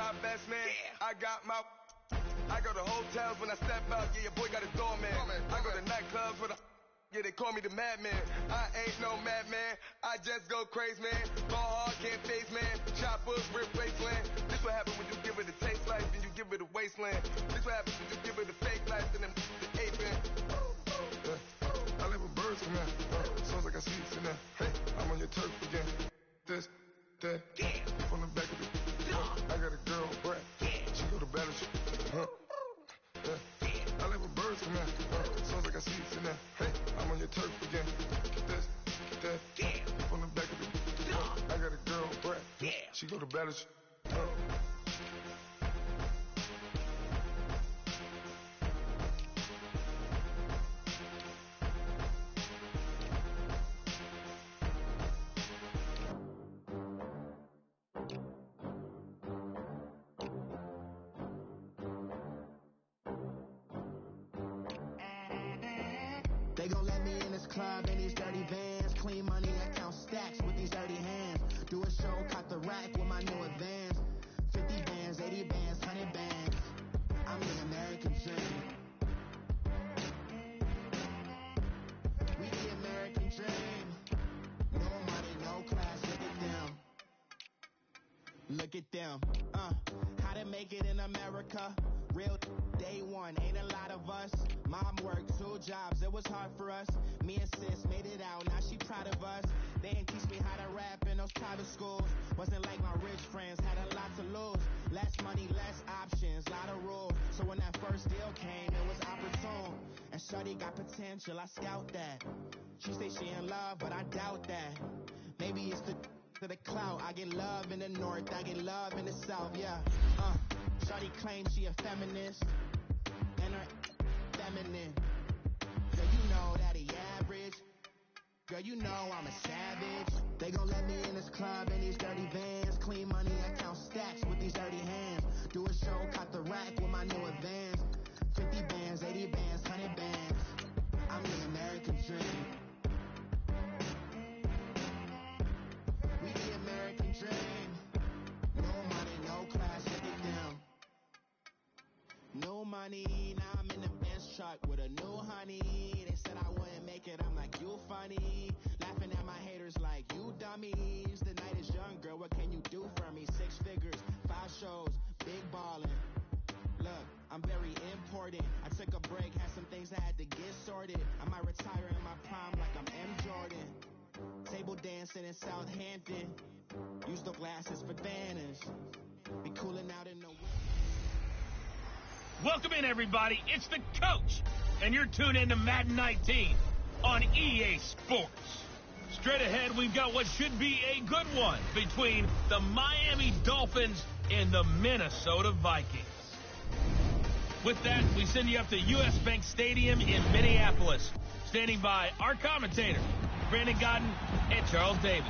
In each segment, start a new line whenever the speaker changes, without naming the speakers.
my best man. I got my... I go to hotels when I step out, yeah, your boy got a doorman. I go to nightclubs with a... Yeah, they call me the madman. I ain't no madman. I just go crazy, man. Ball hard, can't face, man. Choppers, rip wasteland. This what happens when you give it a taste life and you give it a wasteland. This what happens when you give it a fake life and then the ape man. I live with birds in there. Sounds like I see it in there. Hey, I'm on your turf again. This, that, from the back of the... I got a girl, Brad. She go to battle. I live with birds in there. Sounds like I see it in there. Hey, I'm on your turf again. This, that, from the back of the... I got a girl, Brad. She go to battle.
They gon' let me in this club in these dirty vans. Clean money, I count stacks with these dirty hands. Do a show, caught the rack with my new advance. 50 bands, 80 bands, 100 bands. I'm the American dream. We the American dream. No money, no class, look at them. Look at them. How to make it in America. Real day one, ain't a lot of us. Mom worked 2 jobs, it was hard for us. Me and sis made it out, now she proud of us. They didn't teach me how to rap in those private schools. Wasn't like my rich friends, had a lot to lose. Less money, less options, lot of rules. So when that first deal came, it was opportune. And shorty got potential, I scout that. She say she in love, but I doubt that. Maybe it's the clout. I get love in the north, I get love in the south, yeah. Shorty claims she a feminist, and her feminine. Girl, you know that he average. Girl, you know I'm a savage. They gon' let me in this club in these dirty vans. Clean money, I count stacks with these dirty hands. Do a show, caught the rack with my new advance. 50 bands, 80 bands, 100 bands. I'm the American dream. We the American dream. No money, no class, look at them. No money, now I'm in the Benz truck with a new honey. They said I wouldn't make it, I'm like, you funny. Laughing at my haters like, you dummies. The night is young, girl, what can you do for me? 6 figures, 5 shows, big ballin'. Look, I'm very important. I took a break, had some things I had to get sorted. I might retire in my prime like I'm M. Jordan. Table dancing in Southampton. Use the glasses for banners. Be cooling out in the wind.
Welcome in, everybody. It's the coach, and you're tuned in to Madden 19 on EA Sports. Straight ahead, we've got what should be a good one between the Miami Dolphins and the Minnesota Vikings. With that, we send you up to U.S. Bank Stadium in Minneapolis. Standing by our commentators, Brandon Godden and Charles Davis.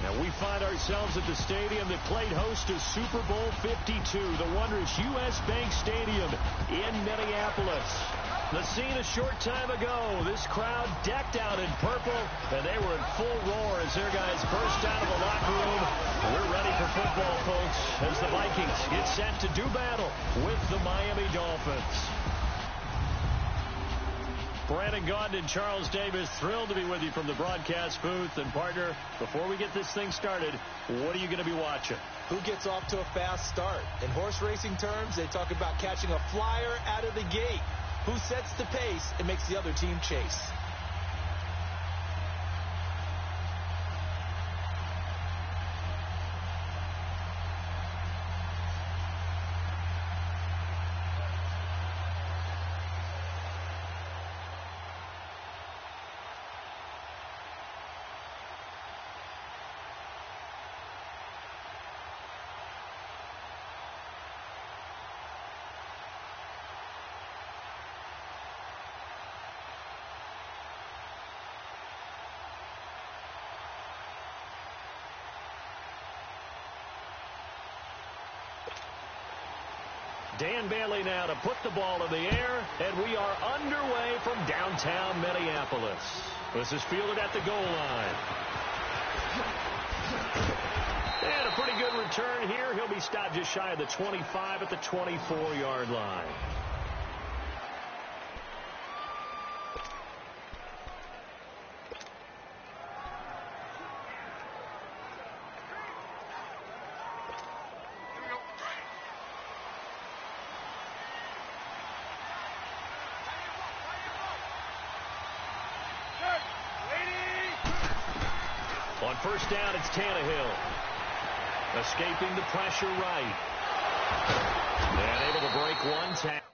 Now we find ourselves at the stadium that played host to Super Bowl 52, the wondrous U.S. Bank Stadium in Minneapolis. The scene a short time ago, this crowd decked out in purple, and they were in full roar as their guys burst out of the locker room. We're ready for football, folks, as the Vikings get set to do battle with the Miami Dolphins. Brandon Gaudin and Charles Davis, thrilled to be with you from the broadcast booth. And, partner, before we get this thing started, what are you going to be watching?
Who gets off to a fast start? In horse racing terms, they talk about catching a flyer out of the gate. Who sets the pace and makes the other team chase?
Dan Bailey now to put the ball in the air, and we are underway from downtown Minneapolis. This is fielded at the goal line. return here. He'll be stopped just shy of the 25 at the 24-yard line. On first down, it's Tannehill. Escaping the pressure right. And able to break one tackle.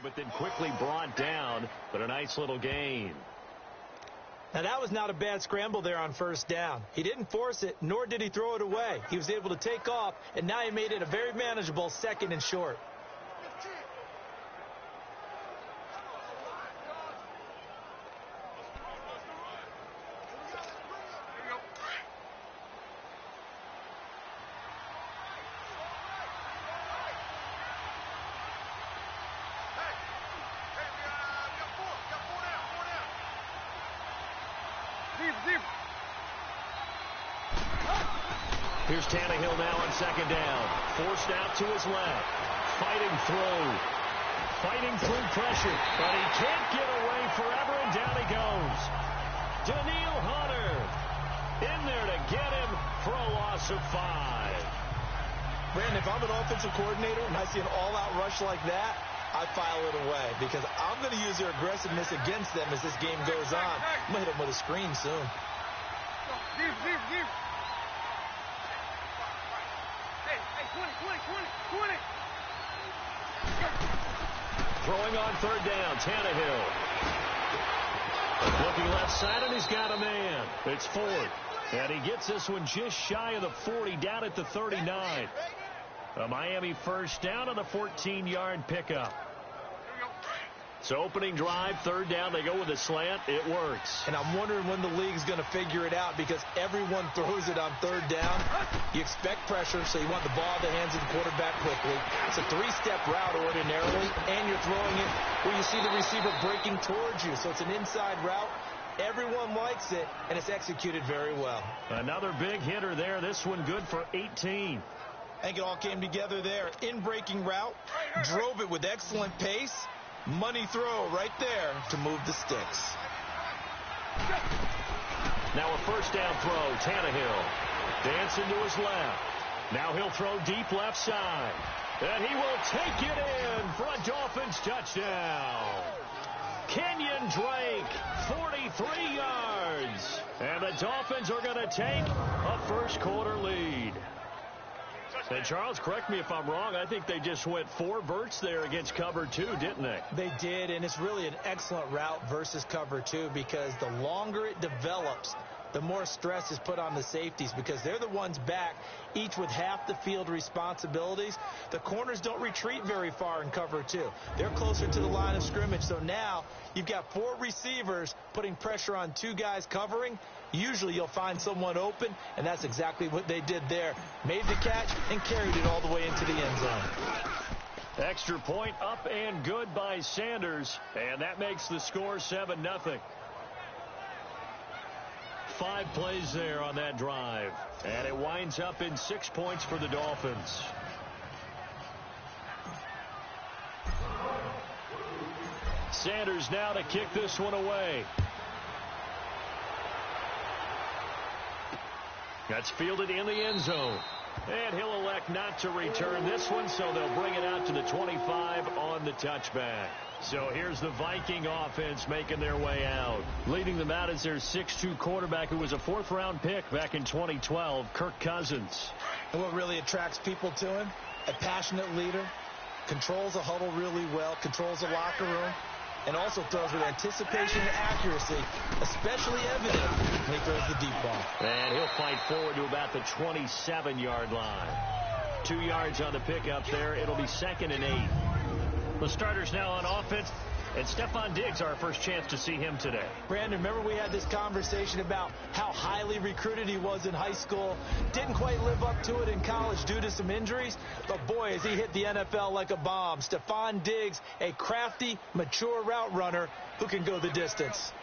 But then quickly brought down, but a nice little gain.
Now, that was not a bad scramble there on first down. He didn't force it, nor did he throw it away. He was able to take off, and now he made it a very manageable 2nd and short.
Here's Tannehill now on 2nd down. Forced out to his left. Fighting through pressure. But he can't get away forever, and down he goes. Danielle Hunter in there to get him for a loss of 5.
Brandon, if I'm an offensive coordinator and I see an all-out rush like that, I file it away because I'm going to use their aggressiveness against them as this game goes on. I'm going to hit them with a screen soon.
Throwing on 3rd down, Tannehill. Looking left side, and he's got a man. It's 4th. And he gets this one just shy of the 40, down at the 39. A Miami first down on the 14-yard pickup. So opening drive, 3rd down, they go with a slant. It works.
And I'm wondering when the league's going to figure it out because everyone throws it on 3rd down. You expect pressure, so you want the ball in the hands of the quarterback quickly. It's a 3-step route ordinarily, and you're throwing it where you see the receiver breaking towards you. So it's an inside route. Everyone likes it, and it's executed very well.
Another big hitter there. This one good for 18.
I think it all came together there. In-breaking route, drove it with excellent pace. Money throw right there to move the sticks.
Now a first down throw. Tannehill dancing to his left. Now he'll throw deep left side. And he will take it in for a Dolphins touchdown. Kenyon Drake, 43 yards. And the Dolphins are going to take a first-quarter lead. And Charles, correct me if I'm wrong, I think they just went 4 verts there against cover 2, didn't they?
They did, and it's really an excellent route versus cover 2 because the longer it develops, the more stress is put on the safeties because they're the ones back, each with half the field responsibilities. The corners don't retreat very far in cover 2. They're closer to the line of scrimmage, so now you've got 4 receivers putting pressure on 2 guys covering. Usually you'll find someone open, and that's exactly what they did there. Made the catch and carried it all the way into the end zone.
Extra point up and good by Sanders, and that makes the score 7-0. 5 plays there on that drive, and it winds up in 6 points for the Dolphins. Sanders now to kick this one away. That's fielded in the end zone. And he'll elect not to return this one, so they'll bring it out to the 25 on the touchback. So here's the Viking offense making their way out. Leading them out is their 6'2 quarterback who was a 4th-round pick back in 2012, Kirk Cousins.
And what really attracts people to him? A passionate leader, controls a huddle really well, controls the locker room, and also throws with anticipation and accuracy, especially evident when he throws the deep ball.
And he'll fight forward to about the 27-yard line. 2 yards on the pickup there. It'll be 2nd and 8. The starters now on offense, and Stephon Diggs, our first chance to see him today.
Brandon, remember we had this conversation about how highly recruited he was in high school. Didn't quite live up to it in college due to some injuries, but boy, has he hit the NFL like a bomb. Stephon Diggs, a crafty, mature route runner who can go the distance.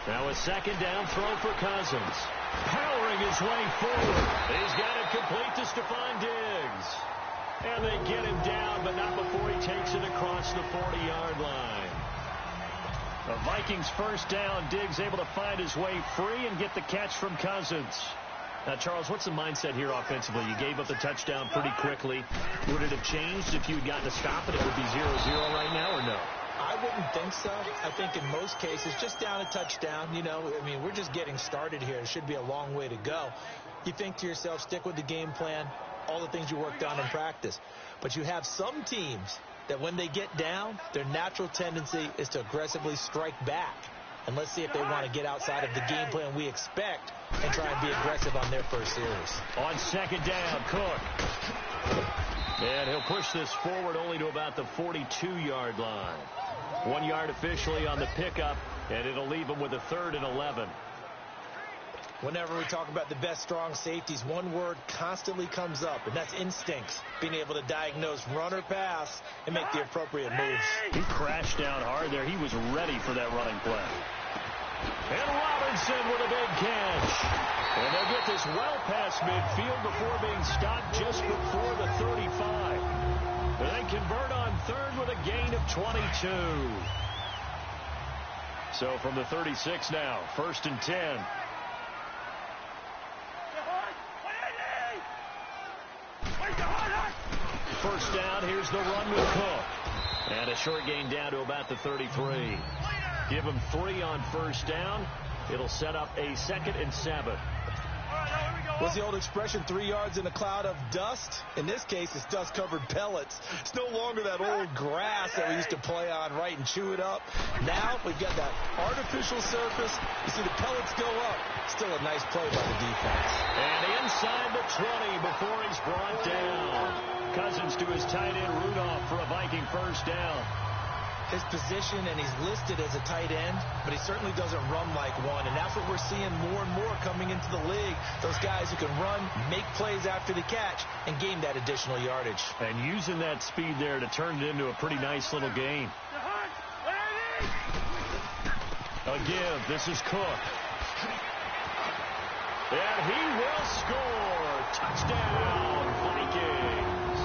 Now a 2nd down throw for Cousins. Powering his way forward. He's got it complete to Stephon Diggs. And they get him down, but not before he takes it across the 40-yard line. The Vikings first down. Diggs able to find his way free and get the catch from Cousins. Now, Charles, what's the mindset here offensively? You gave up the touchdown pretty quickly. Would it have changed if you had gotten a stop and it would be 0-0 right now or no?
I wouldn't think so. I think in most cases, just down a touchdown, you know, I mean, we're just getting started here. It should be a long way to go. You think to yourself, stick with the game plan, all the things you worked on in practice. But you have some teams that when they get down, their natural tendency is to aggressively strike back. And let's see if they want to get outside of the game plan we expect and try and be aggressive on their first series.
On second down, Cook. And he'll push this forward only to about the 42-yard line. 1 yard officially on the pickup, and it'll leave him with a 3rd and 11.
Whenever we talk about the best strong safeties, one word constantly comes up, and that's instincts. Being able to diagnose run or pass and make the appropriate moves.
He crashed down hard there. He was ready for that running play. And Robinson with a big catch. And they'll get this well past midfield before being stopped just before the 35. And they convert on 3rd with a gain of 22. So from the 36 now, 1st and 10. First down, here's the run with Cook. And a short gain down to about the 33. Give him 3 on first down. It'll set up a 2nd and 7.
What's the old expression, 3 yards in a cloud of dust? In this case, it's dust-covered pellets. It's no longer that old grass that we used to play on, right, and chew it up. Now we've got that artificial surface. You see the pellets go up. Still a nice play by the defense.
And inside the 20 before he's brought down. Cousins to his tight end, Rudolph, for a Viking first down.
His position, and he's listed as a tight end, but he certainly doesn't run like one, and that's what we're seeing more and more coming into the league. Those guys who can run, make plays after the catch, and gain that additional yardage.
And using that speed there to turn it into a pretty nice little gain. A give. This is Cook. And he will score. Touchdown, Vikings.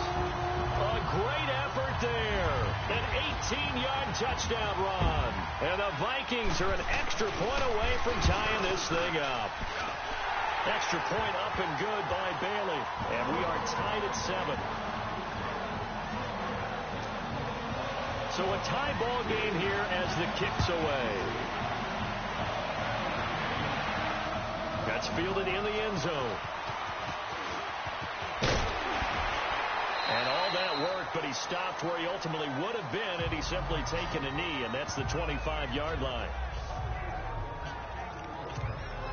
A great effort there. An 18-yard touchdown run. And the Vikings are an extra point away from tying this thing up. Extra point up and good by Bailey. And we are tied at 7. So a tie ball game here as the kick's away. That's fielded in the end zone. And all that work, but he stopped where he ultimately would have been had he simply taken a knee, and that's the 25-yard line.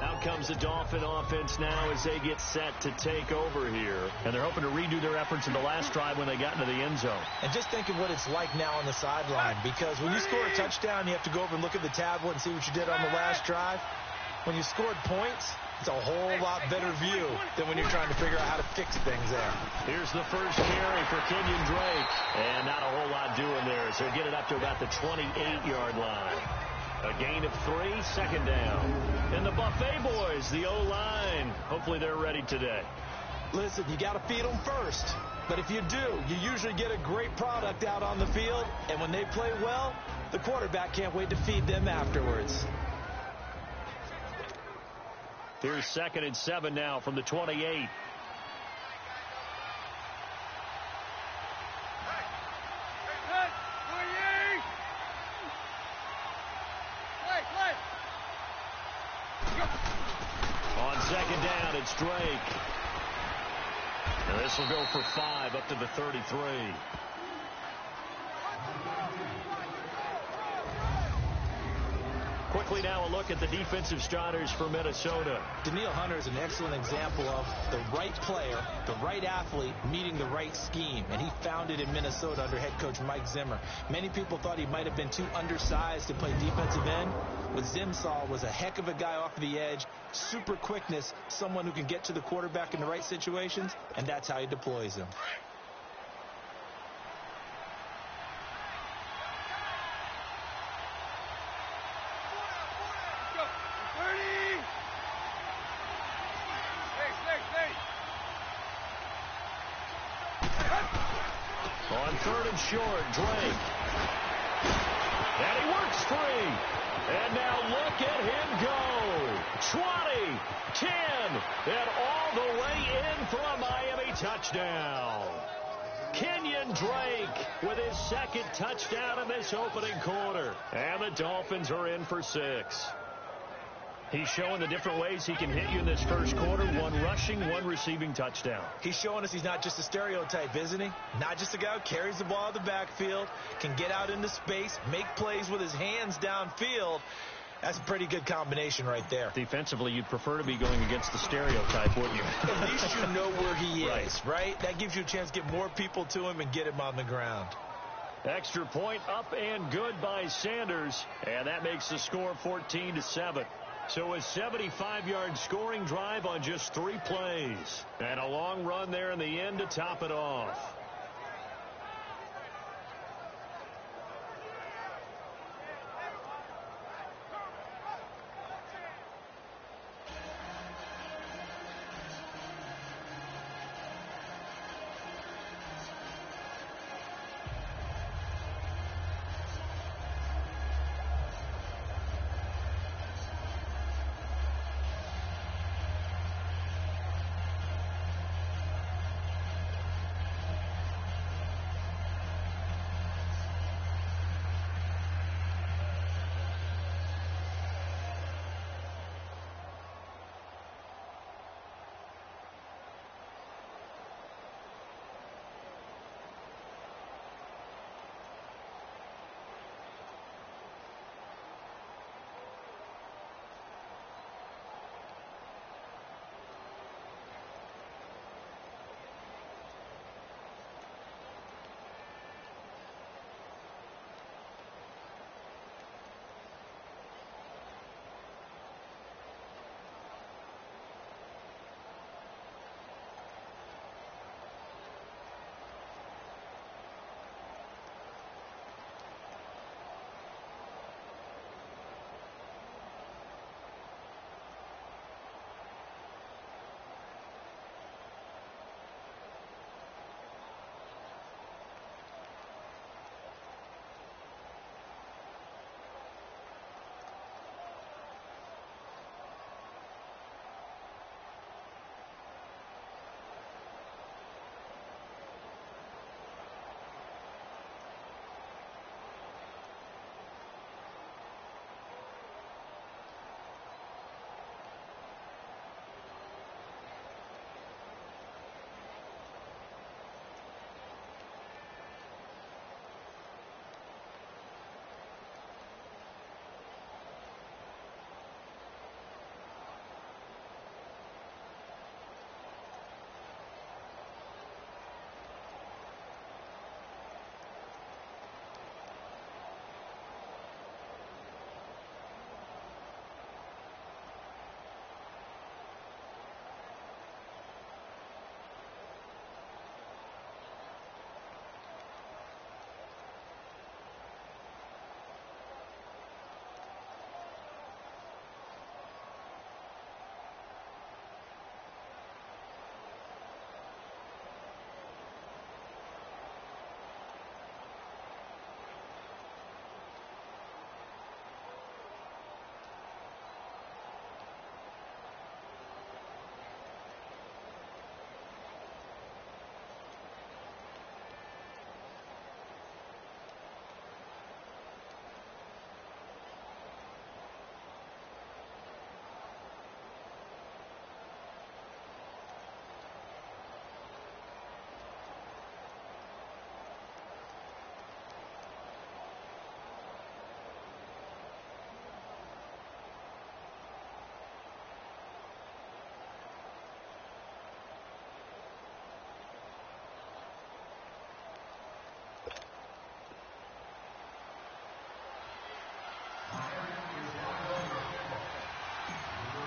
Out comes the Dolphin offense now as they get set to take over here. And they're hoping to redo their efforts in the last drive when they got into the end zone.
And just think of what it's like now on the sideline, because when you score a touchdown, you have to go over and look at the tablet and see what you did on the last drive. When you scored points, it's a whole lot better view than when you're trying to figure out how to fix things there.
Here's the first carry for Kenyon Drake. And not a whole lot doing there, so get it up to about the 28-yard line. A gain of 3, second down. And the Buffet boys, the O-line, hopefully they're ready today.
Listen, you got to feed them first. But if you do, you usually get a great product out on the field. And when they play well, the quarterback can't wait to feed them afterwards.
Here's 2nd and 7 now from the 28. On second down, it's Drake. And this will go for 5 up to the 33. Quickly now a look at the defensive starters for Minnesota.
Daniil Hunter is an excellent example of the right player, the right athlete, meeting the right scheme. And he found it in Minnesota under head coach Mike Zimmer. Many people thought he might have been too undersized to play defensive end. What Zim saw was a heck of a guy off the edge, super quickness, someone who can get to the quarterback in the right situations, and that's how he deploys him.
On 3rd and short, Drake. And he works free. And now look at him go. 20, 10, and all the way in for a Miami touchdown. Kenyon Drake with his 2nd touchdown in this opening quarter. And the Dolphins are in for 6. He's showing the different ways he can hit you in this first quarter. One rushing, one receiving touchdown.
He's showing us he's not just a stereotype, isn't he? Not just a guy who carries the ball in the backfield, can get out into space, make plays with his hands downfield. That's a pretty good combination right there.
Defensively, you'd prefer to be going against the stereotype, wouldn't you?
At least you know where he is, right? That gives you a chance to get more people to him and get him on the ground.
Extra point up and good by Sanders, and that makes the score 14-7. So a 75-yard scoring drive on just 3 plays. And a long run there in the end to top it off.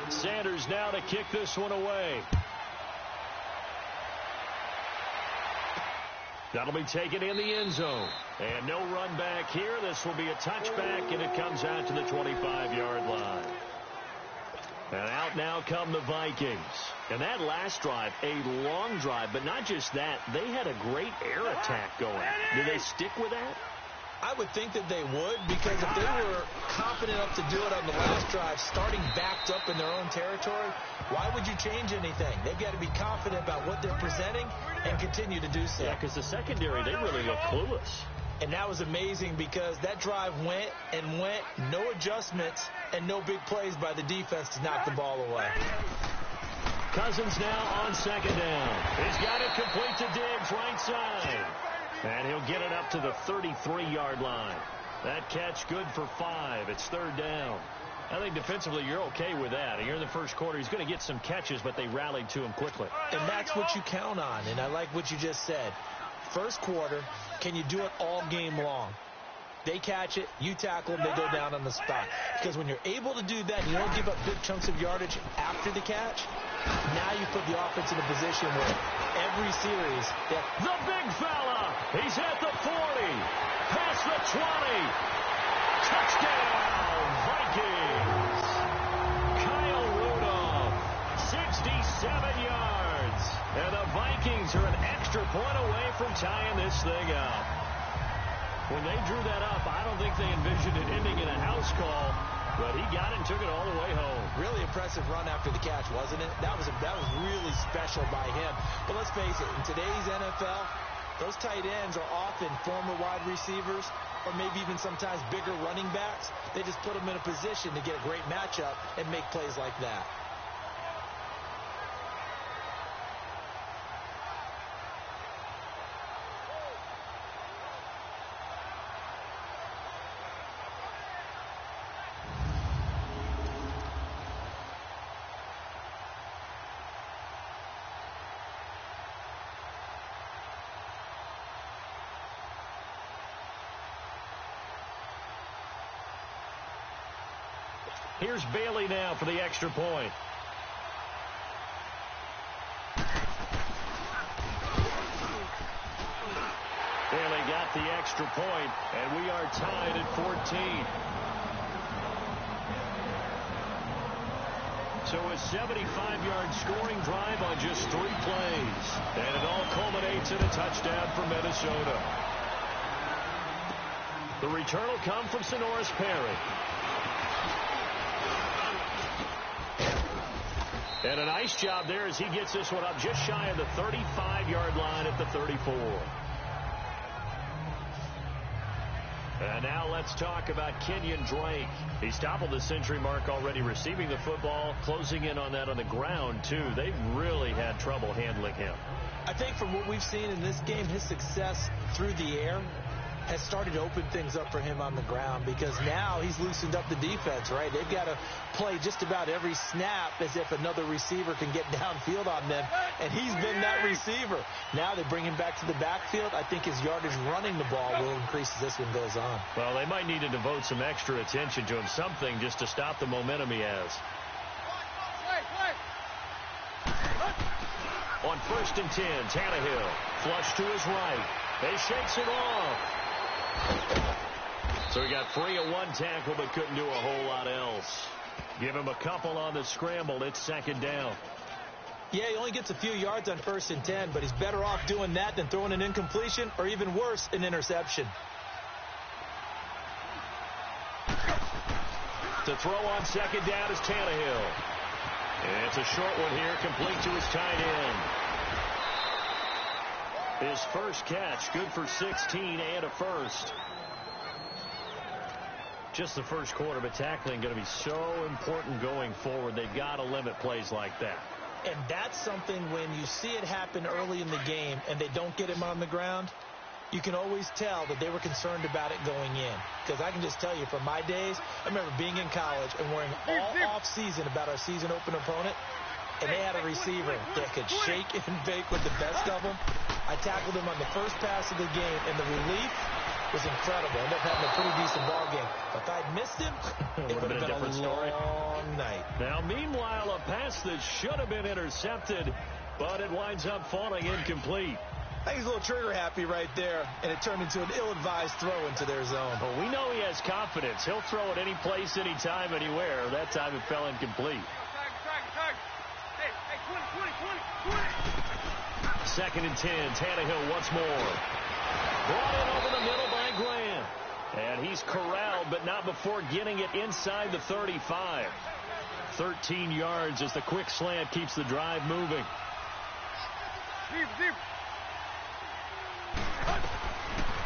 Sanders now to kick this one away. That'll be taken in the end zone. And no run back here. This will be a touchback, and it comes out to the 25-yard line. And out now come the Vikings. And that last drive, a long drive, but not just that. They had a great air attack going. Do they stick with that?
I would think that they would, because if they were confident enough to do it on the last drive, starting backed up in their own territory, why would you change anything? They've got to be confident about what they're presenting and continue to do so.
Yeah, because the secondary, they really look clueless.
And that was amazing because that drive went and went, no adjustments and no big plays by the defense to knock the ball away.
Cousins now on second down. He's got it complete to Diggs, right side. And he'll get it up to the 33-yard line. That catch good for 5. It's third down. I think defensively you're okay with that. Here in the first quarter, he's going to get some catches, but they rallied to him quickly.
And that's what you count on, and I like what you just said. First quarter, can you do it all game long? They catch it, you tackle them, they go down on the spot. Because when you're able to do that, you don't give up big chunks of yardage after the catch, now you put the offense in a position where every series...
The big fella! He's at the 40, past the 20. Touchdown, Vikings! Kyle Rudolph, 67 yards. And the Vikings are an extra point away from tying this thing up. When they drew that up, I don't think they envisioned it ending in a house call, but he got it and took it all the way home.
Really impressive run after the catch, wasn't it? That was really special by him. But let's face it, in today's NFL, those tight ends are often former wide receivers or maybe even sometimes bigger running backs. They just put them in a position to get a great matchup and make plays like that.
Here's Bailey now for the extra point. Bailey got the extra point, and we are tied at 14. So a 75-yard scoring drive on just 3 plays. And it all culminates in a touchdown for Minnesota. The return will come from Sonoris Perry. And a nice job there as he gets this one up just shy of the 35-yard line at the 34. And now let's talk about Kenyon Drake. He's toppled the century mark already receiving the football, closing in on that on the ground, too. They've really had trouble handling him.
I think from what we've seen in this game, his success through the air has started to open things up for him on the ground because now he's loosened up the defense, right? They've got to play just about every snap as if another receiver can get downfield on them, and he's been that receiver. Now they bring him back to the backfield. I think his yardage running the ball will increase as this one goes on.
Well, they might need to devote some extra attention to him, something just to stop the momentum he has. On 1st and 10, Tannehill, flush to his right. He shakes it off. So he got free of one tackle but couldn't do a whole lot else. Give him a couple on the scramble. It's second down.
Yeah, he only gets a few yards on 1st and 10, but he's better off doing that than throwing an incompletion or even worse, an interception.
To throw on second down is Tannehill. And it's a short one here, complete to his tight end. His first catch, good for 16 and a first. Just the first quarter, but tackling going to be so important going forward. They've got to limit plays like that.
And that's something when you see it happen early in the game and they don't get him on the ground, you can always tell that they were concerned about it going in. Because I can just tell you from my days, I remember being in college and worrying all off season about our season opener opponent. And they had a receiver that could shake and bake with the best of them. I tackled him on the first pass of the game, and the relief was incredible. Ended up having a pretty decent ball game. If I'd missed him, it would have been a different long night.
Now, meanwhile, a pass that should have been intercepted, but it winds up falling incomplete.
I think he's a little trigger happy right there, and it turned into an ill-advised throw into their zone.
Well, we know he has confidence. He'll throw it any place, anytime, anywhere. That time it fell incomplete. Second and 10, Tannehill once more. Brought in over the middle by Graham. And he's corralled, but not before getting it inside the 35. 13 yards as the quick slant keeps the drive moving.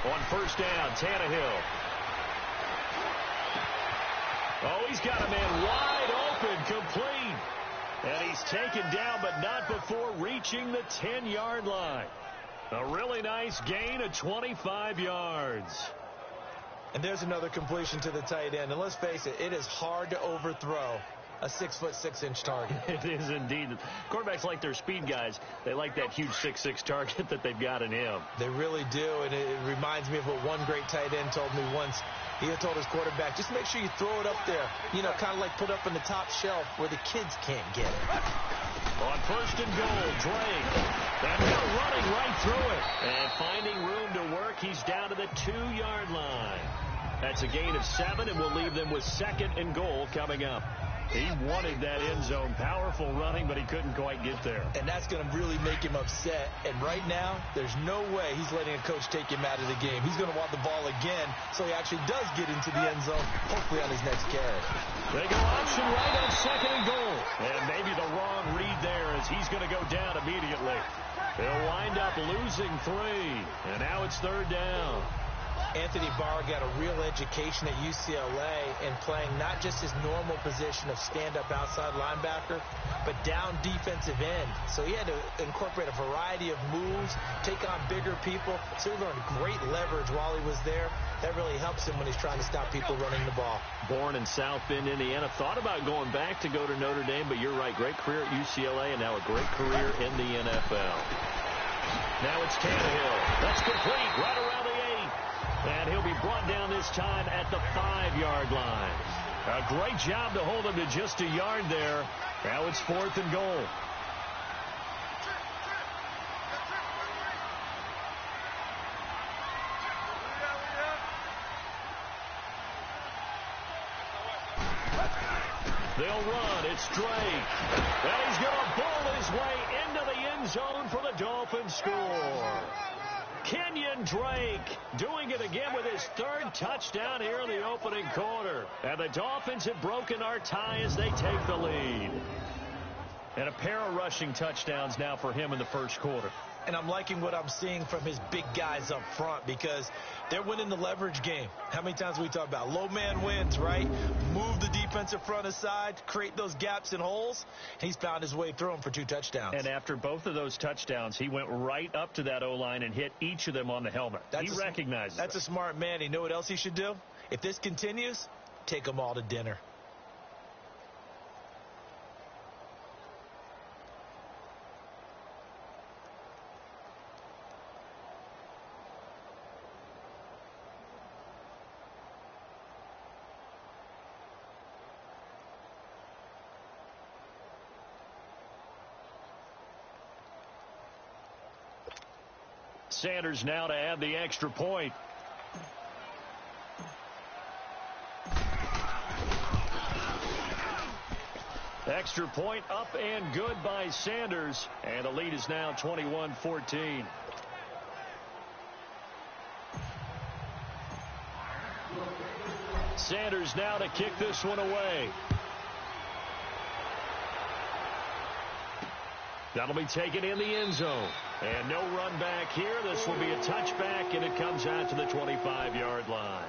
On first down, Tannehill. Oh, he's got a man wide open, complete. And he's taken down, but not before reaching the 10-yard line. A really nice gain of 25 yards.
And there's another completion to the tight end. And let's face it, it is hard to overthrow a 6'6" target.
It is indeed. Quarterbacks like their speed guys. They like that huge 6'6" target that they've got in him.
They really do, and it reminds me of what one great tight end told me once. He had told his quarterback, just make sure you throw it up there, you know, kind of like put up in the top shelf where the kids can't get it.
On first and goal, Drake. And now running right through it. And finding room to work, he's down to the 2-yard line. That's a gain of 7, and we'll leave them with second and goal coming up. He wanted that end zone. Powerful running, but he couldn't quite get there.
And that's going to really make him upset. And right now, there's no way he's letting a coach take him out of the game. He's going to want the ball again, so he actually does get into the end zone, hopefully on his next carry.
They go option right on second and goal. And maybe the wrong read there as he's going to go down immediately. They'll wind up losing 3. And now it's third down.
Anthony Barr got a real education at UCLA in playing not just his normal position of stand-up outside linebacker, but down defensive end. So he had to incorporate a variety of moves, take on bigger people. So he learned great leverage while he was there. That really helps him when he's trying to stop people running the ball.
Born in South Bend, Indiana. Thought about going back to go to Notre Dame, but you're right. Great career at UCLA and now a great career in the NFL. Now it's Tannehill. That's complete right around the 8. And he'll be brought down this time at the 5-yard line. A great job to hold him to just a yard there. Now it's fourth and goal. They'll run. It's Drake. And he's going to bull his way into the end zone for the Dolphins score. Kenyon Drake doing it again with his 3rd touchdown here in the opening quarter. And the Dolphins have broken our tie as they take the lead. And a pair of rushing touchdowns now for him in the first quarter.
And I'm liking what I'm seeing from his big guys up front because they're winning the leverage game. How many times we talk about low man wins, right? Move the defensive front aside, create those gaps and holes. He's found his way through them for 2 touchdowns.
And after both of those touchdowns, he went right up to that O-line and hit each of them on the helmet. He recognizes
That's a smart man. You know what else he should do? If this continues, take them all to dinner.
Sanders now to add the extra point. Extra point up and good by Sanders. And the lead is now 21-14. Sanders now to kick this one away. That'll be taken in the end zone. And no run back here. This will be a touchback, and it comes out to the 25-yard line.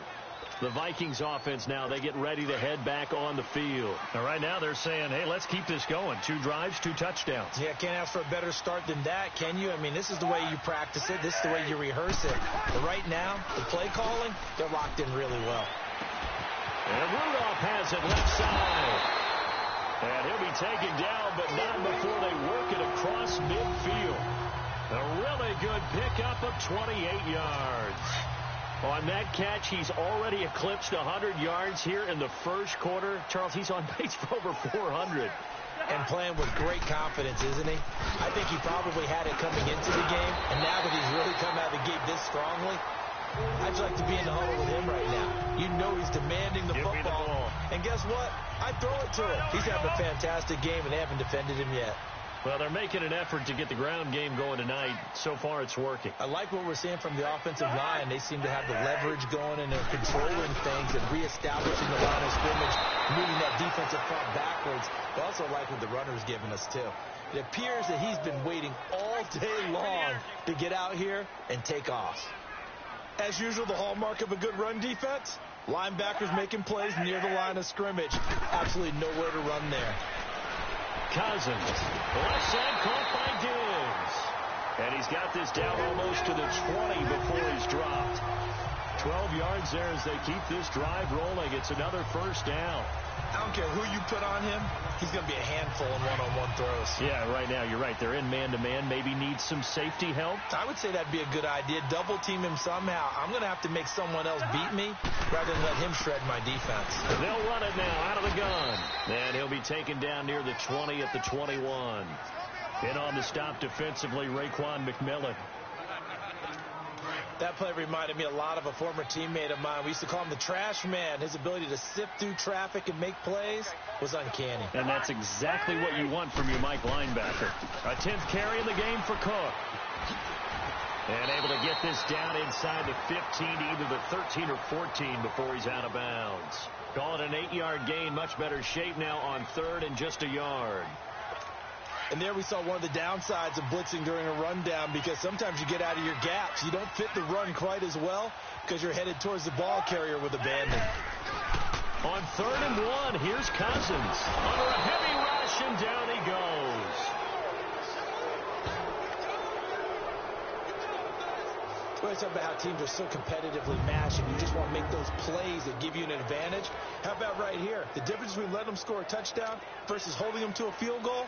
The Vikings offense now, they get ready to head back on the field. Now, right now they're saying, hey, let's keep this going. 2 drives, 2 touchdowns.
Yeah, can't ask for a better start than that, can you? I mean, this is the way you practice it. This is the way you rehearse it. But right now, the play calling, they're locked in really well.
And Rudolph has it left side. And he'll be taken down, but not before they work it across midfield. A really good pickup of 28 yards. On that catch, he's already eclipsed 100 yards here in the first quarter. Charles, he's on pace for over 400.
And playing with great confidence, isn't he? I think he probably had it coming into the game, and now that he's really come out of the gate this strongly, I'd like to be in the huddle with him right now. You know he's demanding the football.
Me the ball.
And guess what? I throw it to him. He's having a fantastic game, and they haven't defended him yet.
Well, they're making an effort to get the ground game going tonight. So far, it's working.
I like what we're seeing from the offensive line. They seem to have the leverage going, and they're controlling things and reestablishing the line of scrimmage, moving that defensive front backwards. I also like what the runner's giving us, too. It appears that he's been waiting all day long to get out here and take off. As usual, the hallmark of a good run defense, linebackers making plays near the line of scrimmage. Absolutely nowhere to run there.
Cousins, left side caught by Diggs. And he's got this down almost to the 20 before he's dropped. 12 yards there as they keep this drive rolling. It's another first down.
I don't care who you put on him. He's going to be a handful in one-on-one throws.
Yeah, right now, you're right. They're in man-to-man. Maybe need some safety help.
I would say that'd be a good idea. Double team him somehow. I'm going to have to make someone else beat me rather than let him shred my defense.
They'll run it now out of the gun. And he'll be taken down near the 20 at the 21. In on the stop defensively, Raekwon McMillan.
That play reminded me a lot of a former teammate of mine. We used to call him the trash man. His ability to sift through traffic and make plays was uncanny.
And that's exactly what you want from your Mike linebacker. A 10th carry in the game for Cook. And able to get this down inside the 15 to either the 13 or 14 before he's out of bounds. Call it an 8-yard gain. Much better shape now on third and just a yard.
And there we saw one of the downsides of blitzing during a rundown, because sometimes you get out of your gaps. You don't fit the run quite as well because you're headed towards the ball carrier with abandon.
On 3rd and 1, here's Cousins. Under a heavy rush, and down he goes.
We always talk about how teams are so competitively matched, and you just want to make those plays that give you an advantage. How about right here? The difference between letting them score a touchdown versus holding them to a field goal?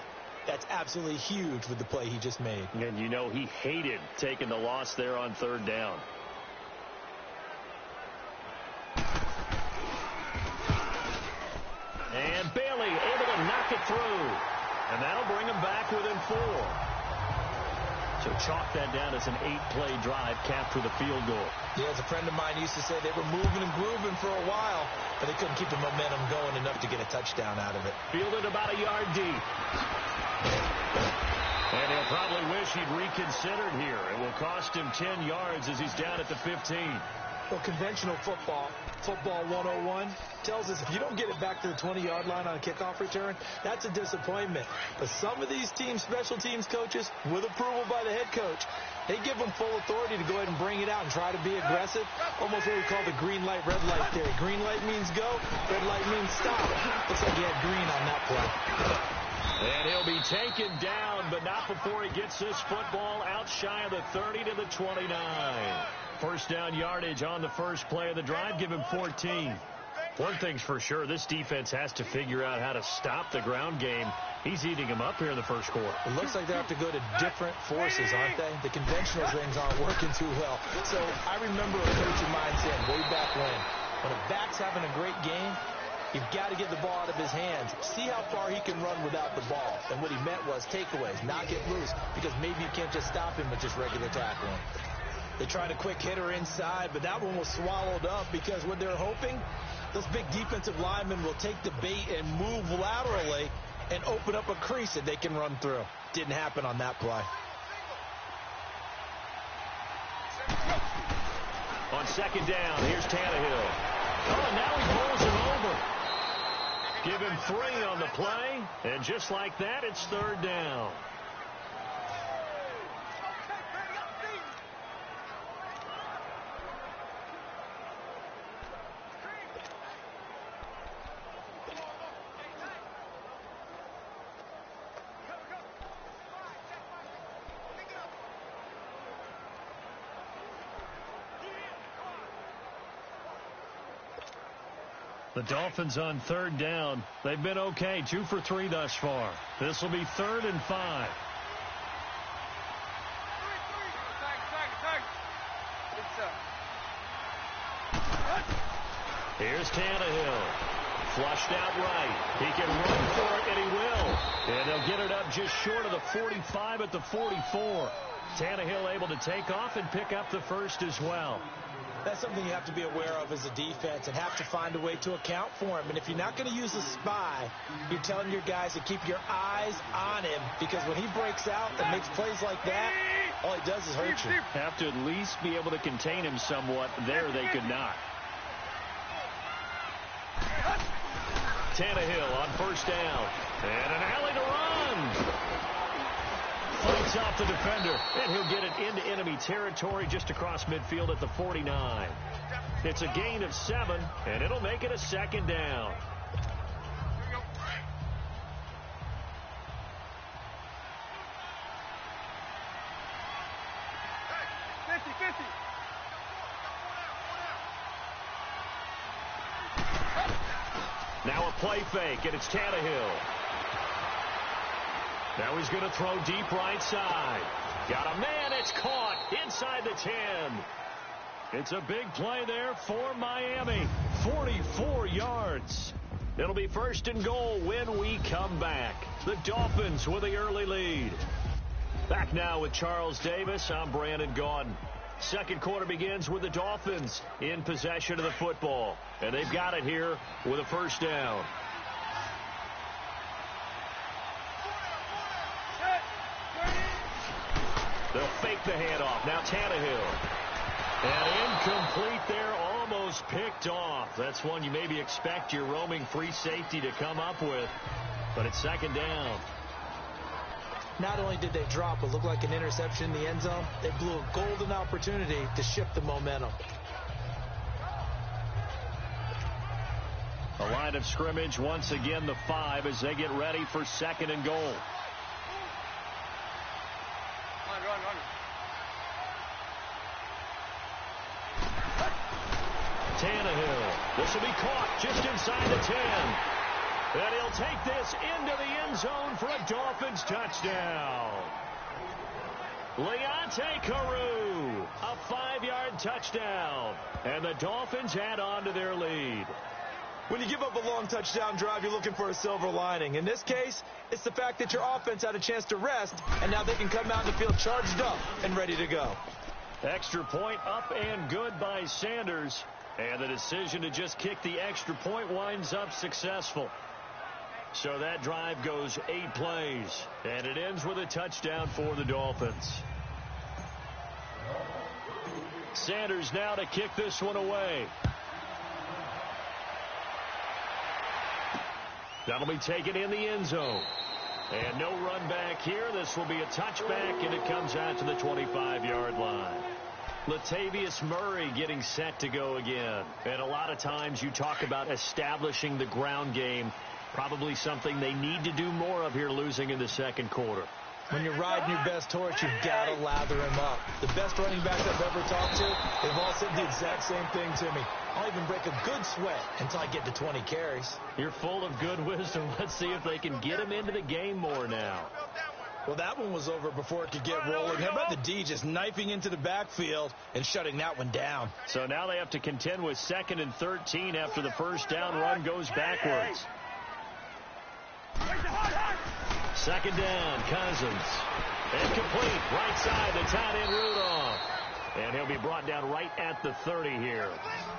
That's absolutely huge with the play he just made.
And you know he hated taking the loss there on 3rd down. And Bailey able to knock it through. And that'll bring him back within 4. So chalk that down as an 8-play drive capped with a field goal.
Yeah, as a friend of mine used to say, they were moving and grooving for a while, but they couldn't keep the momentum going enough to get a touchdown out of it.
Fielded about a yard deep. And he'll probably wish he'd reconsidered here. It will cost him 10 yards as he's down at the 15.
Well, conventional football 101, tells us if you don't get it back to the 20-yard line on a kickoff return, that's a disappointment. But some of these teams, special teams coaches, with approval by the head coach, they give them full authority to go ahead and bring it out and try to be aggressive. Almost what we call the green light, red light theory. Green light means go, red light means stop. Looks like he had green on that play.
And he'll be taken down, but not before he gets this football out shy of the 30 to the 29. First down yardage on the first play of the drive. Give him 14. One thing's for sure, this defense has to figure out how to stop the ground game. He's eating them up here in the first quarter.
It looks like they have to go to different forces, aren't they? The conventional things aren't working too well. So I remember a coach of mine saying way back when a back's having a great game, you've got to get the ball out of his hands. See how far he can run without the ball. And what he meant was takeaways, not get loose, because maybe you can't just stop him with just regular tackling. They tried a quick hitter inside, but that one was swallowed up because what they're hoping, those big defensive linemen will take the bait and move laterally and open up a crease that they can run through. Didn't happen on that play.
On second down, here's Tannehill. Oh, and now he pulls him over. Give him 3 on the play, and just like that, it's third down. The Dolphins on third down. They've been okay, 2 for 3 thus far. This will be 3rd and 5. Here's Tannehill. Flushed out right. He can run for it, and he will. And they'll get it up just short of the 45 at the 44. Tannehill able to take off and pick up the first as well.
That's something you have to be aware of as a defense and have to find a way to account for him. And if you're not going to use a spy, you're telling your guys to keep your eyes on him, because when he breaks out and makes plays like that, all he does is hurt you.
Have to at least be able to contain him somewhat. There they could not. Tannehill on first down. And an alley to run. Fights off the defender, and he'll get it into enemy territory just across midfield at the 49. It's a gain of 7, and it'll make it a second down. Now a play fake, and it's Tannehill. Now he's going to throw deep right side. Got a man, it's caught inside the 10. It's a big play there for Miami. 44 yards. It'll be first and goal when we come back. The Dolphins with the early lead. Back now with Charles Davis. I'm Brandon Gaudin. Second quarter begins with the Dolphins in possession of the football. And they've got it here with a first down. They'll fake the handoff. Now Tannehill. And incomplete there, almost picked off. That's one you maybe expect your roaming free safety to come up with. But it's second down.
Not only did they drop, it looked like an interception in the end zone, they blew a golden opportunity to shift the momentum.
A line of scrimmage, once again the 5 as they get ready for second and goal.
Run.
Tannehill. This will be caught just inside the 10. And he'll take this into the end zone for a Dolphins touchdown. Leonte Carew, a 5-yard touchdown. And the Dolphins add on to their lead.
When you give up a long touchdown drive, you're looking for a silver lining. In this case, it's the fact that your offense had a chance to rest, and now they can come out in the field charged up and ready to go.
Extra point up and good by Sanders. And the decision to just kick the extra point winds up successful. So that drive goes 8 plays. And it ends with a touchdown for the Dolphins. Sanders now to kick this one away. That'll be taken in the end zone. And no run back here. This will be a touchback, and it comes out to the 25-yard line. Latavius Murray getting set to go again. And a lot of times you talk about establishing the ground game. Probably something they need to do more of here, losing in the second quarter.
When you're riding your best horse, you've got to lather him up. The best running backs I've ever talked to, they've all said the exact same thing to me. I'll even break a good sweat until I get to 20 carries.
You're full of good wisdom. Let's see if they can get him into the game more now.
Well, that one was over before it could get rolling. How about the D just knifing into the backfield and shutting that one down?
So now they have to contend with 2nd and 13 after the first down run goes backwards. Second down, Cousins. Incomplete, right side to tight end Rudolph. And he'll be brought down right at the 30 here.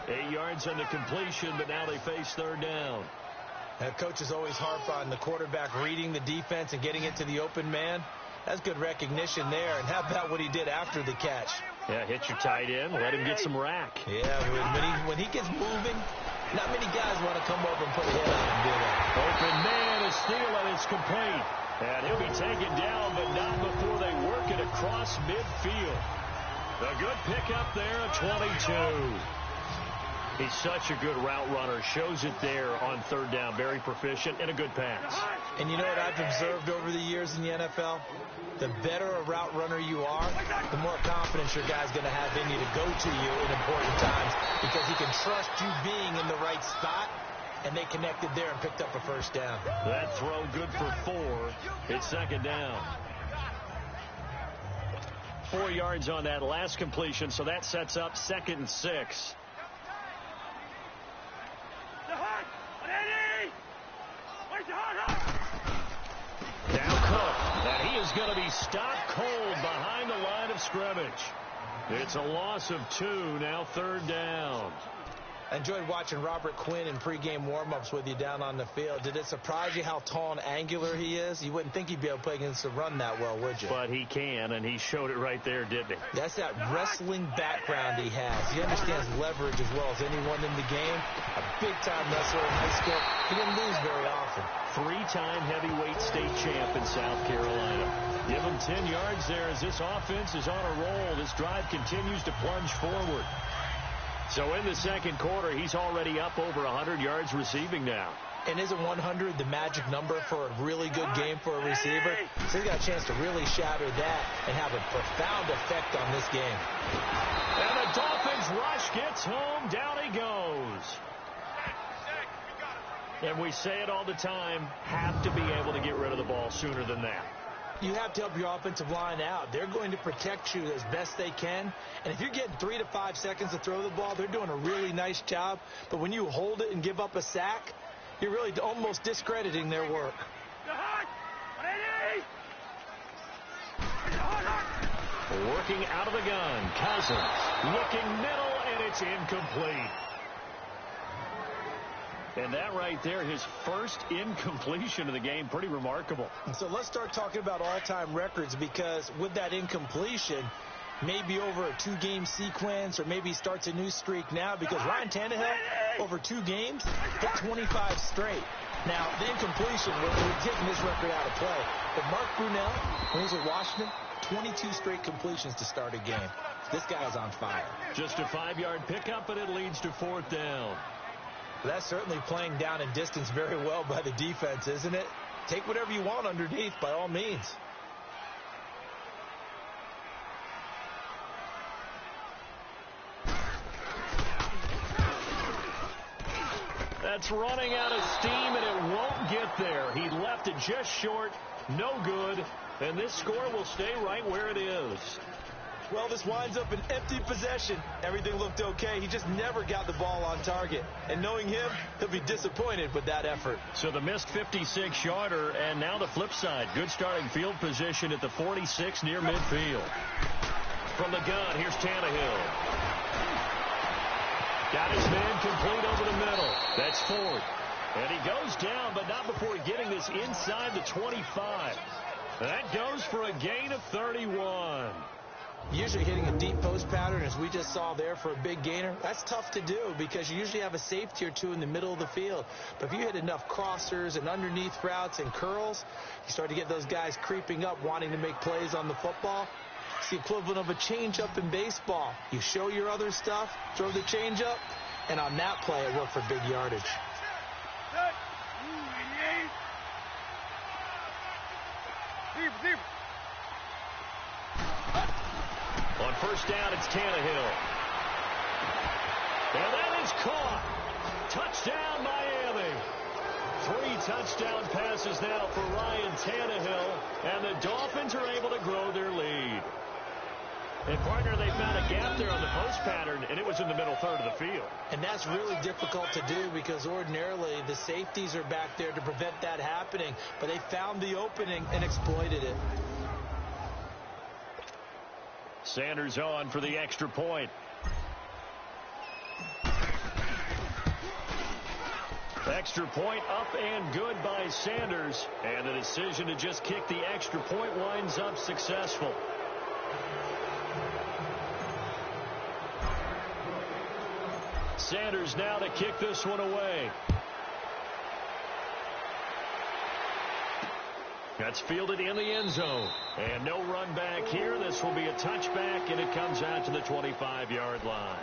8 yards on the completion, but now they face third down.
Coaches always harp on the quarterback reading the defense and getting it to the open man. That's good recognition there. And how about what he did after the catch?
Yeah, hit your tight end, let him get some rack.
Yeah, when he gets moving, not many guys want to come over and put a hit on him, do they?
Open man is Thielen. It's complete. And he'll be taken down, but not before they work it across midfield. A good pickup there at 22. He's such a good route runner. Shows it there on third down. Very proficient and a good pass.
And you know what I've observed over the years in the NFL? The better a route runner you are, the more confidence your guy's going to have in you to go to you in important times because he can trust you being in the right spot, and they connected there and picked up a first down.
That throw good for 4. It's second down. 4 yards on that last completion, so that sets up 2nd and 6. Now Cook, and he is going to be stopped cold behind the line of scrimmage. It's a loss of 2, now third down.
I enjoyed watching Robert Quinn in pregame warm-ups with you down on the field. Did it surprise you how tall and angular he is? You wouldn't think he'd be able to play against the run that well, would you?
But he can, and he showed it right there, didn't he?
That's that wrestling background he has. He understands leverage as well as anyone in the game. A big-time wrestler in high school. He didn't lose very often.
3-time heavyweight state champ in South Carolina. Give him 10 yards there as this offense is on a roll. This drive continues to plunge forward. So in the second quarter, he's already up over 100 yards receiving now.
And isn't 100 the magic number for a really good game for a receiver? So he's got a chance to really shatter that and have a profound effect on this game.
And the Dolphins rush gets home. Down he goes. And we say it all the time, have to be able to get rid of the ball sooner than that.
You have to help your offensive line out. They're going to protect you as best they can. And if you're getting 3 to 5 seconds to throw the ball, they're doing a really nice job. But when you hold it and give up a sack, you're really almost discrediting their work.
Working out of the gun. Cousins looking middle, and it's incomplete. And that right there, his first incompletion of the game, pretty remarkable.
So let's start talking about all-time records, because with that incompletion, maybe over a 2-game sequence, or maybe he starts a new streak now, because Ryan Tannehill, over 2 games, hit 25 straight. Now, the incompletion, we're taking this record out of play. But Mark Brunell, when he was at Washington, 22 straight completions to start a game. This guy is on fire.
Just a 5-yard pickup, and it leads to 4th down.
That's certainly playing down in distance very well by the defense, isn't it? Take whatever you want underneath, by all means.
That's running out of steam, and it won't get there. He left it just short, no good, and this score will stay right where it is.
Well, this winds up an empty possession. Everything looked okay. He just never got the ball on target. And knowing him, he'll be disappointed with that effort.
So the missed 56-yarder, and now the flip side. Good starting field position at the 46 near midfield. From the gun, here's Tannehill. Got his man complete over the middle. That's 4th. And he goes down, but not before getting this inside the 25. That goes for a gain of 31.
Usually hitting a deep post pattern, as we just saw there, for a big gainer, that's tough to do because you usually have a safety or two in the middle of the field. But if you hit enough crossers and underneath routes and curls, you start to get those guys creeping up, wanting to make plays on the football. It's the equivalent of a changeup in baseball. You show your other stuff, throw the changeup, and on that play, it worked for big yardage.
On first down, it's Tannehill. And that is caught. Touchdown, Miami. 3 touchdown passes now for Ryan Tannehill, and the Dolphins are able to grow their lead. And, partner, they found a gap there on the post pattern, and it was in the middle third of the field.
And that's really difficult to do because ordinarily the safeties are back there to prevent that happening. But they found the opening and exploited it.
Sanders on for the extra point. Extra point up and good by Sanders. And the decision to just kick the extra point winds up successful. Sanders now to kick this one away. That's fielded in the end zone. And no run back here. This will be a touchback, and it comes out to the 25-yard line.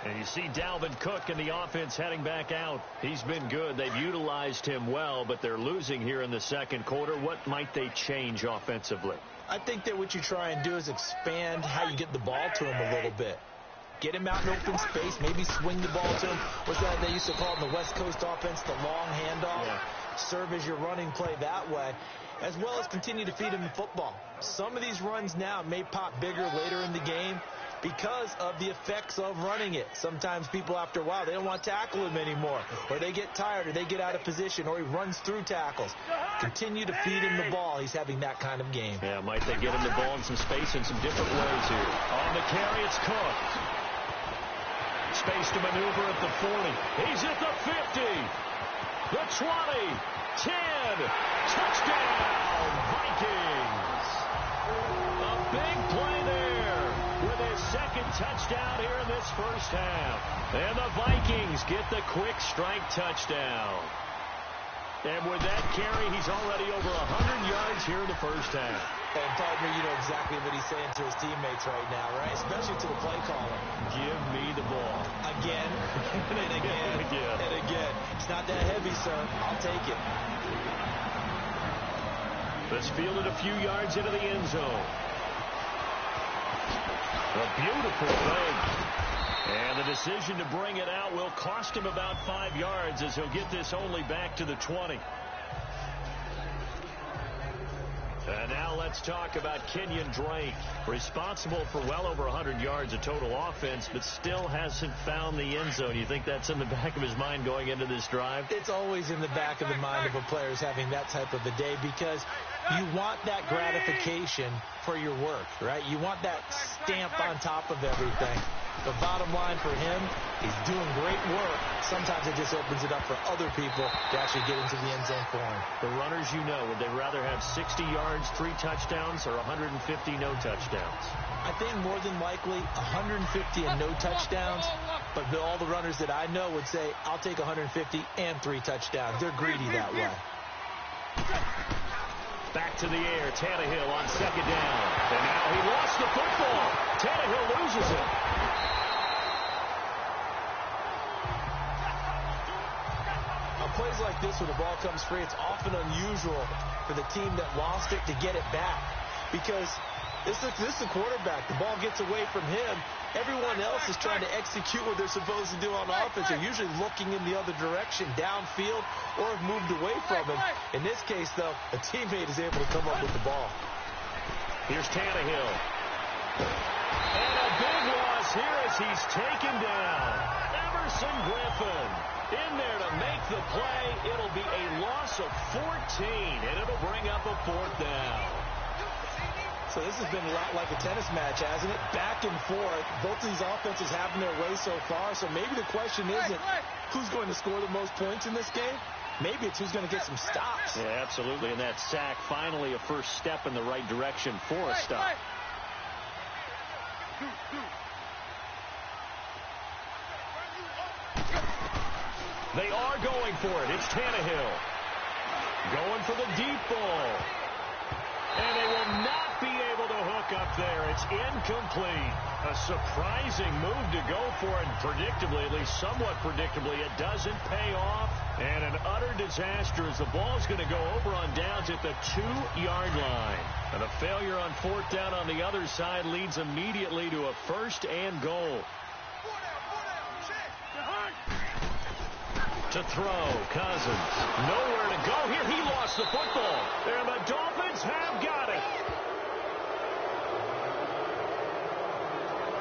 And you see Dalvin Cook and the offense heading back out. He's been good. They've utilized him well, but they're losing here in the second quarter. What might they change offensively?
I think that what you try and do is expand how you get the ball to him a little bit. Get him out in open space, maybe swing the ball to him. What's that they used to call it in the West Coast offense, the long handoff? Yeah. Serve as your running play that way, as well as continue to feed him the football. Some of these runs now may pop bigger later in the game because of the effects of running it. Sometimes people, after a while, they don't want to tackle him anymore, or they get tired, or they get out of position, or he runs through tackles. Continue to feed him the ball. He's having that kind of game.
Yeah, might they get him the ball in some space in some different ways here. On the carry, it's Cook. space to maneuver at the 40. He's at the 50. The 20. 10. Touchdown, Vikings. A big play there with his second touchdown here in this first half. And the Vikings get the quick strike touchdown. And with that carry, he's already over 100 yards here in the first half.
And, partner, you know exactly what he's saying to his teammates right now, right? Especially to the play caller.
Give me the ball.
Again, and again, and again. It's not that heavy, sir. I'll take it.
Let's field it a few yards into the end zone. A beautiful thing. And the decision to bring it out will cost him about 5 yards as he'll get this only back to the 20. And now let's talk about Kenyon Drake. Responsible for well over 100 yards of total offense, but still hasn't found the end zone. You think that's in the back of his mind going into this drive?
It's always in the back of the mind of a player having that type of a day because you want that gratification for your work, right? You want that stamp on top of everything. The bottom line for him, he's doing great work. Sometimes it just opens it up for other people to actually get into the end zone for him.
The runners, you know, would they rather have 60 yards, 3 touchdowns, or 150 no touchdowns?
I think more than likely 150 and no touchdowns, but all the runners that I know would say, I'll take 150 and 3 touchdowns. They're greedy that way.
Back to the air, Tannehill on second down. And now he lost the football. Tannehill loses it.
Plays like this where the ball comes free, it's often unusual for the team that lost it to get it back because this is the quarterback. The ball gets away from him. Everyone else is trying to execute what they're supposed to do on offense. They're usually looking in the other direction, downfield, or have moved away from him. In this case, though, a teammate is able to come up with the ball.
Here's Tannehill. And a big loss here as he's taken down. Emerson Griffin in there to make the play. It'll be a loss of 14, and it'll bring up a 4th down.
So this has been a lot like a tennis match, hasn't it? Back and forth. Both of these offenses having their way so far. So maybe the question isn't who's going to score the most points in this game. Maybe it's who's going to get some stops.
Yeah, absolutely. And that sack, finally a first step in the right direction for a stop. They are going for it. It's Tannehill. Going for the deep ball. And they will not be able to hook up there. It's incomplete. A surprising move to go for it. Predictably, at least somewhat predictably, it doesn't pay off. And an utter disaster as the ball's going to go over on downs at the 2-yard line. And a failure on 4th down on the other side leads immediately to a 1st and goal. To throw, Cousins. Nowhere to go here. He lost the football. And the Dolphins have got it.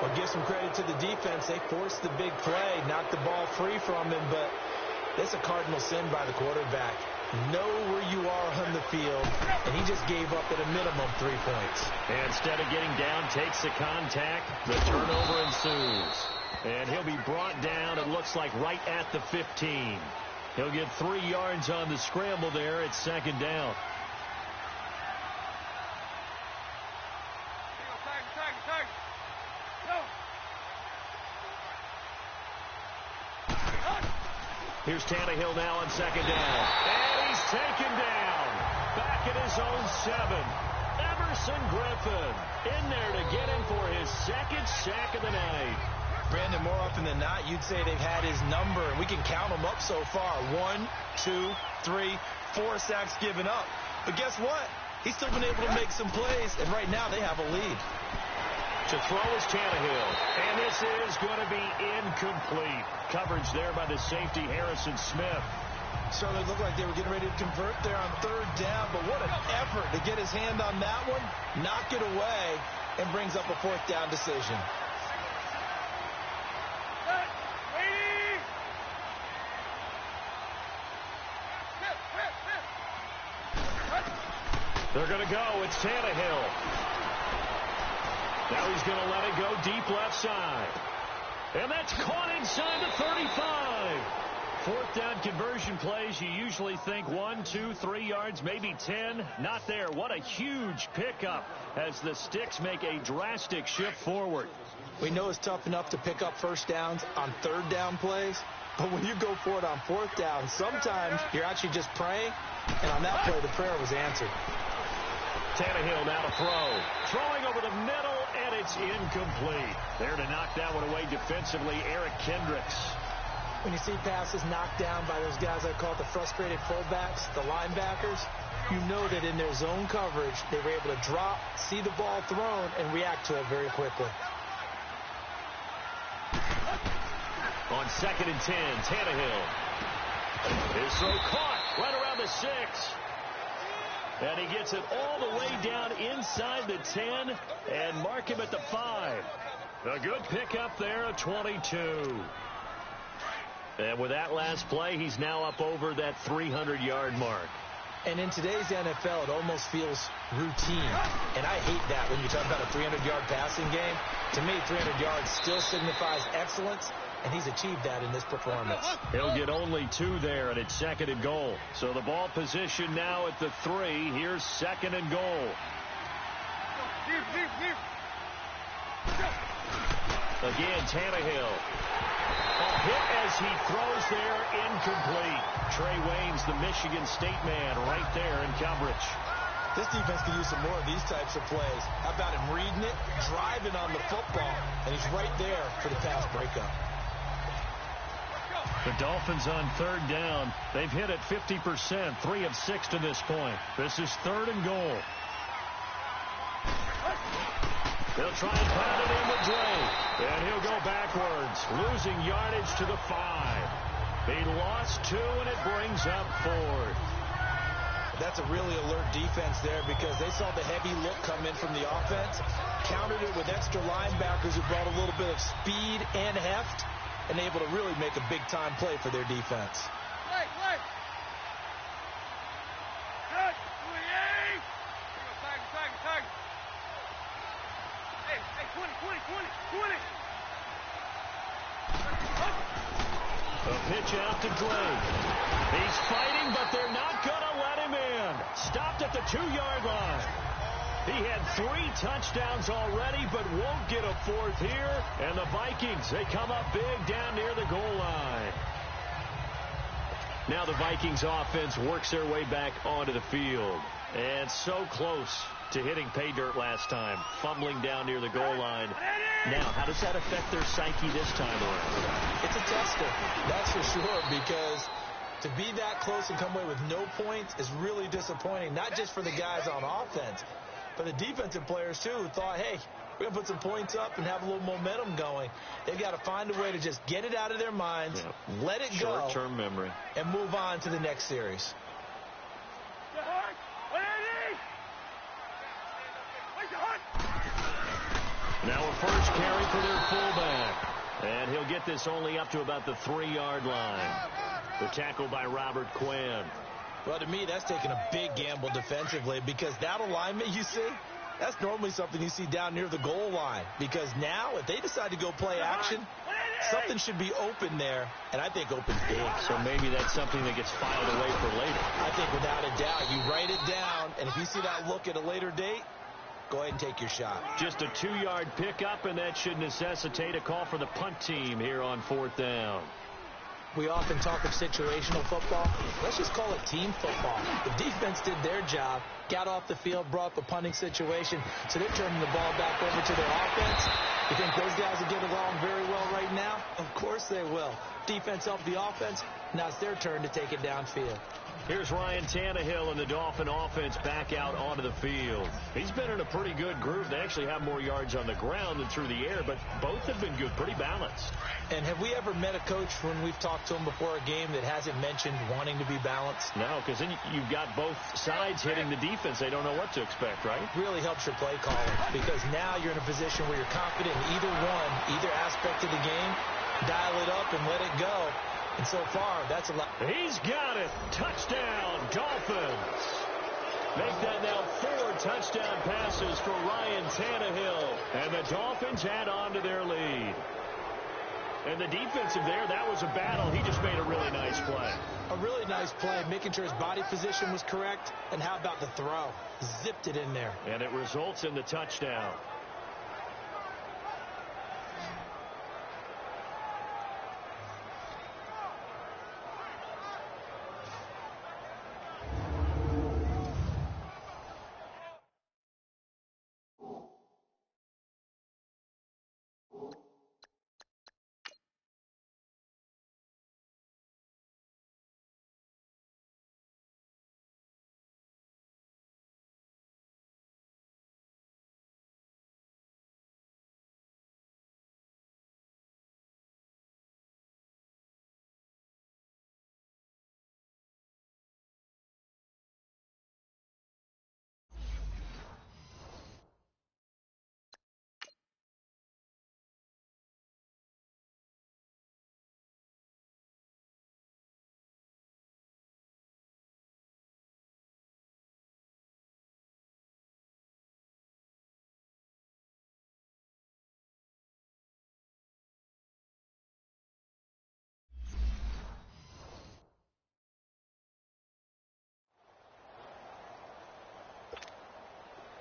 Well, give some credit to the defense. They forced the big play, knocked the ball free from him, but it's a cardinal sin by the quarterback. Know where you are on the field, and he just gave up at a minimum 3 points.
And instead of getting down, takes the contact. The turnover ensues. And he'll be brought down, it looks like, right at the 15. He'll get 3 yards on the scramble there. It's 2nd down. Here's Tannehill now on 2nd down. And he's taken down. Back at his own 7. Emerson Griffin in there to get him for his 2nd sack of the night.
Brandon, more often than not, you'd say they've had his number, and we can count them up so far. 1, 2, 3, 4 sacks given up. But guess what? He's still been able to make some plays, and right now they have a lead.
To throw is Tannehill, and this is going to be incomplete. Coverage there by the safety, Harrison Smith.
So it looked like they were getting ready to convert there on 3rd down, but what an effort to get his hand on that one, knock it away, and brings up a 4th down decision.
They're going to go. It's Tannehill. Now he's going to let it go deep left side. And that's caught inside the 35. Fourth down conversion plays, you usually think 1, 2, 3 yards, maybe 10. Not there. What a huge pickup as the Sticks make a drastic shift forward.
We know it's tough enough to pick up first downs on third down plays, but when you go for it on fourth down, sometimes you're actually just praying, and on that play, the prayer was answered.
Tannehill now to throw. Throwing over the middle, and it's incomplete. There to knock that one away defensively, Eric Kendricks.
When you see passes knocked down by those guys I call the frustrated fullbacks, the linebackers, you know that in their zone coverage, they were able to drop, see the ball thrown, and react to it very quickly.
On 2nd and 10, Tannehill. His throw caught right around the 6. And he gets it all the way down inside the 10 and mark him at the 5. A good pickup there at 22. And with that last play, he's now up over that 300-yard mark.
And in today's NFL, it almost feels routine. And I hate that when you talk about a 300-yard passing game. To me, 300 yards still signifies excellence, and he's achieved that in this performance.
He'll get only 2 there, and it's 2nd and goal. So the ball position now at the 3. Here's 2nd and goal. Again, Tannehill. A hit as he throws there, incomplete. Trey Waynes, the Michigan State man, right there in coverage.
This defense can use some more of these types of plays. How about him reading it, driving on the football, and he's right there for the pass breakup.
The Dolphins on 3rd down. They've hit it 50%, 3 of 6 to this point. This is 3rd and goal. They'll try and pound it in with Dre. And he'll go backwards, losing yardage to the 5. He lost 2, and it brings up 4th.
That's a really alert defense there because they saw the heavy look come in from the offense, countered it with extra linebackers who brought a little bit of speed and heft, and able to really make a big-time play for their defense.
A pitch out to Drake. He's fighting, but they're not going to let him in. Stopped at the 2-yard line. He had 3 touchdowns already, but won't get a 4th here. And the Vikings, they come up big down near the goal line. Now the Vikings offense works their way back onto the field. And so close to hitting pay dirt last time, fumbling down near the goal line. Now, how does that affect their psyche this time around?
It's a tester, that's for sure, because to be that close and come away with no points is really disappointing, not just for the guys on offense, but the defensive players, too, who thought, hey, we're going to put some points up and have a little momentum going. They've got to find a way to just get it out of their minds, let it go,
short-term memory,
and move on to the next series.
Now a first carry for their fullback. And he'll get this only up to about the 3-yard line. The tackle by Robert Quinn.
Well, to me, that's taking a big gamble defensively because that alignment you see, that's normally something you see down near the goal line. Because now, if they decide to go play action, something should be open there, and I think open big.
So maybe that's something that gets filed away for later.
I think without a doubt, you write it down, and if you see that look at a later date, go ahead and take your shot.
Just a 2-yard pickup, and that should necessitate a call for the punt team here on 4th down.
We often talk of situational football. Let's just call it team football. The defense did their job, got off the field, brought up a punting situation, so they're turning the ball back over to their offense. You think those guys will get along very well right now? Of course they will. Defense helped the offense. Now it's their turn to take it downfield.
Here's Ryan Tannehill and the Dolphin offense back out onto the field. He's been in a pretty good group. They actually have more yards on the ground than through the air, but both have been good, pretty balanced.
And have we ever met a coach when we've talked to him before a game that hasn't mentioned wanting to be balanced?
No, because then you've got both sides hitting the defense. They don't know what to expect, right?
Really helps your play calling because now you're in a position where you're confident in either aspect of the game. Dial it up and let it go. And so far, that's a lot.
He's got it. Touchdown, Dolphins. Make that now 4 touchdown passes for Ryan Tannehill. And the Dolphins add on to their lead. And the defensive there, that was a battle. He just made a really nice play.
A really nice play, making sure his body position was correct. And how about the throw? Zipped it in there.
And it results in the touchdown.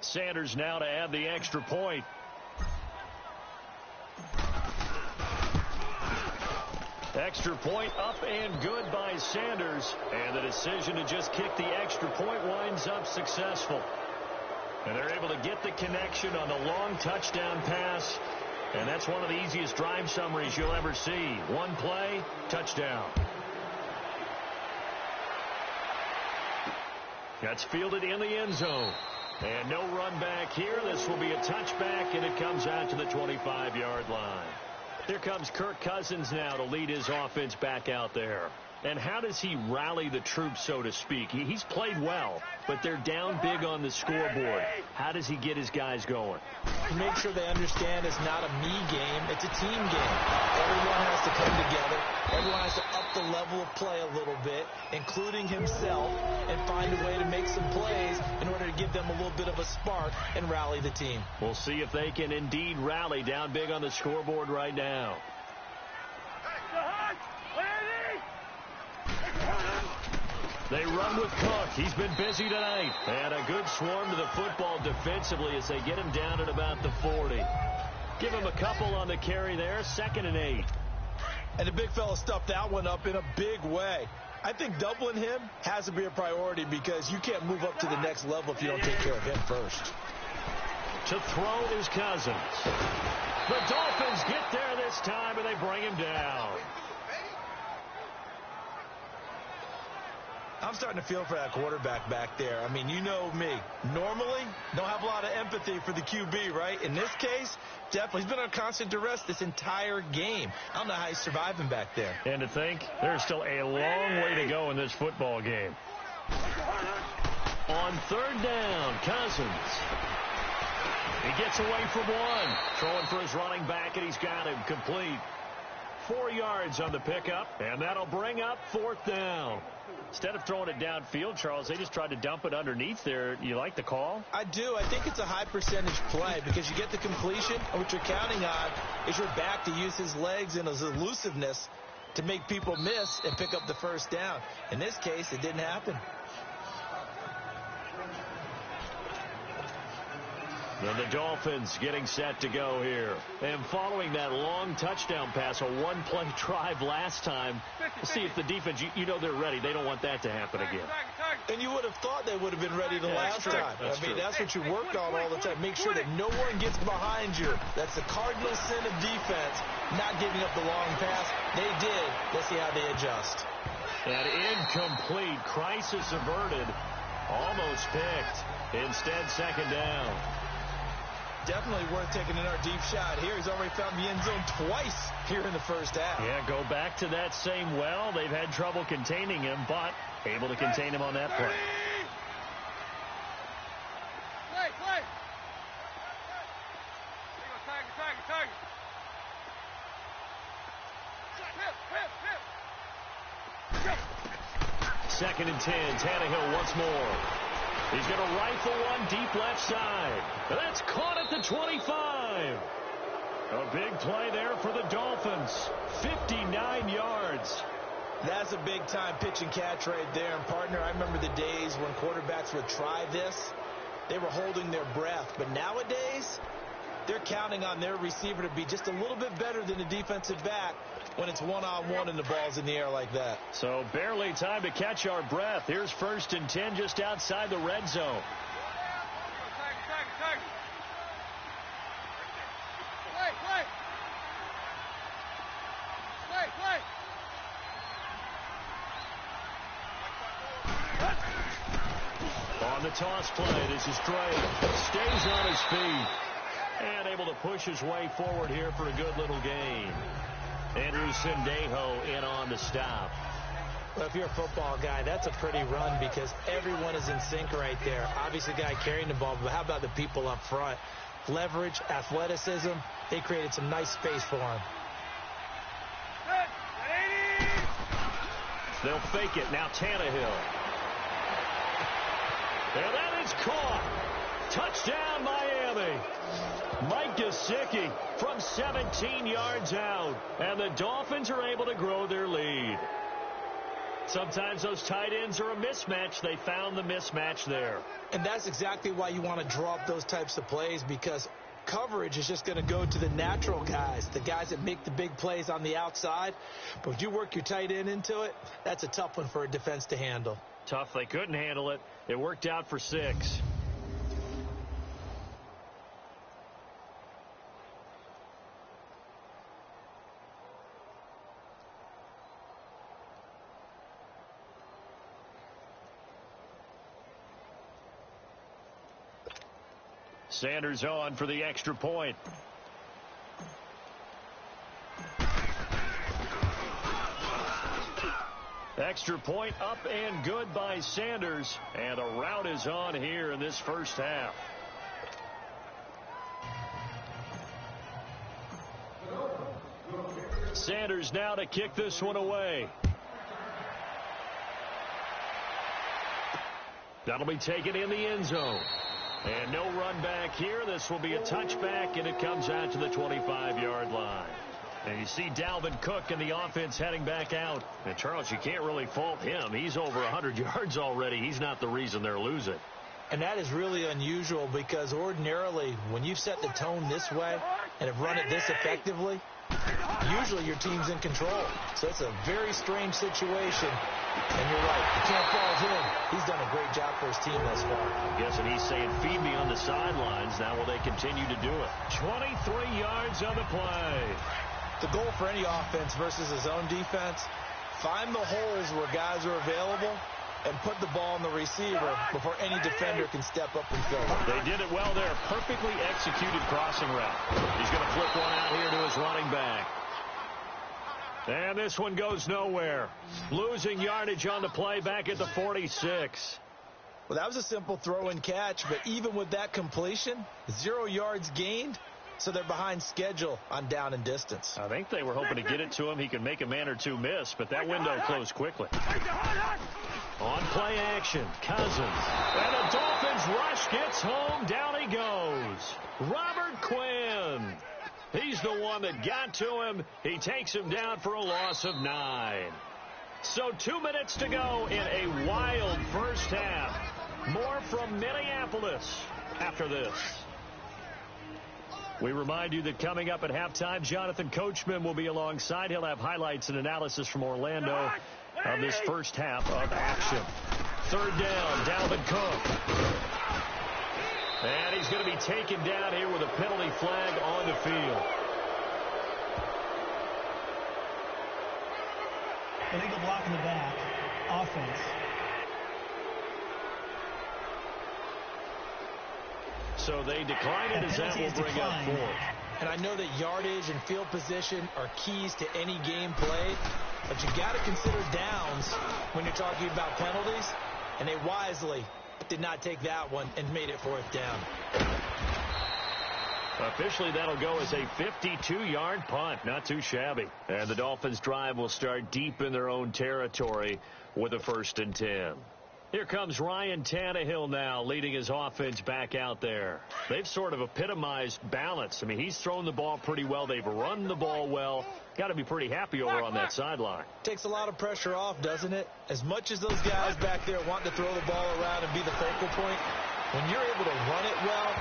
Sanders now to add the extra point. Extra point up and good by Sanders. And the decision to just kick the extra point winds up successful. And they're able to get the connection on the long touchdown pass. And that's one of the easiest drive summaries you'll ever see. One play, touchdown. That's fielded in the end zone. And no run back here. This will be a touchback, and it comes out to the 25-yard line. Here comes Kirk Cousins now to lead his offense back out there. And how does he rally the troops, so to speak? He's played well, but they're down big on the scoreboard. How does he get his guys going?
Make sure they understand it's not a me game, it's a team game. Everyone has to come together. Everyone has to up the level of play a little bit, including himself, and find a way to make some plays in order to give them a little bit of a spark and rally the team.
We'll see if they can indeed rally down big on the scoreboard right now. They run with Cook. He's been busy tonight. And a good swarm to the football defensively as they get him down at about the 40. Give him a couple on the carry there. 2nd and 8.
And the big fella stuffed that one up in a big way. I think doubling him has to be a priority because you can't move up to the next level if you don't take care of him first.
To throw is Cousins. The Dolphins get there this time, and they bring him down.
I'm starting to feel for that quarterback back there. I mean, you know me. Normally, don't have a lot of empathy for the QB, right? In this case, definitely. He's been on constant duress this entire game. I don't know how he's surviving back there.
And to think, there's still a long way to go in this football game. On 3rd down, Cousins. He gets away from one. Throwing for his running back, and he's got him complete. 4 yards on the pickup, and that'll bring up 4th down. Instead of throwing it downfield, Charles, they just tried to dump it underneath there. You like the call?
I do. I think it's a high percentage play because you get the completion, and what you're counting on is your back to use his legs and his elusiveness to make people miss and pick up the 1st down. In this case, it didn't happen.
And the Dolphins getting set to go here. And following that long touchdown pass, a one-play drive last time, see if the defense, you know they're ready. They don't want that to happen again.
And you would have thought they would have been ready the last time. That's what you work on all the time. Make sure that no one gets behind you. That's the cardinal sin of defense, not giving up the long pass. They did. Let's see how they adjust.
And incomplete. Crisis averted. Almost picked. Instead, 2nd down.
Definitely worth taking another deep shot here. He's already found the end zone twice here in the 1st half.
Yeah, go back to that same well. They've had trouble containing him, but able to contain him on that play.
Play. Hip.
2nd and 10. Tannehill once more. He's going to rifle one deep left side. That's caught at the 25. A big play there for the Dolphins. 59 yards.
That's a big-time pitch and catch right there. And, partner, I remember the days when quarterbacks would try this. They were holding their breath. But nowadays, they're counting on their receiver to be just a little bit better than the defensive back when it's one-on-one and the ball's in the air like that.
So barely time to catch our breath. Here's 1st and 10 just outside the red zone. On the toss play, this is Drake. Stays on his feet. And able to push his way forward here for a good little gain. Andrew Sendejo in on the stop.
Well, if you're a football guy, that's a pretty run because everyone is in sync right there. Obviously, the guy carrying the ball, but how about the people up front? Leverage, athleticism, they created some nice space for him.
They'll fake it. Now Tannehill. And that is caught. Touchdown, Miami. Mike Gesicki from 17 yards out. And the Dolphins are able to grow their lead. Sometimes those tight ends are a mismatch. They found the mismatch there.
And that's exactly why you want to draw up those types of plays, because coverage is just going to go to the natural guys, the guys that make the big plays on the outside. But if you work your tight end into it, that's a tough one for a defense to handle.
Tough. They couldn't handle it. It worked out for 6. Sanders on for the extra point. Extra point up and good by Sanders. And a rout is on here in this first half. Sanders now to kick this one away. That'll be taken in the end zone. And no run back here. This will be a touchback, and it comes out to the 25-yard line. And you see Dalvin Cook and the offense heading back out. And, Charles, you can't really fault him. He's over 100 yards already. He's not the reason they're losing.
And that is really unusual because ordinarily when you've set the tone this way and have run it this effectively, usually your team's in control. So it's a very strange situation. And you're right, you can't fault him. He's done a great job for his team thus far.
I'm guessing he's saying, feed me on the sidelines. Now will they continue to do it? 23 yards on the play.
The goal for any offense versus his own defense, find the holes where guys are available and put the ball on the receiver before any defender can step up and fill it.
They did it well there. Perfectly executed crossing route. He's going to flip one out here to his running back. And this one goes nowhere. Losing yardage on the play back at the 46.
Well, that was a simple throw and catch, but even with that completion, 0 yards gained, so they're behind schedule on down and distance.
I think they were hoping to get it to him. He could make a man or two miss, but that window closed quickly. On play action, Cousins. And the Dolphins rush gets home. Down he goes. Robert Quinn. He's the one that got to him. He takes him down for a loss of 9. So 2 minutes to go in a wild first half. More from Minneapolis after this. We remind you that coming up at halftime, Jonathan Coachman will be alongside. He'll have highlights and analysis from Orlando of this first half of action. 3rd down, Dalvin Cook. And he's going to be taken down here with a penalty flag on the field.
Illegal block in the back. Offense.
So they decline it as that will bring up 4th.
And I know that yardage and field position are keys to any game played, but you got to consider downs when you're talking about penalties, and they wisely did not take that one and made it 4th down.
Officially, that'll go as a 52-yard punt. Not too shabby. And the Dolphins' drive will start deep in their own territory with a 1st and 10. Here comes Ryan Tannehill now, leading his offense back out there. They've sort of epitomized balance. I mean, he's thrown the ball pretty well. They've run the ball well. Got to be pretty happy over on that sideline.
Takes a lot of pressure off, doesn't it? As much as those guys back there want to throw the ball around and be the focal point, when you're able to run it well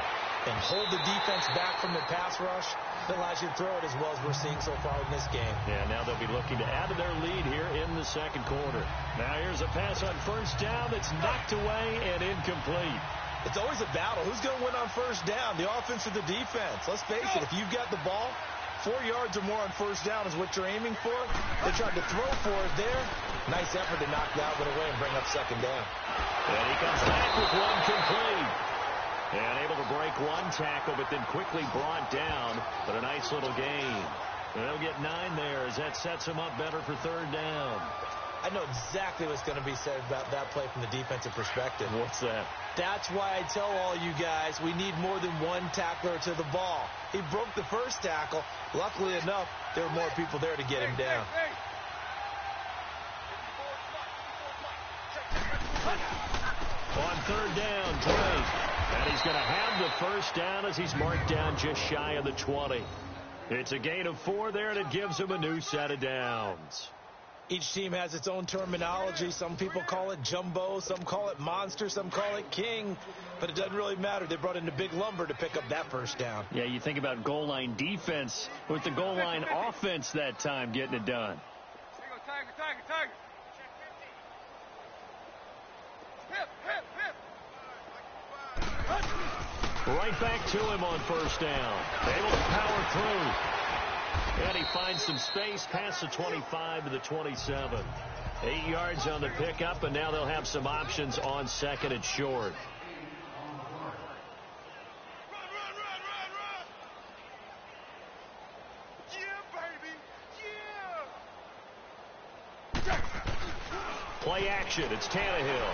and hold the defense back from the pass rush, it allows you to throw it as well as we're seeing so far in this game.
Yeah, now they'll be looking to add to their lead here in the second quarter. Now here's a pass on first down that's knocked away and incomplete.
It's always a battle. Who's going to win on first down, the offense or the defense? Let's face it, if you've got the ball, 4 yards or more on first down is what you're aiming for. They tried to throw for it there. Nice effort to knock that one away and bring up second down.
And he comes back with one complete. And able to break one tackle, but then quickly brought down. But a nice little gain. And they'll get 9 there as that sets them up better for third down.
I know exactly what's going to be said about that play from the defensive perspective.
What's that?
That's why I tell all you guys we need more than one tackler to the ball. He broke the first tackle. Luckily enough, there were more people there to get him down.
On third down, Drake. And he's going to have the first down as he's marked down just shy of the 20. It's a gain of 4 there, and it gives him a new set of downs.
Each team has its own terminology. Some people call it jumbo, some call it monster, some call it king. But it doesn't really matter. They brought in the big lumber to pick up that first down.
Yeah, you think about goal line defense with the goal line offense that time getting it done.
Tiger.
Right back to him on first down. Able to power through. And he finds some space past the 25 to the 27. 8 yards on the pickup, and now they'll have some options on second and short. Play action. It's Tannehill.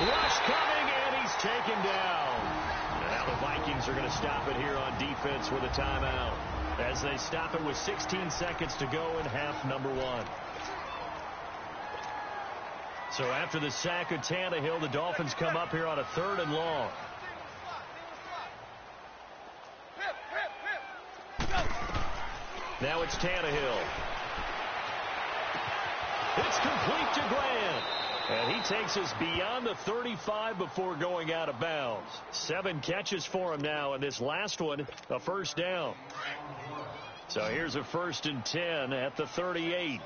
Rush coming, and he's taken down. And now the Vikings are going to stop it here on defense with a timeout as they stop it with 16 seconds to go in half number 1. So after the sack of Tannehill, the Dolphins come up here on a 3rd and long. Now it's Tannehill. It's complete to Grant. And he takes us beyond the 35 before going out of bounds. 7 catches for him now, and this last one, a first down. So here's a 1st and 10 at the 38.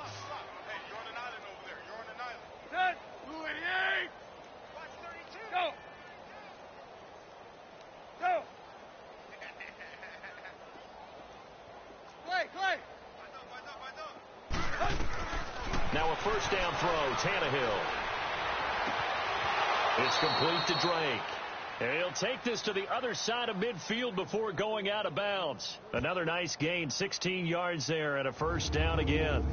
Now a first down throw, Tannehill. It's complete to Drake. And he'll take this to the other side of midfield before going out of bounds. Another nice gain, 16 yards there, and a first down again.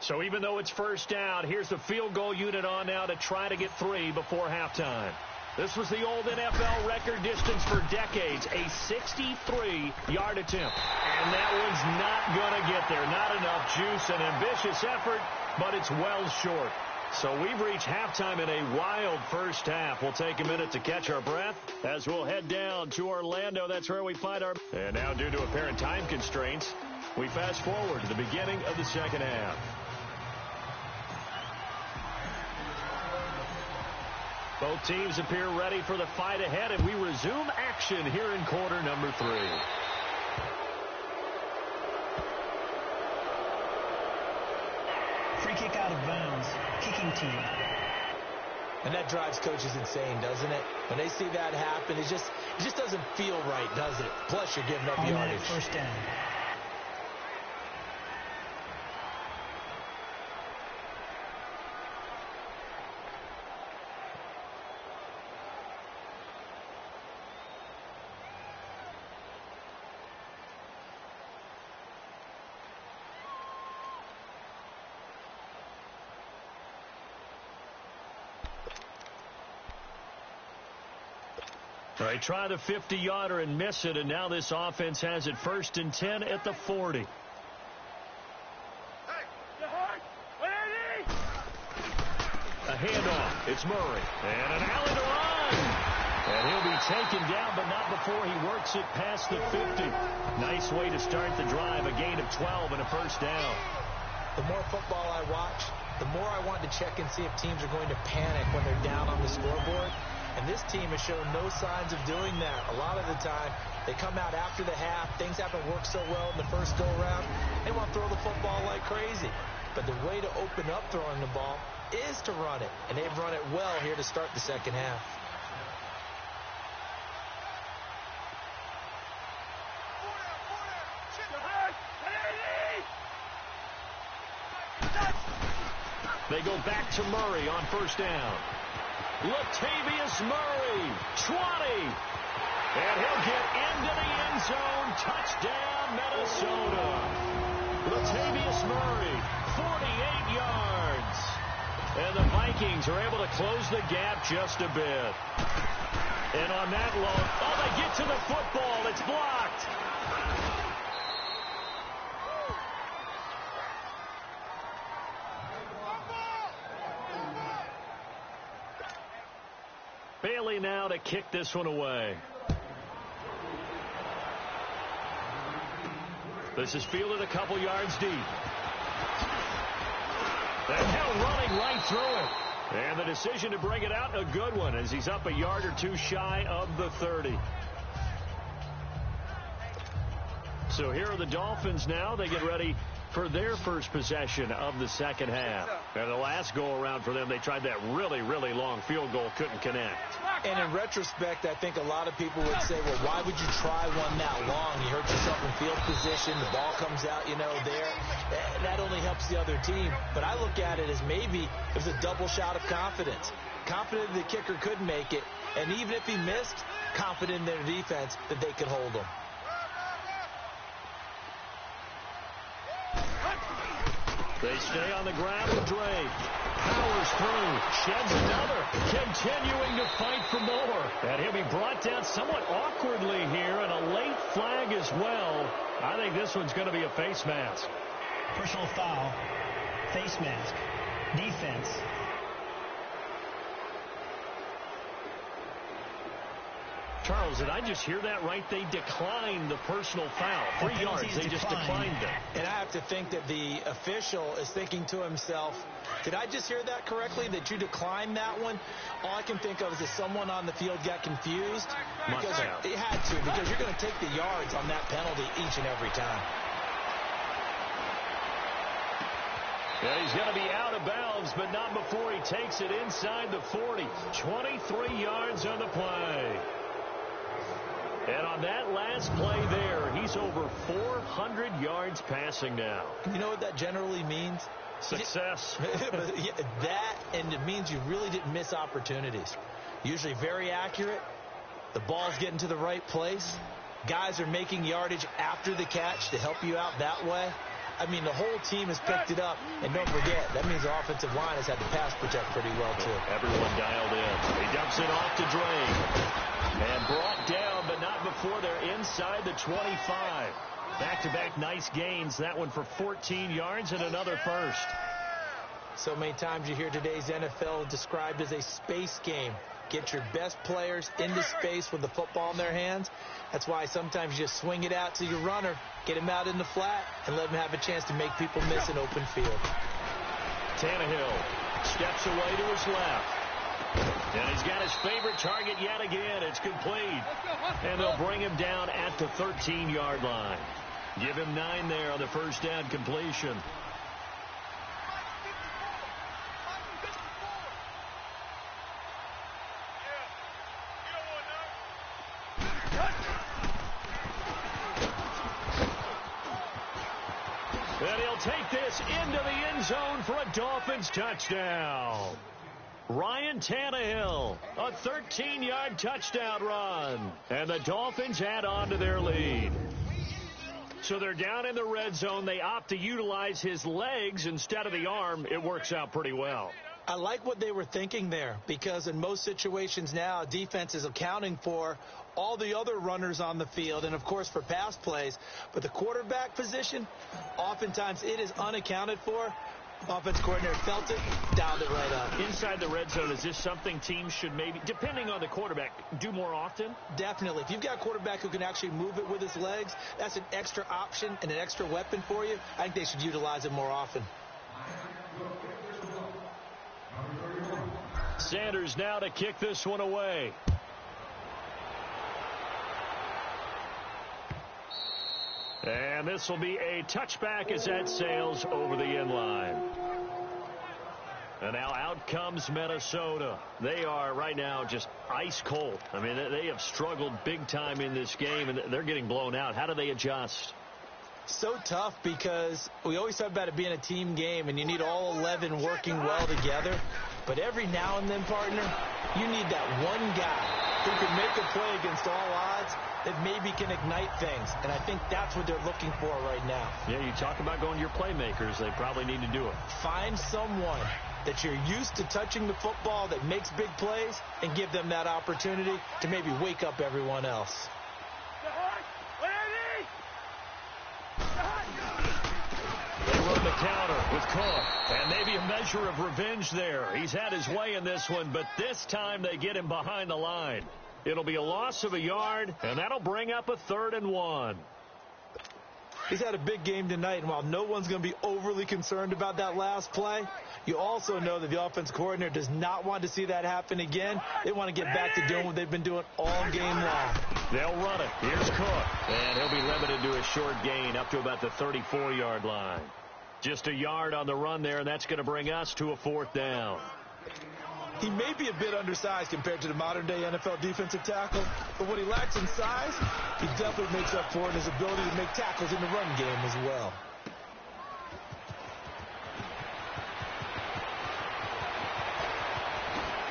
So even though it's first down, here's the field goal unit on now to try to get 3 before halftime. This was the old NFL record distance for decades, a 63-yard attempt. And that one's not going to get there. Not enough juice, an ambitious effort, but it's well short. So we've reached halftime in a wild first half. We'll take a minute to catch our breath as we'll head down to Orlando. That's where we find our... And now, due to apparent time constraints, we fast forward to the beginning of the second half. Both teams appear ready for the fight ahead, and we resume action here in quarter number 3.
Free kick out of bounds. Kicking team.
And that drives coaches insane, doesn't it? When they see that happen, it just doesn't feel right, does it? Plus, you're giving up yardage.
First down.
They try the 50-yarder and miss it, and now this offense has it 1st and 10 at the 40. A handoff. It's Murray. And an alley to run. And he'll be taken down, but not before he works it past the 50. Nice way to start the drive. A gain of 12 and a 1st down.
The more football I watch, the more I want to check and see if teams are going to panic when they're down on the scoreboard. And this team has shown no signs of doing that. A lot of the time, they come out after the half. Things haven't worked so well in the first go-around. They want to throw the football like crazy. But the way to open up throwing the ball is to run it. And they've run it well here to start the second half.
They go back to Murray on 1st down. Latavius Murray, 20. And he'll get into the end zone. Touchdown, Minnesota. Latavius Murray, 48 yards. And the Vikings are able to close the gap just a bit. And on that long, they get to the football. It's blocked. Bailey now to kick this one away. This is fielded a couple yards deep. And now running right through it. And the decision to bring it out, a good one, as he's up a yard or two shy of the 30. So here are the Dolphins now. They get ready for their first possession of the second half. And the last go-around for them, they tried that really, really long field goal, couldn't connect.
And in retrospect, I think a lot of people would say, well, why would you try one that long? You hurt yourself in field position. The ball comes out, there. That only helps the other team. But I look at it as maybe it was a double shot of confidence. Confident the kicker could make it. And even if he missed, confident in their defense that they could hold him.
They stay on the ground with Drake. Powers through. Sheds another. Continuing to fight for more. And he'll be brought down somewhat awkwardly here, and a late flag as well. I think this one's going to be a face mask.
Personal foul. Face mask. Defense.
Charles, did I just hear that right? They declined the personal foul. 3 yards, they just declined it.
And I have to think that the official is thinking to himself, did I just hear that correctly, that you declined that one? All I can think of is that someone on the field got confused.
Must have.
It had to, because you're going to take the yards on that penalty each and every time.
And he's going to be out of bounds, but not before he takes it inside the 40. 23 yards on the play. And on that last play there, he's over 400 yards passing now.
You know what that generally means?
Success.
That, and it means you really didn't miss opportunities. Usually very accurate. The ball's getting to the right place. Guys are making yardage after the catch to help you out that way. I mean, the whole team has picked it up. And don't forget, that means the offensive line has had to pass protect pretty well, too.
Everyone dialed in. He dumps it off to Drake. And brought down, but not before they're inside the 25. Back-to-back nice gains. That one for 14 yards and another first.
So many times you hear today's NFL described as a space game. Get your best players into space with the football in their hands. That's why sometimes you just swing it out to your runner, get him out in the flat, and let him have a chance to make people miss an open field.
Tannehill steps away to his left. And he's got his favorite target yet again. It's complete. And they'll bring him down at the 13-yard line. Give him 9 there on the first down completion. And he'll take this into the end zone for a Dolphins touchdown. Ryan Tannehill, a 13-yard touchdown run. And the Dolphins add on to their lead. So they're down in the red zone. They opt to utilize his legs instead of the arm. It works out pretty well.
I like what they were thinking there, because in most situations now, defense is accounting for all the other runners on the field and, of course, for pass plays. But the quarterback position, oftentimes it is unaccounted for. Offense coordinator felt it, dialed it right up.
Inside the red zone, is this something teams should maybe, depending on the quarterback, do more often?
Definitely. If you've got a quarterback who can actually move it with his legs, that's an extra option and an extra weapon for you. I think they should utilize it more often.
Sanders now to kick this one away. And this will be a touchback as that sails over the end line. And now out comes Minnesota. They are right now just ice cold. I mean, they have struggled big time in this game, and they're getting blown out. How do they adjust?
So tough, because we always talk about it being a team game, and you need all 11 working well together. But every now and then, partner, you need that one guy who can make a play against all odds that maybe can ignite things. And I think that's what they're looking for right now.
Yeah, you talk about going to your playmakers. They probably need to do it.
Find someone that you're used to touching the football that makes big plays and give them that opportunity to maybe wake up everyone else.
They run the counter with Cook, and maybe a measure of revenge there. He's had his way in this one, but this time they get him behind the line. It'll be a loss of a yard, and that'll bring up a 3rd and 1.
He's had a big game tonight, and while no one's going to be overly concerned about that last play, you also know that the offense coordinator does not want to see that happen again. They want to get back to doing what they've been doing all game long.
They'll run it. Here's Cook, and he'll be limited to a short gain up to about the 34-yard line. Just a yard on the run there, and that's going to bring us to a 4th down.
He may be a bit undersized compared to the modern-day NFL defensive tackle, but what he lacks in size, he definitely makes up for in his ability to make tackles in the run game as well.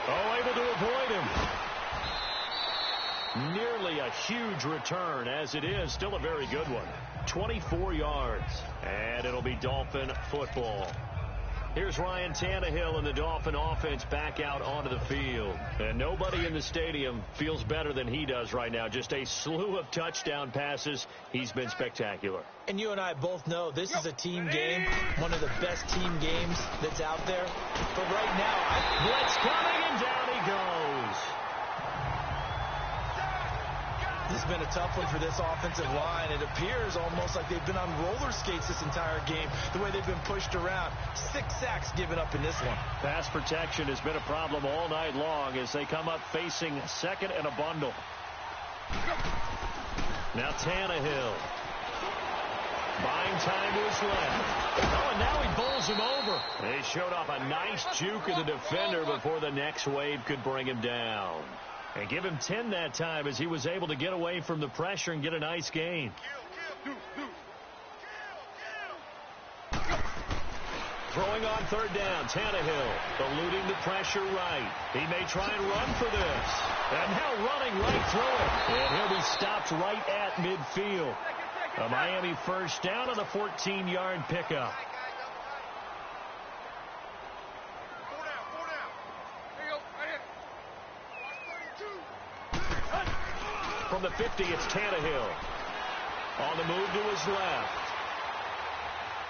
Oh, able to avoid him. Nearly a huge return, as it is. Still a very good one. 24 yards, and it'll be Dolphin football. Here's Ryan Tannehill and the Dolphin offense back out onto the field. And nobody in the stadium feels better than he does right now. Just a slew of touchdown passes. He's been spectacular.
And you and I both know this is a team game, one of the best team games that's out there. But right now,
blitz coming, and down he goes.
This has been a tough one for this offensive line. It appears almost like they've been on roller skates this entire game, the way they've been pushed around. 6 sacks given up in this one.
Pass protection has been a problem all night long as they come up facing 2nd and a bundle. Now Tannehill. Buying time to his left. Oh, and now he bowls him over. They showed off a nice juke of the defender before the next wave could bring him down. And give him 10 that time as he was able to get away from the pressure and get a nice gain. Throwing on 3rd down, Tannehill eluding the pressure right. He may try and run for this. And now running right through it. And he'll be stopped right at midfield. A Miami 1st down on a 14-yard pickup. From the 50, it's Tannehill. On the move to his left.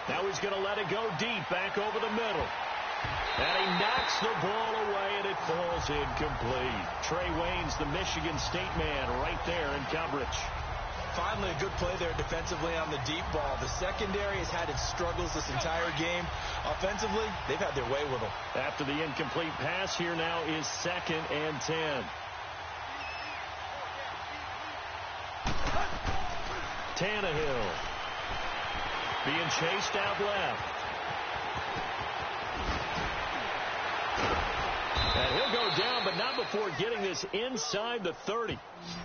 Now he's going to let it go deep, back over the middle. And he knocks the ball away, and it falls incomplete. Trey Waynes, the Michigan State man, right there in coverage.
Finally, a good play there defensively on the deep ball. The secondary has had its struggles this entire game. Offensively, they've had their way with them.
After the incomplete pass, here now is 2nd and 10. Tannehill being chased out left. And he'll go down, but not before getting this inside the 30.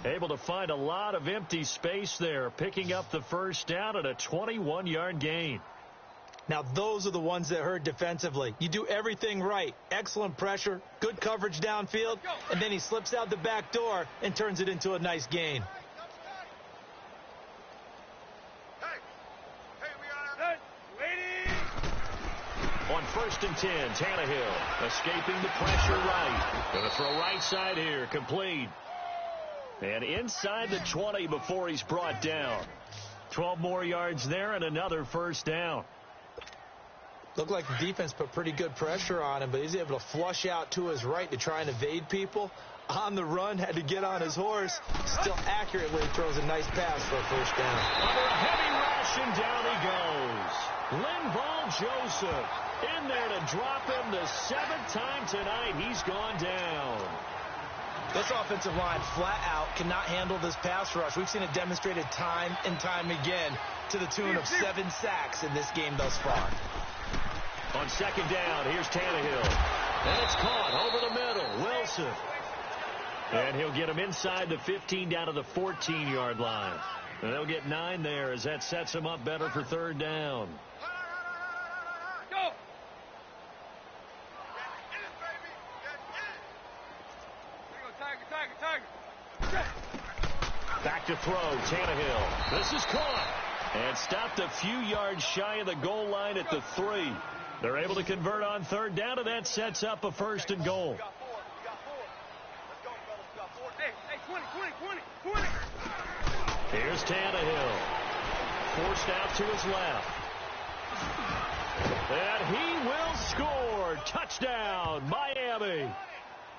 Able to find a lot of empty space there, picking up the 1st down at a 21-yard gain.
Now, those are the ones that hurt defensively. You do everything right. Excellent pressure, good coverage downfield, and then he slips out the back door and turns it into a nice gain.
On 1st and 10. Tannehill escaping the pressure right. Going to throw right side here. Complete. And inside the 20 before he's brought down. 12 more yards there and another 1st down.
Looked like the defense put pretty good pressure on him, but he's able to flush out to his right to try and evade people. On the run, had to get on his horse. Still accurately throws a nice pass for a 1st down.
Under a heavy rush, and down he goes. Linval Joseph in there to drop him the 7th time tonight. He's gone down.
This offensive line flat out cannot handle this pass rush. We've seen it demonstrated time and time again to the tune of 7 sacks in this game thus far.
On 2nd down, here's Tannehill. And it's caught over the middle. Wilson. And he'll get him inside the 15 down to the 14-yard line. And they'll get 9 there as that sets him up better for 3rd down.
Go! Tiger.
Back to throw, Tannehill. This is caught. And stopped a few yards shy of the goal line at the 3. They're able to convert on 3rd down, and that sets up a 1st and goal. Here's Tannehill. Forced out to his left. And he will score. Touchdown, Miami.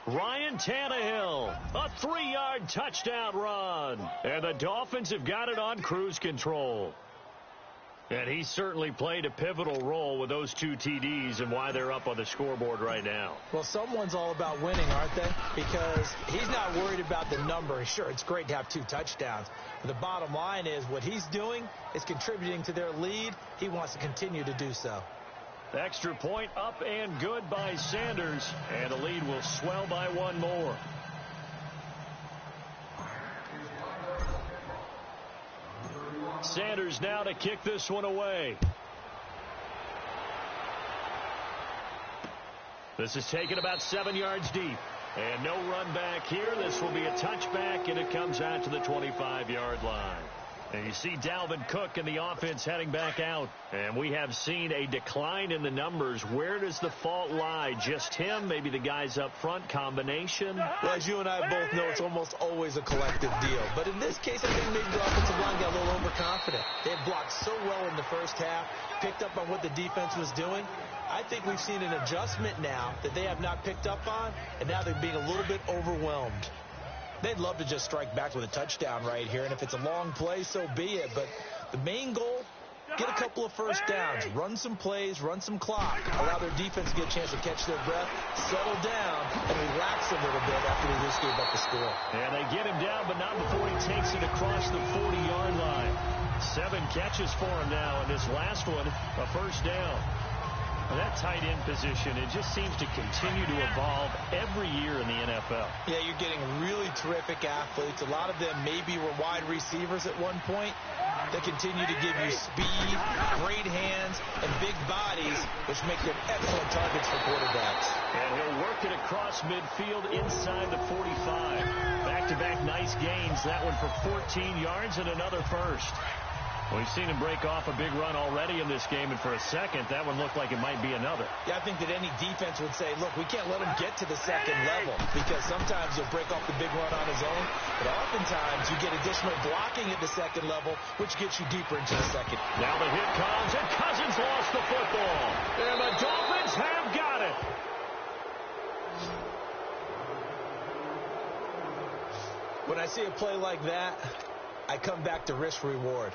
Ryan Tannehill, a 3-yard touchdown run. And the Dolphins have got it on cruise control. And he certainly played a pivotal role with those 2 TDs and why they're up on the scoreboard right now.
Well, someone's all about winning, aren't they? Because he's not worried about the number. Sure, it's great to have 2 touchdowns. But the bottom line is what he's doing is contributing to their lead. He wants to continue to do so.
Extra point up and good by Sanders. And the lead will swell by 1 more. Sanders now to kick this one away. This is taken about 7 yards deep. And no run back here. This will be a touchback, and it comes out to the 25-yard line. And you see Dalvin Cook and the offense heading back out. And we have seen a decline in the numbers. Where does the fault lie? Just him? Maybe the guys up front? Combination?
Well, as you and I both know, it's almost always a collective deal. But in this case, I think maybe the offensive line got a little overconfident. They had blocked so well in the first half, picked up on what the defense was doing. I think we've seen an adjustment now that they have not picked up on, and now they're being a little bit overwhelmed. They'd love to just strike back with a touchdown right here, and if it's a long play, so be it. But the main goal, get a couple of 1st downs, run some plays, run some clock, allow their defense to get a chance to catch their breath, settle down, and relax a little bit after they just gave up the score.
And they get him down, but not before he takes it across the 40-yard line. 7 catches for him now, and this last one, a 1st down. Well, that tight end position, it just seems to continue to evolve every year in the NFL.
Yeah, you're getting really terrific athletes. A lot of them maybe were wide receivers at one point. They continue to give you speed, great hands, and big bodies, which make them excellent targets for quarterbacks.
And he'll work it across midfield inside the 45. Back-to-back nice gains. That one for 14 yards and another 1st. We've seen him break off a big run already in this game, and for a second, that one looked like it might be another.
Yeah, I think that any defense would say, look, we can't let him get to the 2nd level, because sometimes he'll break off the big run on his own, but oftentimes you get additional blocking at the 2nd level, which gets you deeper into the 2nd.
Now the hit comes, and Cousins lost the football. And the Dolphins have got it.
When I see a play like that, I come back to risk-reward.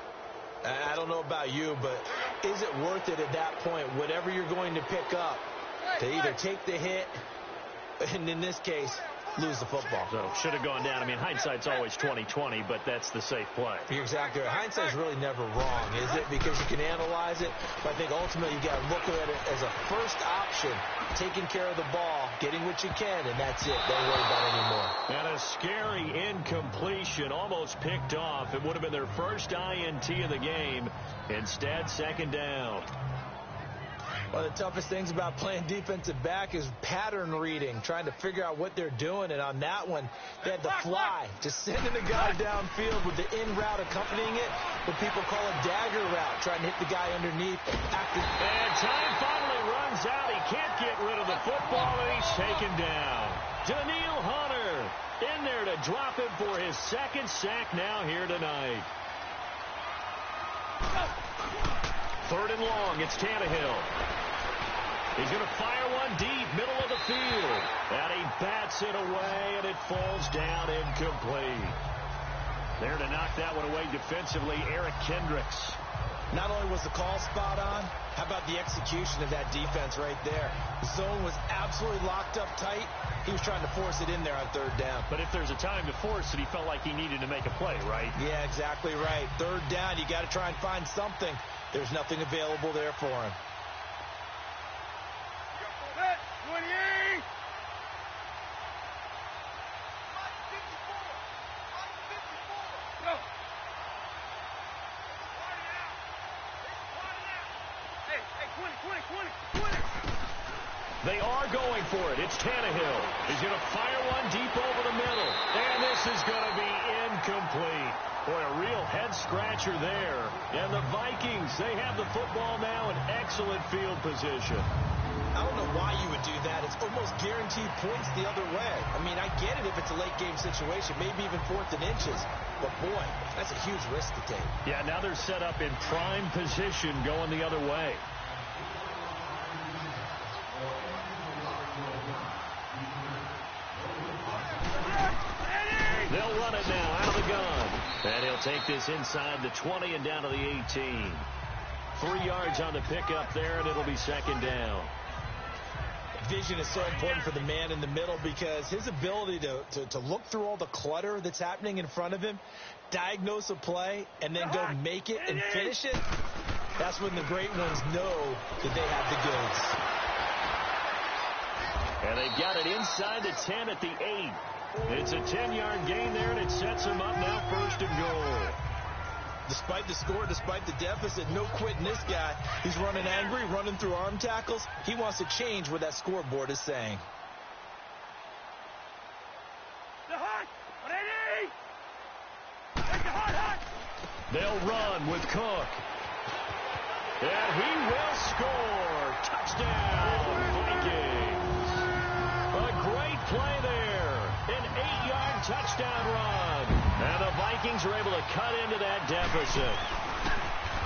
I don't know about you, but is it worth it at that point, whatever you're going to pick up, to either take the hit, and in this case, lose the football?
So should have gone down. I mean, hindsight's always 20/20, but that's the safe play.
You're exactly right. Hindsight's really never wrong, is it? Because you can analyze it, but I think ultimately you got to look at it as a first option, taking care of the ball, getting what you can, and that's it. Don't worry about it anymore.
And a scary incompletion, almost picked off. It would have been their first INT of the game. Instead, 2nd down.
One of the toughest things about playing defensive back is pattern reading, trying to figure out what they're doing. And on that one, they had the fly, just sending the guy downfield with the in route accompanying it, what people call a dagger route, trying to hit the guy underneath.
And time finally runs out. He can't get rid of the football, and he's taken down. Daniil Hunter in there to drop it for his second sack now here tonight. 3rd and long. It's Tannehill. He's going to fire one deep, middle of the field. And he bats it away, and it falls down incomplete. There to knock that one away defensively, Eric Kendricks.
Not only was the call spot on, how about the execution of that defense right there? The zone was absolutely locked up tight. He was trying to force it in there on 3rd down.
But if there's a time to force it, he felt like he needed to make a play, right?
Yeah, exactly right. 3rd down, you got to try and find something. There's nothing available there for him.
They are going for it. It's Tannehill. He's going to fire one deep over the middle. And this is going to be incomplete. Boy, a real head-scratcher there. And the Vikings, they have the football now in excellent field position.
I don't know why you would do that. It's almost guaranteed points the other way. I mean, I get it if it's a late-game situation, maybe even 4th and inches. But, boy, that's a huge risk to take.
Yeah, now they're set up in prime position going the other way. They'll run it now out of the gun. And he'll take this inside the 20 and down to the 18. 3 yards on the pickup there, and it'll be 2nd down.
Vision is so important for the man in the middle because his ability to look through all the clutter that's happening in front of him, diagnose a play, and then go make it and finish it, that's when the great ones know that they have the goods.
And they got it inside the 10 at the 8. It's a 10-yard gain there, and it sets them up now 1st and goal.
Despite the score, despite the deficit, no quitting this guy. He's running angry, running through arm tackles. He wants to change what that scoreboard is saying.
They'll run with Cook. And he will score. Touchdown, Vikings. A great play there. An 8-yard touchdown run. And the Vikings are able to cut into that deficit.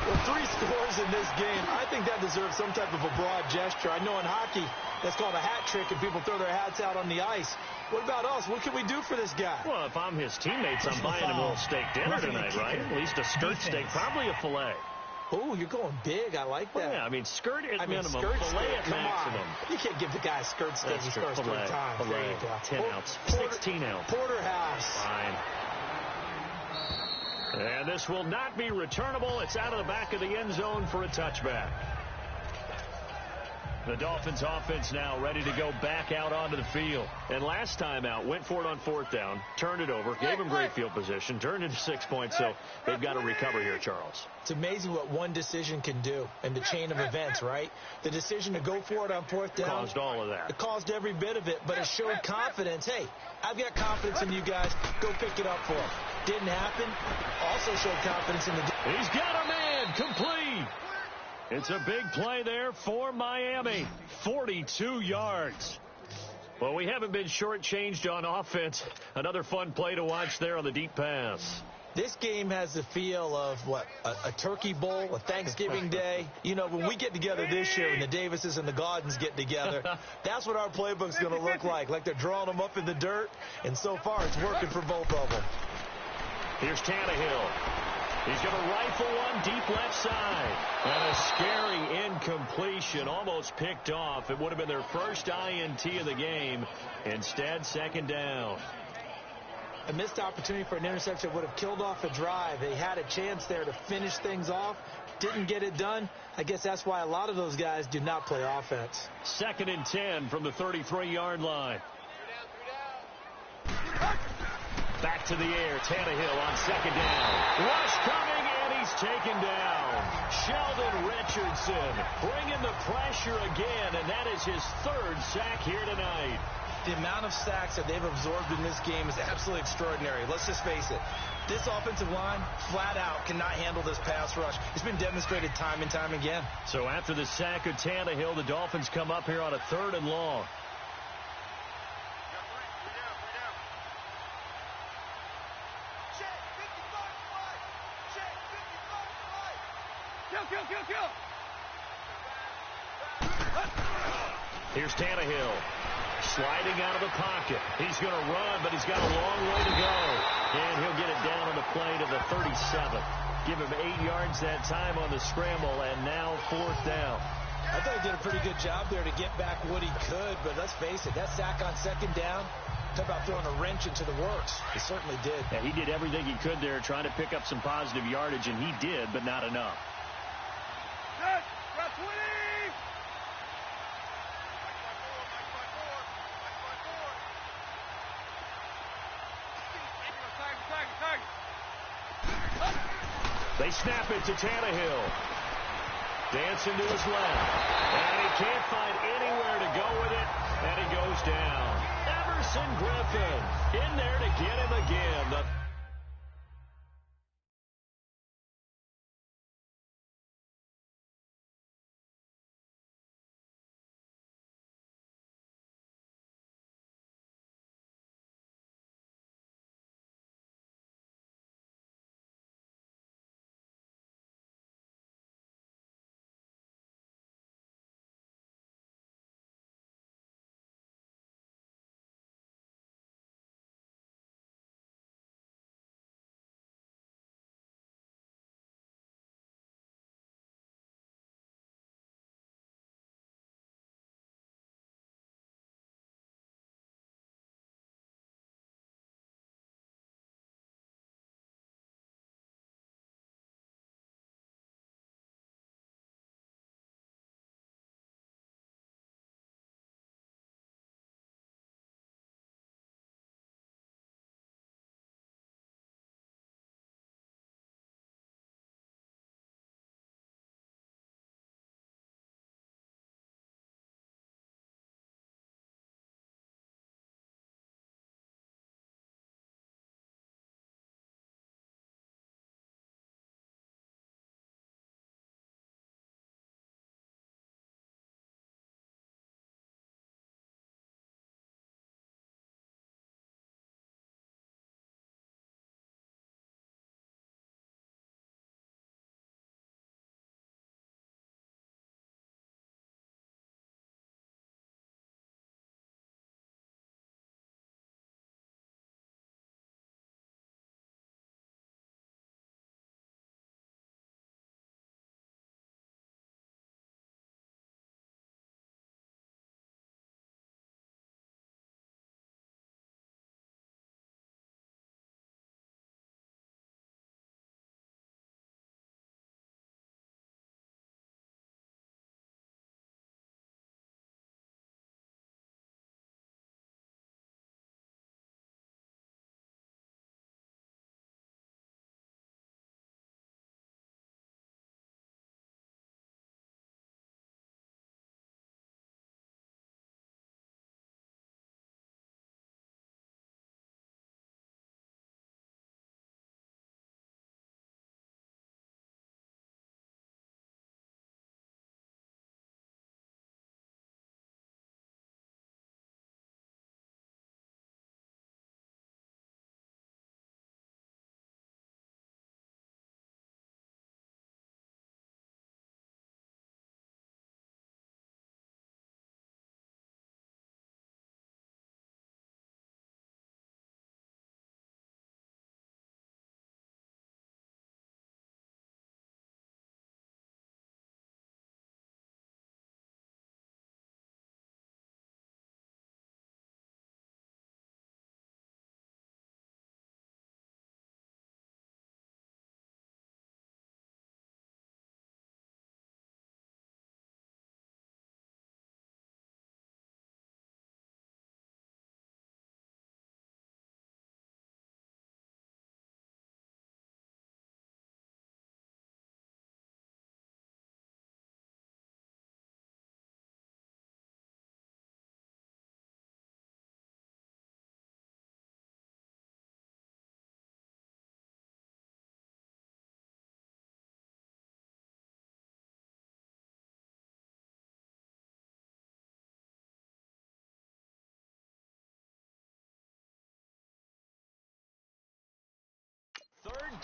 Well, 3 scores in this game. I think that deserves some type of a broad gesture. I know in hockey, that's called a hat trick, and people throw their hats out on the ice. What about us? What can we do for this guy?
Well, if I'm his teammates, I'm buying him a little steak dinner tonight, right? At least a skirt steak, probably a filet.
Oh, you're going big. I like that.
Well, yeah, I mean, skirt at minimum,
skirt
filet
steak,
at maximum.
On. You can't give the guy a skirt steak. He scores 3 times.
Filet,
there you go.
10 ounce, 16 ounce.
Porterhouse.
Fine. And this will not be returnable. It's out of the back of the end zone for a touchback. The Dolphins offense now ready to go back out onto the field. And last time out, went for it on 4th down, turned it over, gave him great field position, turned into 6 points, so they've got to recover here, Charles.
It's amazing what one decision can do in the chain of events, right? The decision to go for it on 4th down.
Caused all of that.
It caused every bit of it, but it showed confidence. Hey, I've got confidence in you guys. Go pick it up for him. Didn't happen. Also showed confidence in the...
He's got a man. Complete. It's a big play there for Miami. 42 yards. Well, we haven't been shortchanged on offense. Another fun play to watch there on the deep pass.
This game has the feel of, what, a turkey bowl, a Thanksgiving day. You know, when we get together this year and the Davises and the Gaudens get together, that's what our playbook's going to look like they're drawing them up in the dirt, and so far it's working for both of them.
Here's Tannehill. He's going to rifle one deep left side. And a scary incompletion, almost picked off. It would have been their first INT of the game. Instead, 2nd down.
A missed opportunity for an interception would have killed off a drive. They had a chance there to finish things off. Didn't get it done. I guess that's why a lot of those guys do not play offense.
2nd and 10 from the 33-yard line. Back to the air. Tannehill on second down. Rush coming, and he's taken down. Sheldon Richardson bringing the pressure again, and that is his third sack here tonight.
The amount of sacks that they've absorbed in this game is absolutely extraordinary. Let's just face it. This offensive line, flat out, cannot handle this pass rush. It's been demonstrated time and time again.
So after the sack of Tannehill, the Dolphins come up here on a 3rd and long. Here's Tannehill. Sliding out of the pocket. He's going to run, but he's got a long way to go. And he'll get it down on the play to the 37. Give him 8 yards that time on the scramble, and now 4th down.
I thought he did a pretty good job there to get back what he could, but let's face it, that sack on 2nd down, talk about throwing a wrench into the works. He certainly did.
Yeah, he did everything he could there, trying to pick up some positive yardage, and he did, but not enough. They snap it to Tannehill. Dancing to his left. And he can't find anywhere to go with it. And he goes down. Everson Griffin in there to get him again. The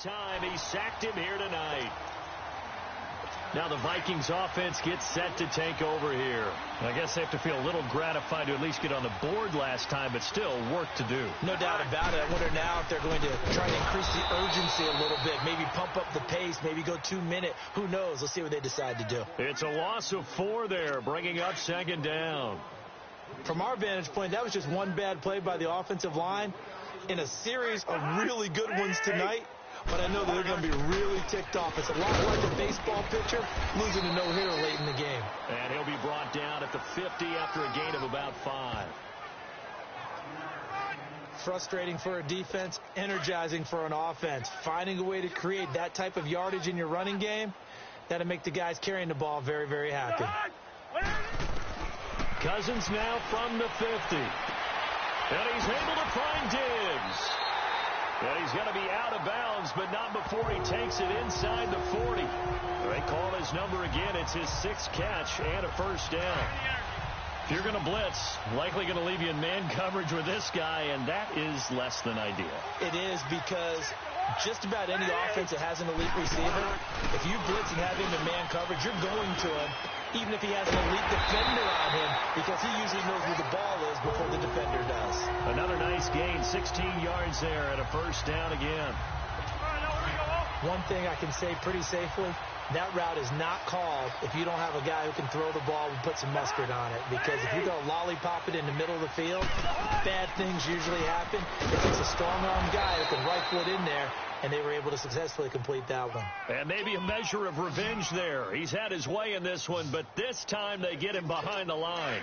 time. He sacked him here tonight. Now the Vikings offense gets set to take over here.
I guess they have to feel a little gratified to at least get on the board last time, but still work to do.
No doubt about it. I wonder now if they're going to try to increase the urgency a little bit, maybe pump up the pace, maybe go 2 minute. Who knows? Let's see what they decide to do.
It's a loss of 4 there, bringing up second down.
From our vantage point, that was just one bad play by the offensive line in a series of really good ones tonight. But I know that they're going to be really ticked off. It's a lot like a baseball pitcher losing a no-hitter late in the game.
And he'll be brought down at the 50 after a gain of about 5.
Frustrating for a defense, energizing for an offense. Finding a way to create that type of yardage in your running game, that'll make the guys carrying the ball very, very happy.
Cousins now from the 50. And he's able to find Diggs. And he's going to be out of bounds, but not before he takes it inside the 40. They call his number again. It's his 6th catch and a first down.
If you're going to blitz, likely going to leave you in man coverage with this guy, and that is less than ideal.
It is, because just about any offense that has an elite receiver, if you blitz and have him in man coverage, you're going to him, even if he has an elite defender on him, because he usually knows where the ball is before the defender does.
Another nice gain, 16 yards there, and a first down again.
One thing I can say pretty safely, that route is not called if you don't have a guy who can throw the ball and put some mustard on it. Because if you go lollipop it in the middle of the field, bad things usually happen. It takes a strong-arm guy who can rifle it in there, and they were able to successfully complete that one.
And maybe a measure of revenge there. He's had his way in this one, but this time they get him behind the line.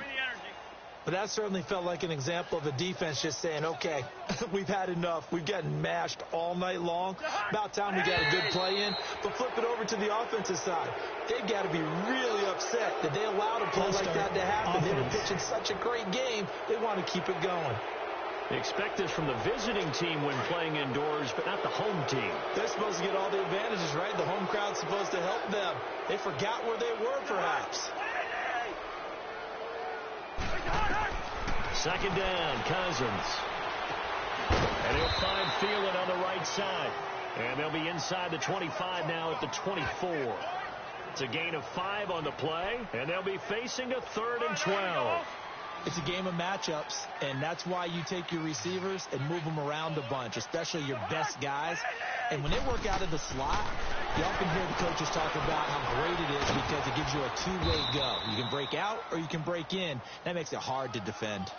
But that certainly felt like an example of a defense just saying, okay, we've had enough. We've gotten mashed all night long. About time we got a good play in. But flip it over to the offensive side. They've got to be really upset that they allowed a play like that to happen. They were pitching such a great game. They want to keep it going.
They expect this from the visiting team when playing indoors, but not the home team.
They're supposed to get all the advantages, right? The home crowd's supposed to help them. They forgot where they were, perhaps.
Second down, Cousins. And he'll find Thielen on the right side. And they'll be inside the 25 now at the 24. It's a gain of 5 on the play, and they'll be facing a 3rd and 12.
It's a game of matchups, and that's why you take your receivers and move them around a bunch, especially your best guys. And when they work out of the slot, you often hear the coaches talk about how great it is because it gives you a two-way go. You can break out or you can break in. That makes it hard to defend.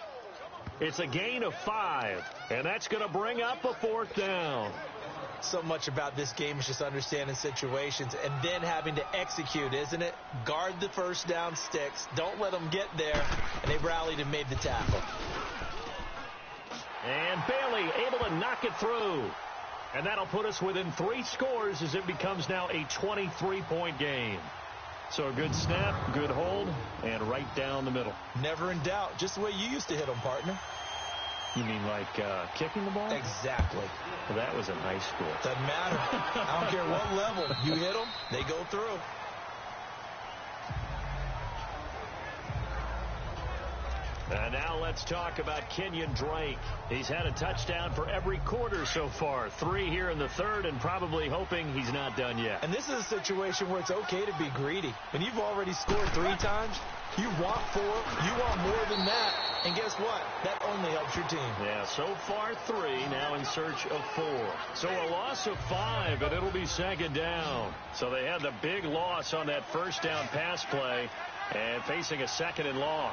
It's a gain of 5, and that's going to bring up a 4th down.
So much about this game is just understanding situations and then having to execute, isn't it? Guard the first down sticks. Don't let them get there. And they rallied and made the tackle.
And Bailey able to knock it through. And that'll put us within 3 scores as it becomes now a 23-point game. So a good snap, good hold, and right down the middle.
Never in doubt. Just the way you used to hit them, partner.
You mean like kicking the ball?
Exactly.
Well, that was a nice score.
Doesn't matter. I don't care what level. You hit them, they go through.
And now let's talk about Kenyon Drake. He's had a touchdown for every quarter so far. 3 here in the 3rd, and probably hoping he's not done yet.
And this is a situation where it's okay to be greedy. When you've already scored 3 times, you want 4, you want more than that. And guess what? That only helps your team.
Yeah, so far 3, now in search of 4. So a loss of 5, and it'll be 2nd down. So they had the big loss on that first down pass play, and facing a 2nd and long.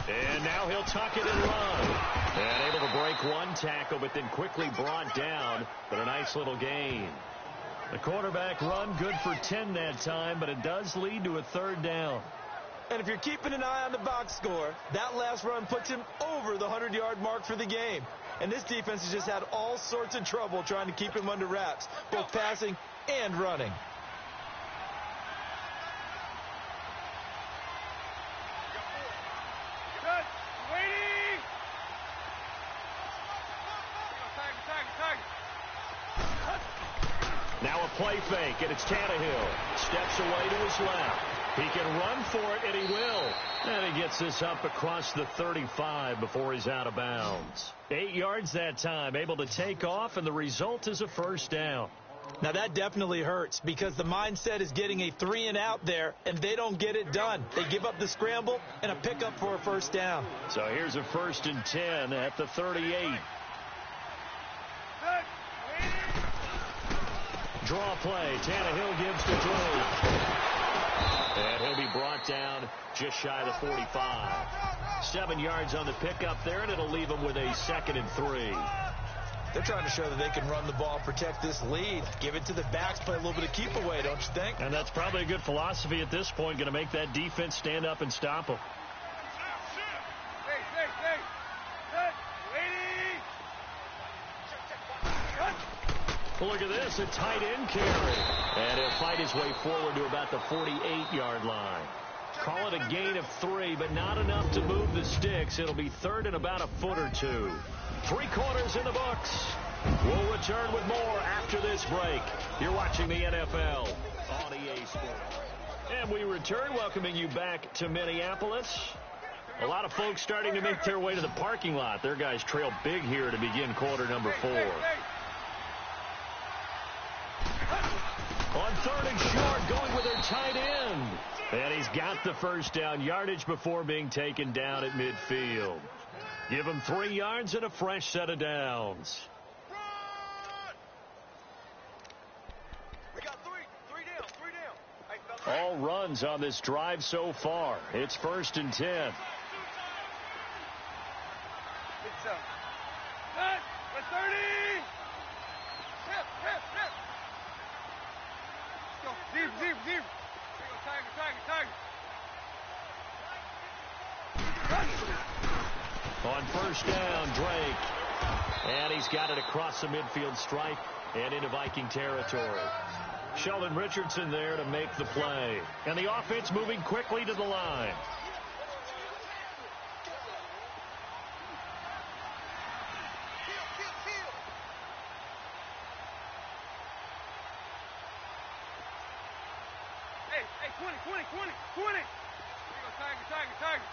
And now he'll tuck it and run. And able to break 1 tackle, but then quickly brought down. But a nice little gain. The quarterback run good for 10 that time, but it does lead to a 3rd down.
And if you're keeping an eye on the box score, that last run puts him over the 100-yard mark for the game. And this defense has just had all sorts of trouble trying to keep him under wraps, both passing and running.
Now a play fake, and it's Tannehill. Steps away to his left. He can run for it, and he will. And he gets this up across the 35 before he's out of bounds. 8 yards that time, able to take off, and the result is a first down.
Now that definitely hurts because the mindset is getting a 3-and-out there, and they don't get it done. They give up the scramble and a pickup for a first down.
So here's a 1st and 10 at the 38. Draw play. Tannehill gives to Drake. And he'll be brought down just shy of the 45. 7 yards on the pickup there, and it'll leave him with a 2nd and 3.
They're trying to show that they can run the ball, protect this lead, give it to the backs, play a little bit of keep away, don't you think?
And that's probably a good philosophy at this point, going to make that defense stand up and stop them. Look at this, a tight end carry. And he'll fight his way forward to about the 48-yard line. Call it a gain of 3, but not enough to move the sticks. It'll be 3rd and about a foot or 2. 3 quarters in the books. We'll return with more after this break. You're watching the NFL on EA Sports. And we return, welcoming you back to Minneapolis. A lot of folks starting to make their way to the parking lot. Their guys trail big here to begin quarter number 4. On 3rd and short, going with their tight end. And he's got the first down, yardage before being taken down at midfield. Give him 3 yards and a fresh set of downs.
We got three down.
All runs on this drive so far. It's 1st and 10.
It's set. Let's 30. Hip. Let's go. Deep. Tiger.
On 1st down, Drake. And he's got it across the midfield stripe and into Viking territory. Sheldon Richardson there to make the play. And the offense moving quickly to the line.
Hey, 20. Here you go, Tiger.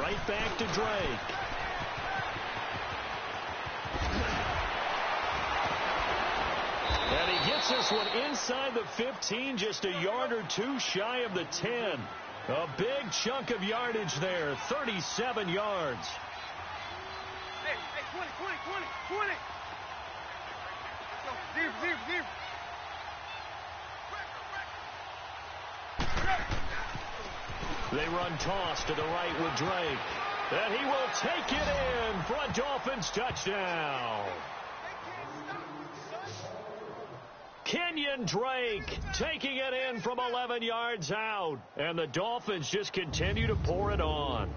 Right back to Drake. And he gets this one inside the 15, just a yard or 2 shy of the 10. A big chunk of yardage there, 37 yards.
Hey, 20. Let's go. Deep.
They run toss to the right with Drake. And he will take it in for a Dolphins touchdown. Kenyon Drake taking it in from 11 yards out. And the Dolphins just continue to pour it on.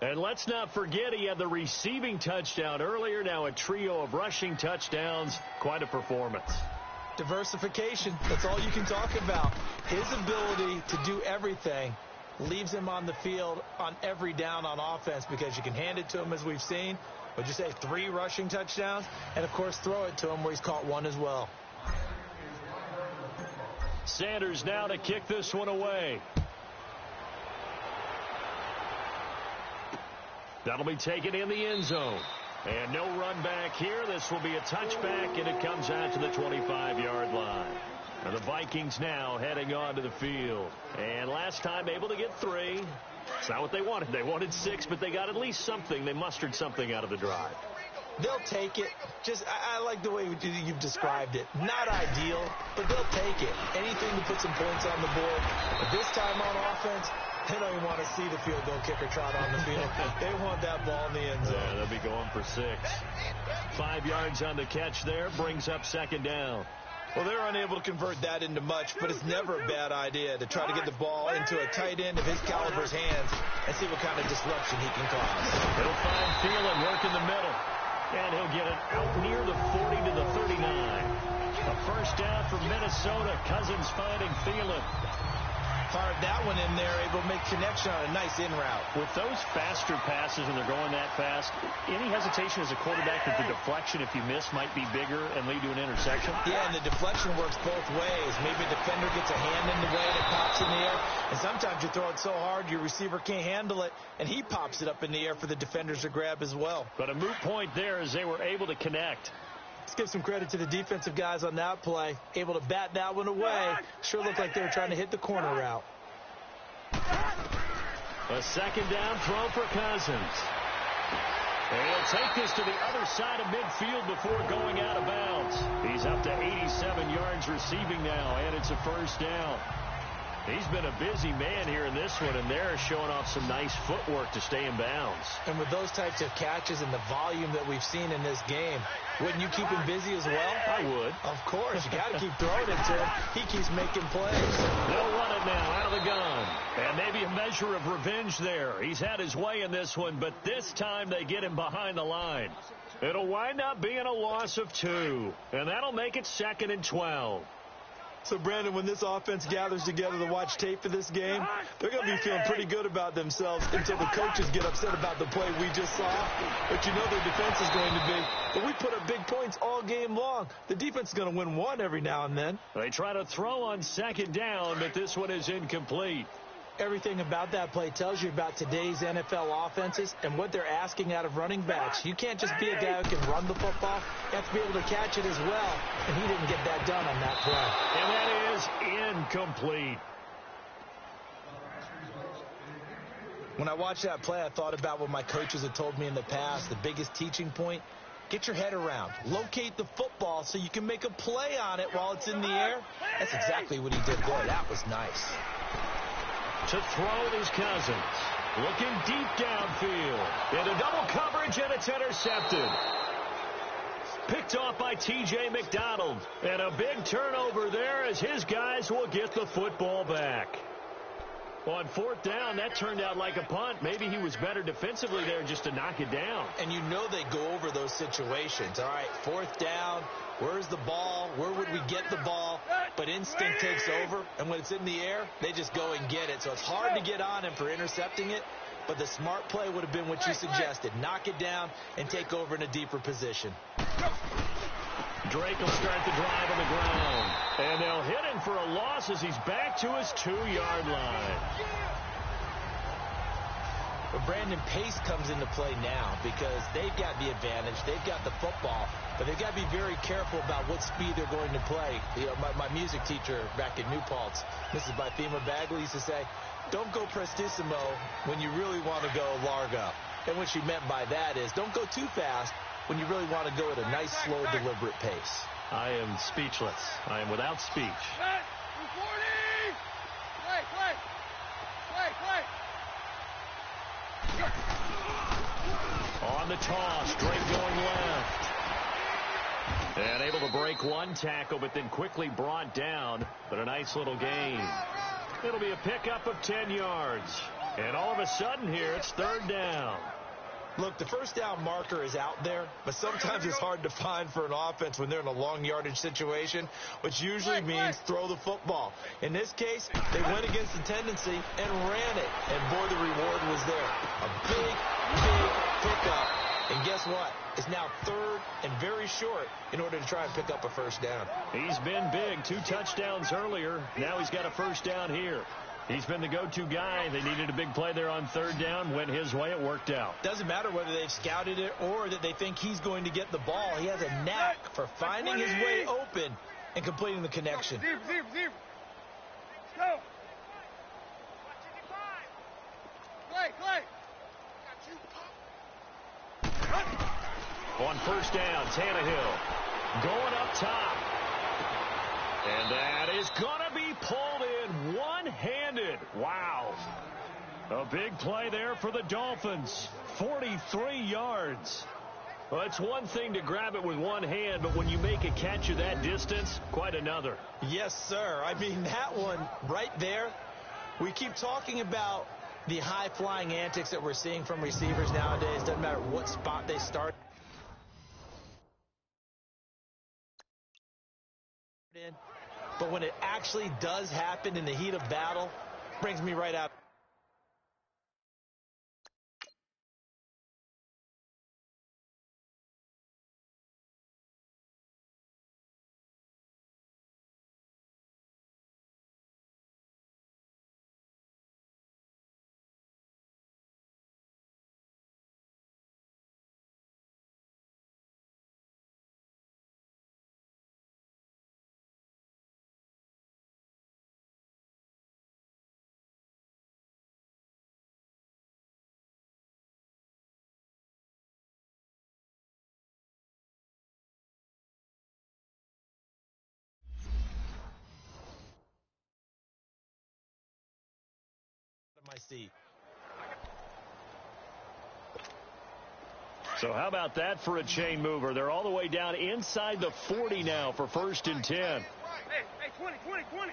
And let's not forget he had the receiving touchdown earlier. Now a trio of rushing touchdowns. Quite a performance.
Diversification, that's all you can talk about. His ability to do everything leaves him on the field on every down on offense because you can hand it to him as we've seen. Would you say 3 rushing touchdowns? And, of course, throw it to him where he's caught 1 as well.
Sanders now to kick this one away. That'll be taken in the end zone. And no run back here. This will be a touchback, and it comes out to the 25-yard line. And the Vikings now heading onto the field. And last time able to get 3. It's not what they wanted. They wanted 6, but they got at least something. They mustered something out of the drive.
They'll take it. I like the way you've described it. Not ideal, but they'll take it. Anything to put some points on the board. But this time on offense, they don't even want to see the field goal kicker trot on the field. They want that ball in the end zone.
Yeah, they'll be going for 6. 5 yards on the catch there. Brings up 2nd down.
Well, they're unable to convert that into much, but it's never a bad idea to try to get the ball into a tight end of his caliber's hands and see what kind of disruption he can cause.
He'll find Thielen work in the middle. And he'll get it out near the 40 to the 39. A first down from Minnesota. Cousins finding Thielen.
Carved that one in there, able to make connection on a nice in route.
With those faster passes when they're going that fast, any hesitation as a quarterback that the deflection, if you miss, might be bigger and lead to an interception?
Yeah, and the deflection works both ways. Maybe a defender gets a hand in the way and it pops in the air. And sometimes you throw it so hard your receiver can't handle it, and he pops it up in the air for the defenders to grab as well.
But a moot point there as they were able to connect.
Let's give some credit to the defensive guys on that play. Able to bat that one away. Sure looked like they were trying to hit the corner route.
A second down throw for Cousins. And he'll take this to the other side of midfield before going out of bounds. He's up to 87 yards receiving now, and it's a first down. He's been a busy man here in this one, and they're showing off some nice footwork to stay in bounds.
And with those types of catches and the volume that we've seen in this game, wouldn't you keep him busy as well?
I would.
Of course. You got to keep throwing it to him. He keeps making plays.
They'll run it now out of the gun. And maybe a measure of revenge there. He's had his way in this one, but this time they get him behind the line. It'll wind up being a loss of 2, and that'll make it 2nd and 12.
So, Brandon, when this offense gathers together to watch tape for this game, they're going to be feeling pretty good about themselves until the coaches get upset about the play we just saw. But you know their defense is going to be. But we put up big points all game long. The defense is going to win one every now and then.
They try to throw on 2nd down, but this one is incomplete.
Everything about that play tells you about today's NFL offenses and what they're asking out of running backs. You can't just be a guy who can run the football. You have to be able to catch it as well, and he didn't get that done on that play.
And that is incomplete.
When I watched that play, I thought about what my coaches had told me in the past. The biggest teaching point, get your head around. Locate the football so you can make a play on it while it's in the air. That's exactly what he did there. That was nice.
To throw is Cousins. Looking deep downfield. Into double coverage, and it's intercepted. Picked off by T.J. McDonald. And a big turnover there as his guys will get the football back. On 4th down, that turned out like a punt. Maybe he was better defensively there just to knock it down.
And you know they go over those situations. All right, 4th down. Where's the ball? Where would we get the ball? But instinct takes over, and when it's in the air, they just go and get it. So it's hard to get on him for intercepting it, but the smart play would have been what you suggested. Knock it down and take over in a deeper position.
Drake will start the drive on the ground. And they'll hit him for a loss as he's back to his 2-yard line.
But Brandon, pace comes into play now because they've got the advantage. They've got the football, but they've got to be very careful about what speed they're going to play. You know, my music teacher back in New Paltz, Mrs. Bythema Bagley, used to say, don't go prestissimo when you really want to go largo. And what she meant by that is don't go too fast when you really want to go at a nice, slow, deliberate pace.
I am speechless. I am without speech. On the toss, Drake going left. And able to break one tackle, but then quickly brought down. But a nice little gain. It'll be a pickup of 10 yards. And all of a sudden here, it's 3rd down.
Look, the 1st down marker is out there, but sometimes it's hard to find for an offense when they're in a long yardage situation, which usually means throw the football. In this case, they went against the tendency and ran it, and boy, the reward was there. A big, big pickup. And guess what? It's now 3rd and very short in order to try and pick up a 1st down.
He's been big. 2 touchdowns earlier. Now he's got a 1st down here. He's been the go-to guy. They needed a big play there on 3rd down. Went his way. It worked out.
Doesn't matter whether they've scouted it or that they think he's going to get the ball. He has a knack for finding his way open and completing the connection.
Go. Clay.
On 1st down, Tannehill going up top. And that is going to be pulled in one-handed. Wow. A big play there for the Dolphins. 43 yards. Well, it's one thing to grab it with one hand, but when you make a catch of that distance, quite another.
Yes, sir. I mean, that one right there, we keep talking about the high-flying antics that we're seeing from receivers nowadays. Doesn't matter what spot they start in. But when it actually does happen in the heat of battle, Brings me right out. My seat.
So how about that for a chain mover? They're all the way down inside the 40 now for 1st and 10.
Hey, 20. Hey, 20. There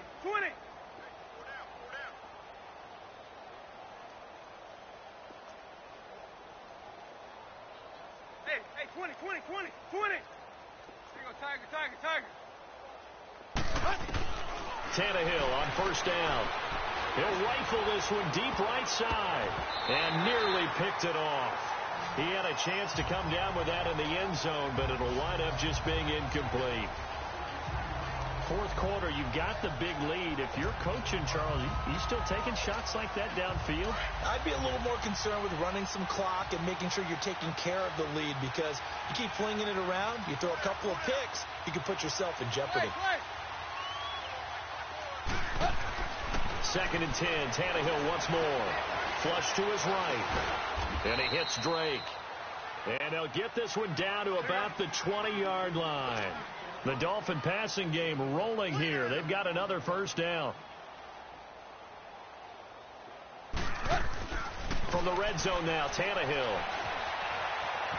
you go, Tiger.
Tannehill on 1st down. He'll rifle this one deep right side and nearly picked it off. He had a chance to come down with that in the end zone, but it'll wind up just being incomplete. 4th quarter, you've got the big lead. If you're coaching, Charles, you still taking shots like that downfield?
I'd be a little more concerned with running some clock and making sure you're taking care of the lead, because you keep flinging it around, you throw a couple of picks, you can put yourself in jeopardy.
2nd and 10, Tannehill once more. Flush to his right. And he hits Drake. And he'll get this one down to about the 20-yard line. The Dolphin passing game rolling here. They've got another 1st down. From the red zone now, Tannehill.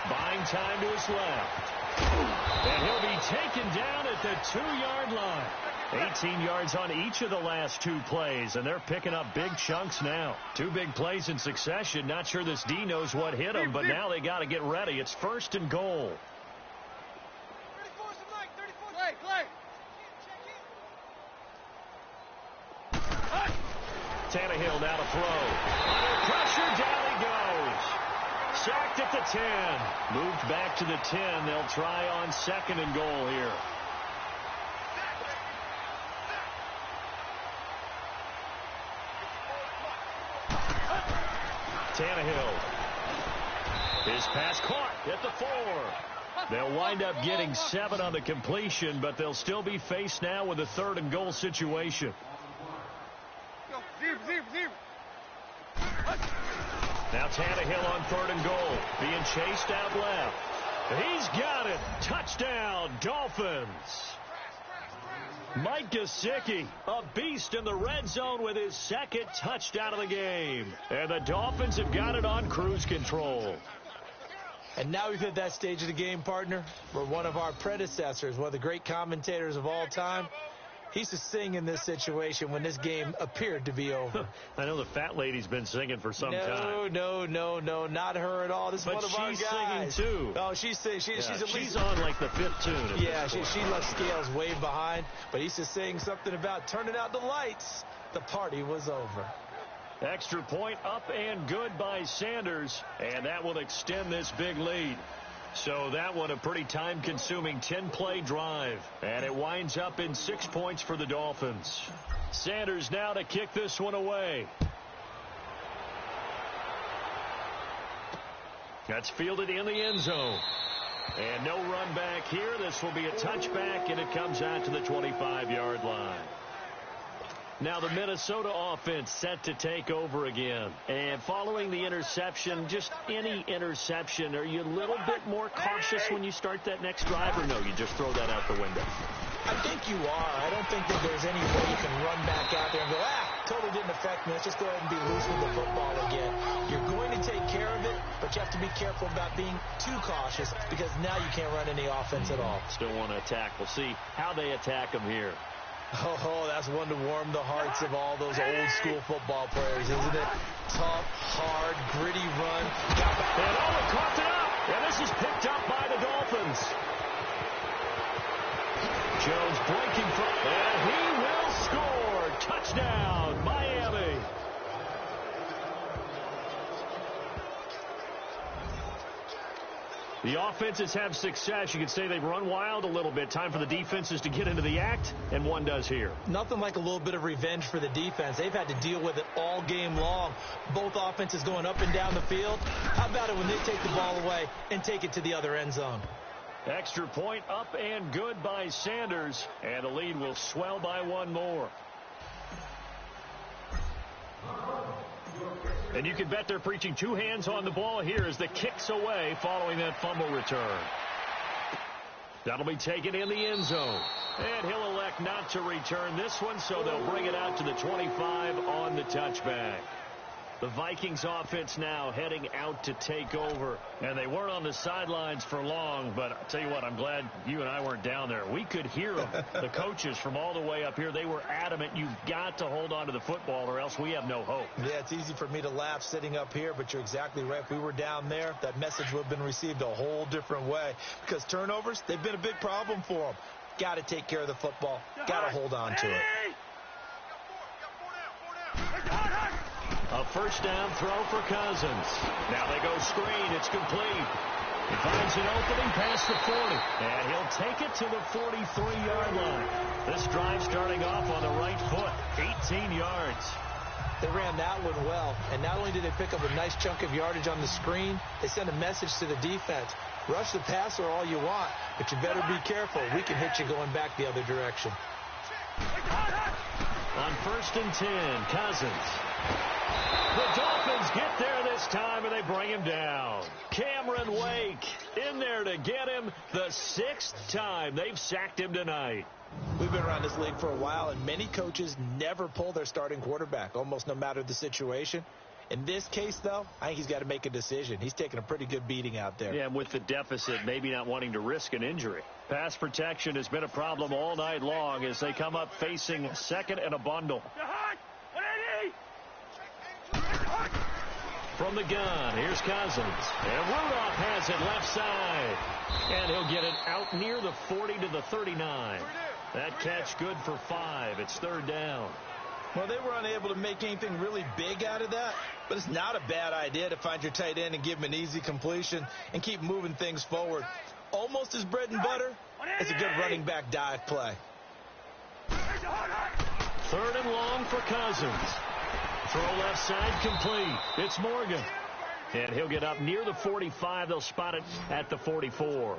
Buying time to his left. And he'll be taken down at the 2-yard line. 18 yards on each of the last 2 plays, and they're picking up big chunks now. 2 big plays in succession. Not sure this D knows what hit him, but now they got to get ready. It's 1st and goal.
34, Clay.
Tannehill now to throw. Under pressure, down he goes. Sacked at the 10. Moved back to the 10. They'll try on 2nd and goal here. Tannehill. His pass caught at the 4. They'll wind up getting 7 on the completion, but they'll still be faced now with a 3rd and goal situation. Now Tannehill on 3rd and goal. Being chased out left. He's got it. Touchdown, Dolphins. Mike Gesicki, a beast in the red zone with his 2nd touchdown of the game. And the Dolphins have got it on cruise control.
And now we've hit that stage of the game, partner, where one of our predecessors, one of the great commentators of all time, he used to sing in this situation when this game appeared to be over.
I know the fat lady's been singing for some time.
No, not her at all. This is one of our guys.
But she's singing, too.
Oh, she's singing. She's
on like the 5th tune.
Yeah, she left scales way behind. But he used to sing something about turning out the lights. The party was over.
Extra point up and good by Sanders. And that will extend this big lead. So that one a pretty time-consuming 10-play drive. And it winds up in 6 points for the Dolphins. Sanders now to kick this one away. That's fielded in the end zone. And no run back here. This will be a touchback, and it comes out to the 25-yard line. Now the Minnesota offense set to take over again. And following the interception, just any interception, are you a little bit more cautious when you start that next drive, or no, you just throw that out the window?
I think you are. I don't think that there's any way you can run back out there and go, totally didn't affect me. Let's just go ahead and be loose with the football again. You're going to take care of it, but you have to be careful about being too cautious, because now you can't run any offense at all.
Still want to attack. We'll see how they attack them here.
Oh, that's one to warm the hearts of all those old-school football players, isn't it? Tough, hard, gritty run.
And caught it up. And this is picked up by the Dolphins. Jones breaking front. And he will score. Touchdown, Miami. The offenses have success. You could say they've run wild a little bit. Time for the defenses to get into the act, and one does here.
Nothing like a little bit of revenge for the defense. They've had to deal with it all game long. Both offenses going up and down the field. How about it when they take the ball away and take it to the other end zone?
Extra point up and good by Sanders, and the lead will swell by one more. And you can bet they're preaching two hands on the ball here as the kick's away following that fumble return. That'll be taken in the end zone. And he'll elect not to return this one, so they'll bring it out to the 25 on the touchback. The Vikings offense now heading out to take over. And they weren't on the sidelines for long, but I'll tell you what, I'm glad you and I weren't down there. We could hear them. The coaches from all the way up here, they were adamant, you've got to hold on to the football or else we have no hope.
Yeah, it's easy for me to laugh sitting up here, but you're exactly right. If we were down there, that message would have been received a whole different way. Because turnovers, they've been a big problem for them. Got to take care of the football. Got to hold on to it.
A first down throw for Cousins. Now they go screen. It's complete. He finds an opening past the 40. And he'll take it to the 43-yard line. This drive starting off on the right foot. 18 yards.
They ran that one well. And not only did they pick up a nice chunk of yardage on the screen, they sent a message to the defense. Rush the passer all you want, but you better be careful. We can hit you going back the other direction.
On 1st and 10, Cousins. The Dolphins get there this time, and they bring him down. Cameron Wake in there to get him the 6th time they've sacked him tonight.
We've been around this league for a while, and many coaches never pull their starting quarterback, almost no matter the situation. In this case, though, I think he's got to make a decision. He's taking a pretty good beating out there.
Yeah, and with the deficit, maybe not wanting to risk an injury. Pass protection has been a problem all night long as they come up facing second and a bundle. From the gun, here's Cousins. And Rudolph has it left side. And he'll get it out near the 40 to the 39. That catch good for 5. It's 3rd down.
Well, they were unable to make anything really big out of that, but it's not a bad idea to find your tight end and give him an easy completion and keep moving things forward. Almost as bread and butter as a good running back dive play.
3rd and long for Cousins. Throw left side complete. It's Morgan. And he'll get up near the 45. They'll spot it at the 44.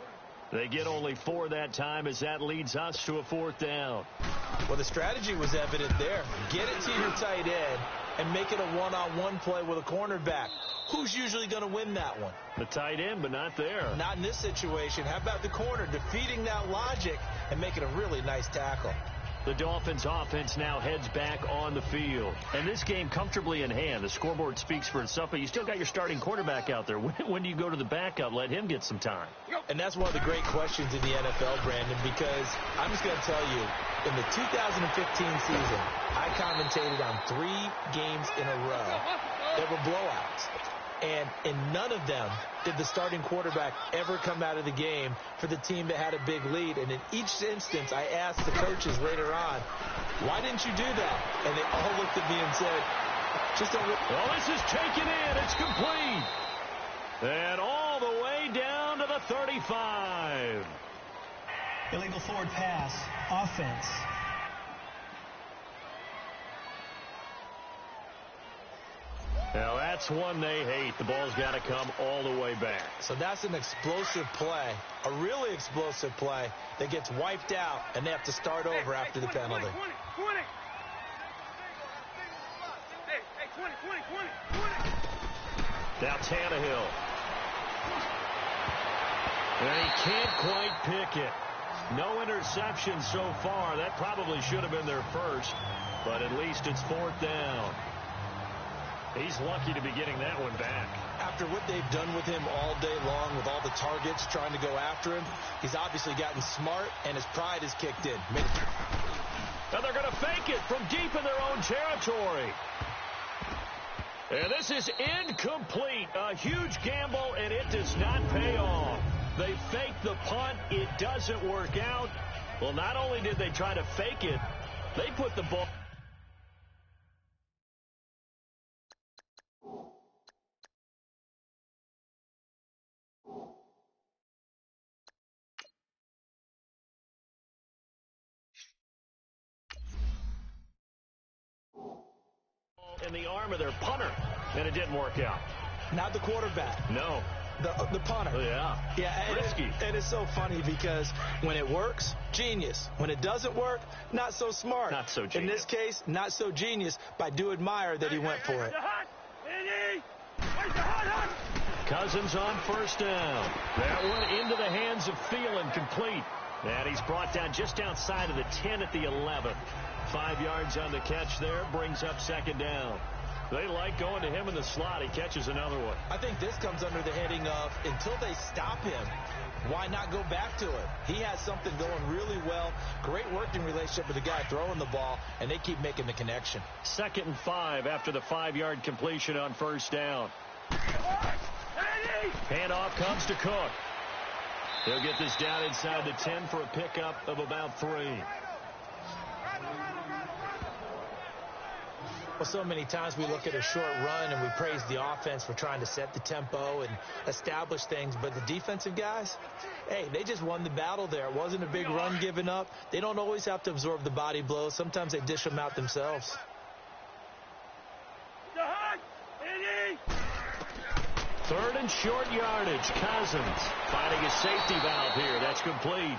They get only 4 that time as that leads us to a 4th down.
Well, the strategy was evident there. Get it to your tight end and make it a one-on-one play with a cornerback. Who's usually going to win that one?
The tight end, but not there.
Not in this situation. How about the corner defeating that logic and making a really nice tackle?
The Dolphins offense now heads back on the field. And this game comfortably in hand. The scoreboard speaks for itself, but you still got your starting quarterback out there. When do you go to the backup? Let him get some time.
And that's one of the great questions in the NFL, Brandon, because I'm just going to tell you, in the 2015 season, I commentated on 3 games in a row that were blowouts. And in none of them did the starting quarterback ever come out of the game for the team that had a big lead. And in each instance, I asked the coaches later on, why didn't you do that? And they all looked at me and said, just don't look.
Well, this is taken in. It's complete. And all the way down to the 35.
Illegal forward pass. Offense.
Now, that's one they hate. The ball's got to come all the way back.
So that's an explosive play, a really explosive play that gets wiped out, and they have to start over after the penalty.
Now Tannehill. And he can't quite pick it. No interception so far. That probably should have been their first, but at least it's 4th down. He's lucky to be getting that one back.
After what they've done with him all day long with all the targets trying to go after him, he's obviously gotten smart, and his pride has kicked in.
Now they're going to fake it from deep in their own territory. And this is incomplete. A huge gamble, and it does not pay off. They fake the punt. It doesn't work out. Well, not only did they try to fake it, they put the ball... in the arm of their punter, and it didn't work out.
Not the quarterback.
No.
The punter.
Oh, yeah.
Yeah,
risky.
And it's so funny because when it works, genius. When it doesn't work, not so smart.
Not so genius.
In this case, not so genius, but I do admire that he went for it.
Cousins on first down. That one into the hands of Thielen, complete. And he's brought down just outside of the 10 at the 11. 5 yards on the catch there, brings up second down. They like going to him in the slot. He catches another one.
I think this comes under the heading of until they stop him, why not go back to it? He has something going really well. Great working relationship with the guy throwing the ball, and they keep making the connection.
2nd and 5 after the 5-yard completion on first down. Handoff comes to Cook. He'll get this down inside the 10 for a pickup of about 3.
Well, so many times we look at a short run and we praise the offense for trying to set the tempo and establish things. But the defensive guys, hey, they just won the battle there. It wasn't a big run given up. They don't always have to absorb the body blows. Sometimes they dish them out themselves.
3rd and short yardage. Cousins finding a safety valve here. That's complete.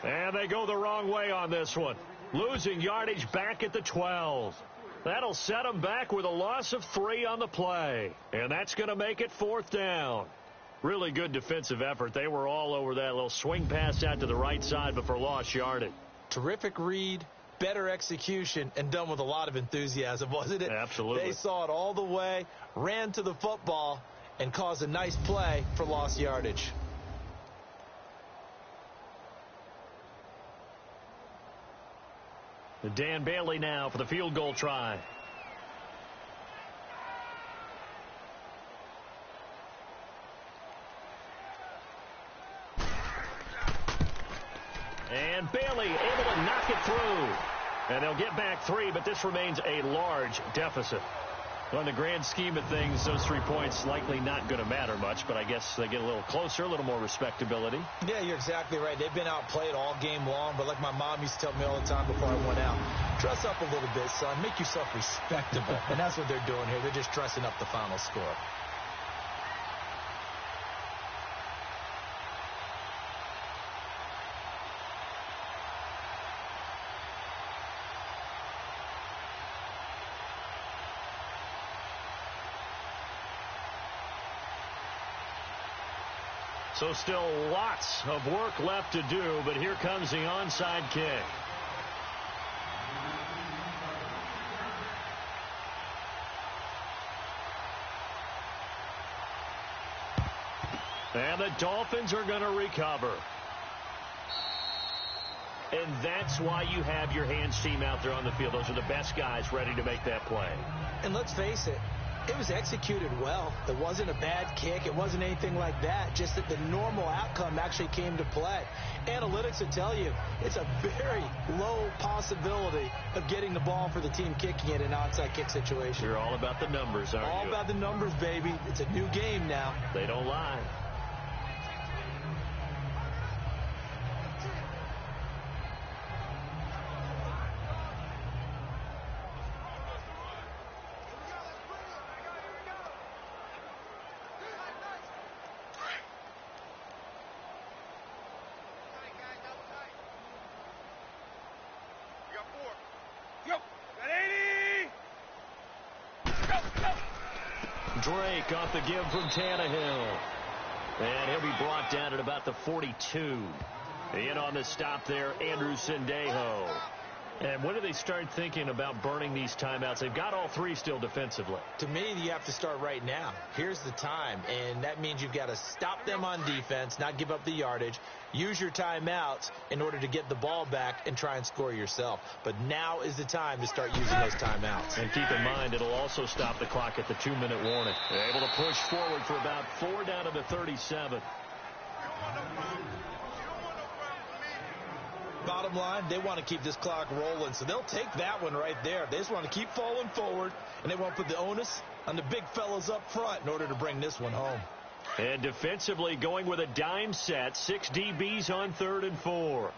And they go the wrong way on this one. Losing yardage back at the 12. That'll set them back with a loss of 3 on the play. And that's going to make it 4th down. Really good defensive effort. They were all over that little swing pass out to the right side before lost yardage.
Terrific read, better execution, and done with a lot of enthusiasm, wasn't it?
Absolutely.
They saw it all the way, ran to the football, and caused a nice play for lost yardage.
Dan Bailey now for the field goal try. And Bailey able to knock it through. And they'll get back 3, but this remains a large deficit. Well, in the grand scheme of things, those 3 points likely not going to matter much, but I guess they get a little closer, a little more respectability.
Yeah, you're exactly right. They've been outplayed all game long, but like my mom used to tell me all the time before I went out, dress up a little bit, son. Make yourself respectable. And that's what they're doing here. They're just dressing up the final score.
So still lots of work left to do, but here comes the onside kick. And the Dolphins are going to recover. And that's why you have your hands team out there on the field. Those are the best guys ready to make that play.
And let's face it, it was executed well. It wasn't a bad kick. It wasn't anything like that. Just that the normal outcome actually came to play. Analytics will tell you it's a very low possibility of getting the ball for the team kicking it in an onside kick situation.
You're all about the numbers, aren't you?
All about the numbers, baby. It's a new game now.
They don't lie. Drake off the give from Tannehill. And he'll be brought down at about the 42. In on the stop there, Andrew Sendejo. And when do they start thinking about burning these timeouts? They've got all 3 still defensively.
To me, you have to start right now. Here's the time, and that means you've got to stop them on defense, not give up the yardage, use your timeouts in order to get the ball back and try and score yourself. But now is the time to start using those timeouts.
And keep in mind, it'll also stop the clock at the 2-minute warning. They're able to push forward for about 4 down to the 37.
Bottom line, they want to keep this clock rolling, so they'll take that one right there. They just want to keep falling forward, and they want to put the onus on the big fellas up front in order to bring this one home.
And defensively going with a dime set, 6 DBs on 3rd and 4.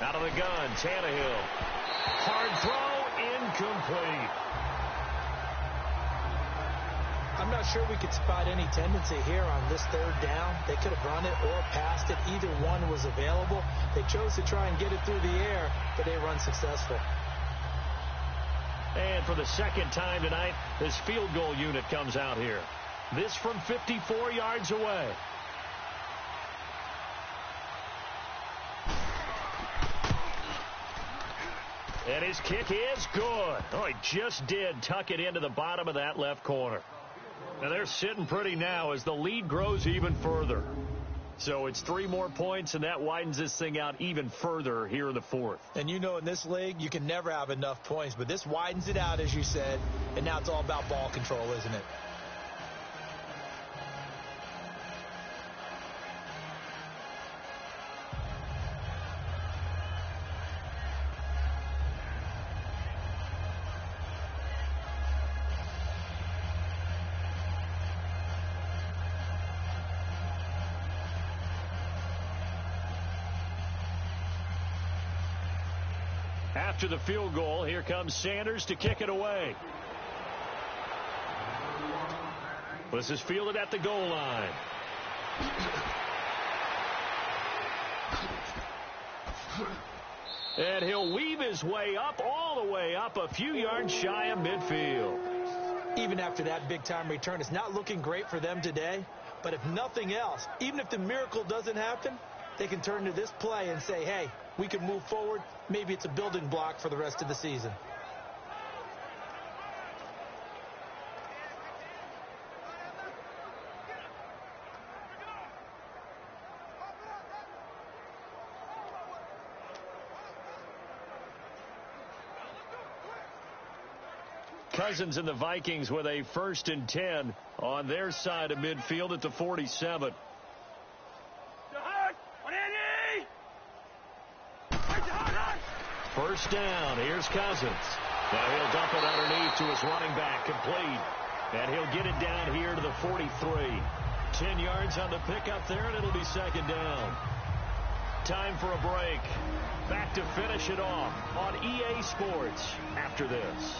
Out of the gun, Tannehill. Hard throw, incomplete.
I'm not sure we could spot any tendency here on this third down. They could have run it or passed it. Either one was available. They chose to try and get it through the air, but they run successful.
And for the second time tonight, this field goal unit comes out here. This from 54 yards away. And his kick is good. Oh, he just did tuck it into the bottom of that left corner. Now they're sitting pretty now as the lead grows even further. So it's 3 more points, and that widens this thing out even further here in the fourth.
And you know in this league, you can never have enough points, but this widens it out, as you said, and now it's all about ball control, isn't it?
After the field goal, here comes Sanders to kick it away. This is fielded at the goal line. And he'll weave his way up, all the way up, a few yards shy of midfield.
Even after that big-time return, it's not looking great for them today. But if nothing else, even if the miracle doesn't happen, they can turn to this play and say, hey, we can move forward. Maybe it's a building block for the rest of the season.
Cousins and the Vikings with a 1st and 10 on their side of midfield at the 47. First down. Here's Cousins. Now he'll dump it underneath to his running back, complete. And he'll get it down here to the 43. 10 yards on the pickup there, and it'll be 2nd down. Time for a break. Back to finish it off on EA Sports after this.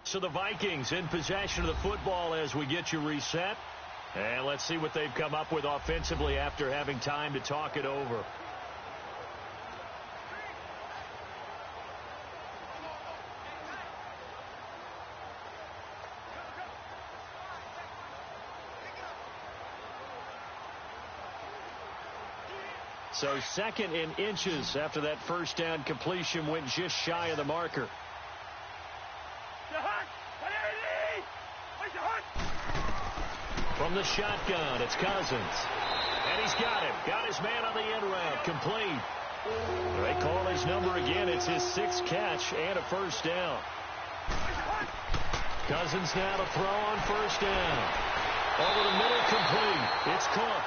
So the Vikings in possession of the football as we get you reset. And let's see what they've come up with offensively after having time to talk it over. So 2nd and inches after that first down completion went just shy of the marker. From the shotgun, it's Cousins. And he's got him. Got his man on the end route. Complete. They call his number again. It's his 6th catch and a first down. Cousins now to throw on first down. Over the middle, complete. It's caught.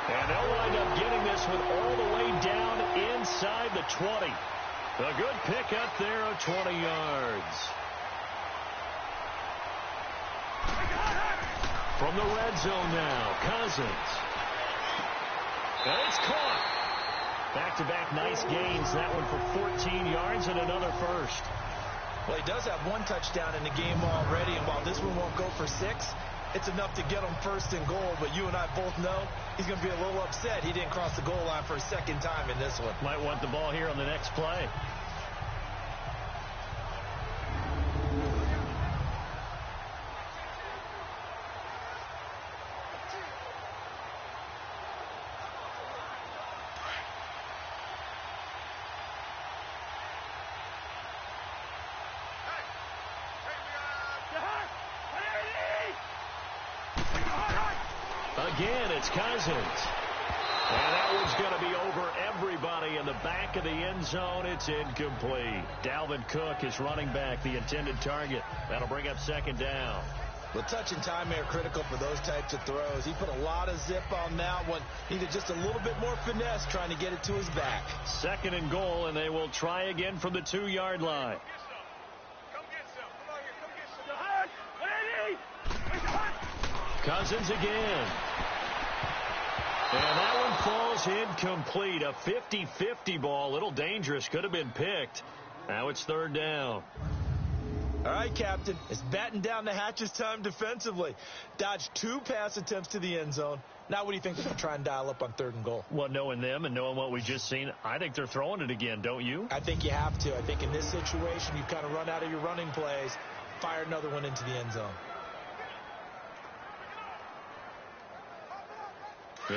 And they'll wind up getting this one all the way down inside the 20. A good pick up there of 20 yards. From the red zone now, Cousins. And it's caught. Back-to-back nice gains. That one for 14 yards and another first.
Well, he does have 1 touchdown in the game already, and while this one won't go for 6, it's enough to get him 1st and goal. But you and I both know he's going to be a little upset he didn't cross the goal line for a 2nd time in this one.
Might want the ball here on the next play. Again, it's Cousins. And that one's going to be over everybody in the back of the end zone. It's incomplete. Dalvin Cook is running back, the intended target. That'll bring up 2nd down.
Well, touch and time are critical for those types of throws. He put a lot of zip on that one. Needed just a little bit more finesse trying to get it to his back.
2nd and goal, and they will try again from the 2-yard line. Cousins again. And that one falls incomplete. A 50-50 ball. A little dangerous. Could have been picked. Now it's third down.
All right, Captain. It's batten down the hatches time defensively. Dodged 2 pass attempts to the end zone. Now what do you think they're going to try and dial up on 3rd and goal?
Well, knowing them and knowing what we just seen, I think they're throwing it again, don't you?
I think you have to. I think in this situation, you've kind of run out of your running plays. Fire another one into the end zone.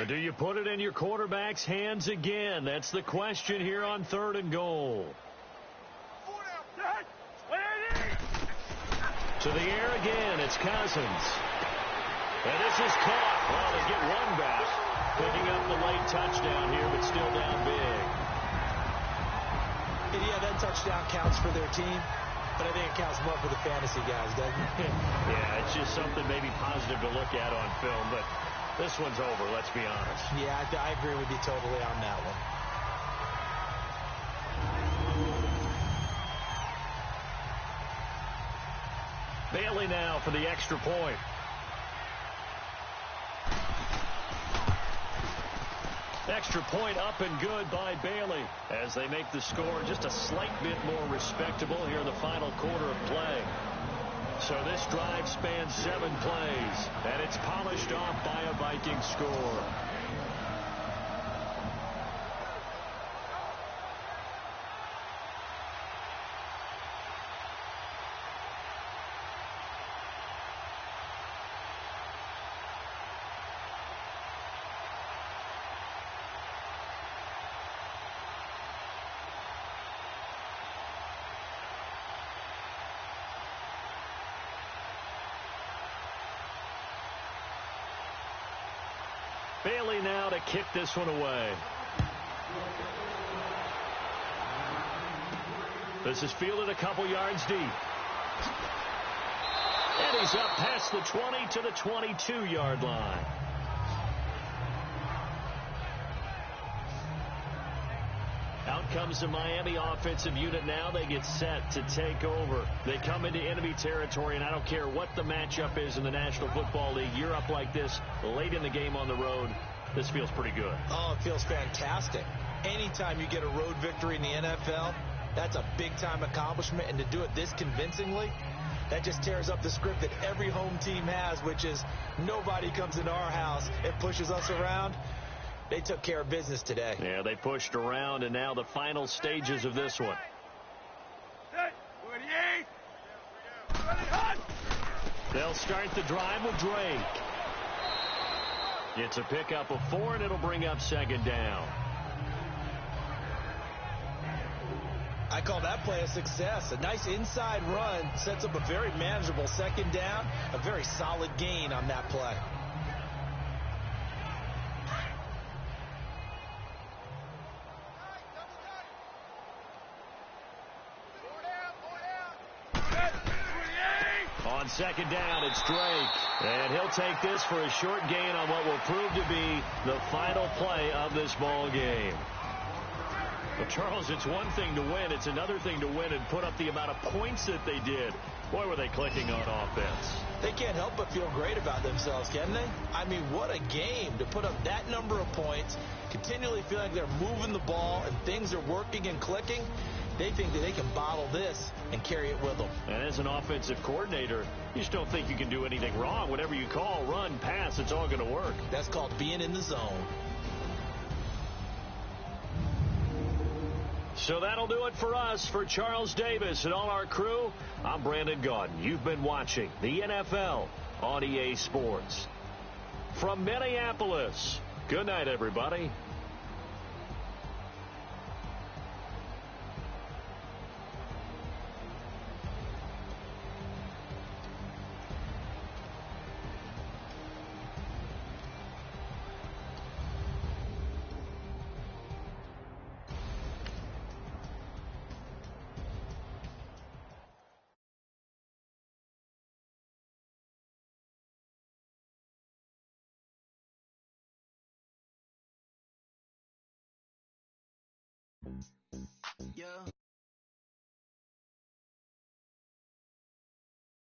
Do you put it in your quarterback's hands again? That's the question here on 3rd and goal. To the air again, it's Cousins. And this is caught. Well, they get one back. Picking up the late touchdown here, but still down big.
And yeah, that touchdown counts for their team, but I think it counts more for the fantasy guys, doesn't it?
Yeah, it's just something maybe positive to look at on film, but this one's over, let's be honest.
Yeah, I agree with you totally on that one.
Bailey now for the extra point. Extra point up and good by Bailey as they make the score just a slight bit more respectable here in the final quarter of play. So this drive spans 7 plays, and it's polished off by a Viking score. Bailey now to kick this one away. This is fielded a couple yards deep. And he's up past the 20 to the 22-yard line. Out comes the Miami offensive unit now. They get set to take over. They come into enemy territory, and I don't care what the matchup is in the National Football League. You're up like this late in the game on the road. This feels pretty good.
Oh, it feels fantastic. Anytime you get a road victory in the NFL, that's a big-time accomplishment. And to do it this convincingly, that just tears up the script that every home team has, which is nobody comes into our house and pushes us around. They took care of business today.
Yeah, they pushed around, and now the final stages of this one. They'll start the drive with Drake. It's a pickup of 4, and it'll bring up 2nd down.
I call that play a success. A nice inside run sets up a very manageable 2nd down. A very solid gain on that play.
On 2nd down, it's Drake. And he'll take this for a short gain on what will prove to be the final play of this ball game. Well, Charles, it's one thing to win. It's another thing to win and put up the amount of points that they did. Boy, were they clicking on offense.
They can't help but feel great about themselves, can they? I mean, what a game to put up that number of points, continually feel like they're moving the ball and things are working and clicking. They think that they can bottle this and carry it with them.
And as an offensive coordinator, you just don't think you can do anything wrong. Whatever you call, run, pass, it's all going to work.
That's called being in the zone.
So that'll do it for us. For Charles Davis and all our crew, I'm Brandon Gaudin. You've been watching the NFL on EA Sports. From Minneapolis, good night, everybody.
Yeah.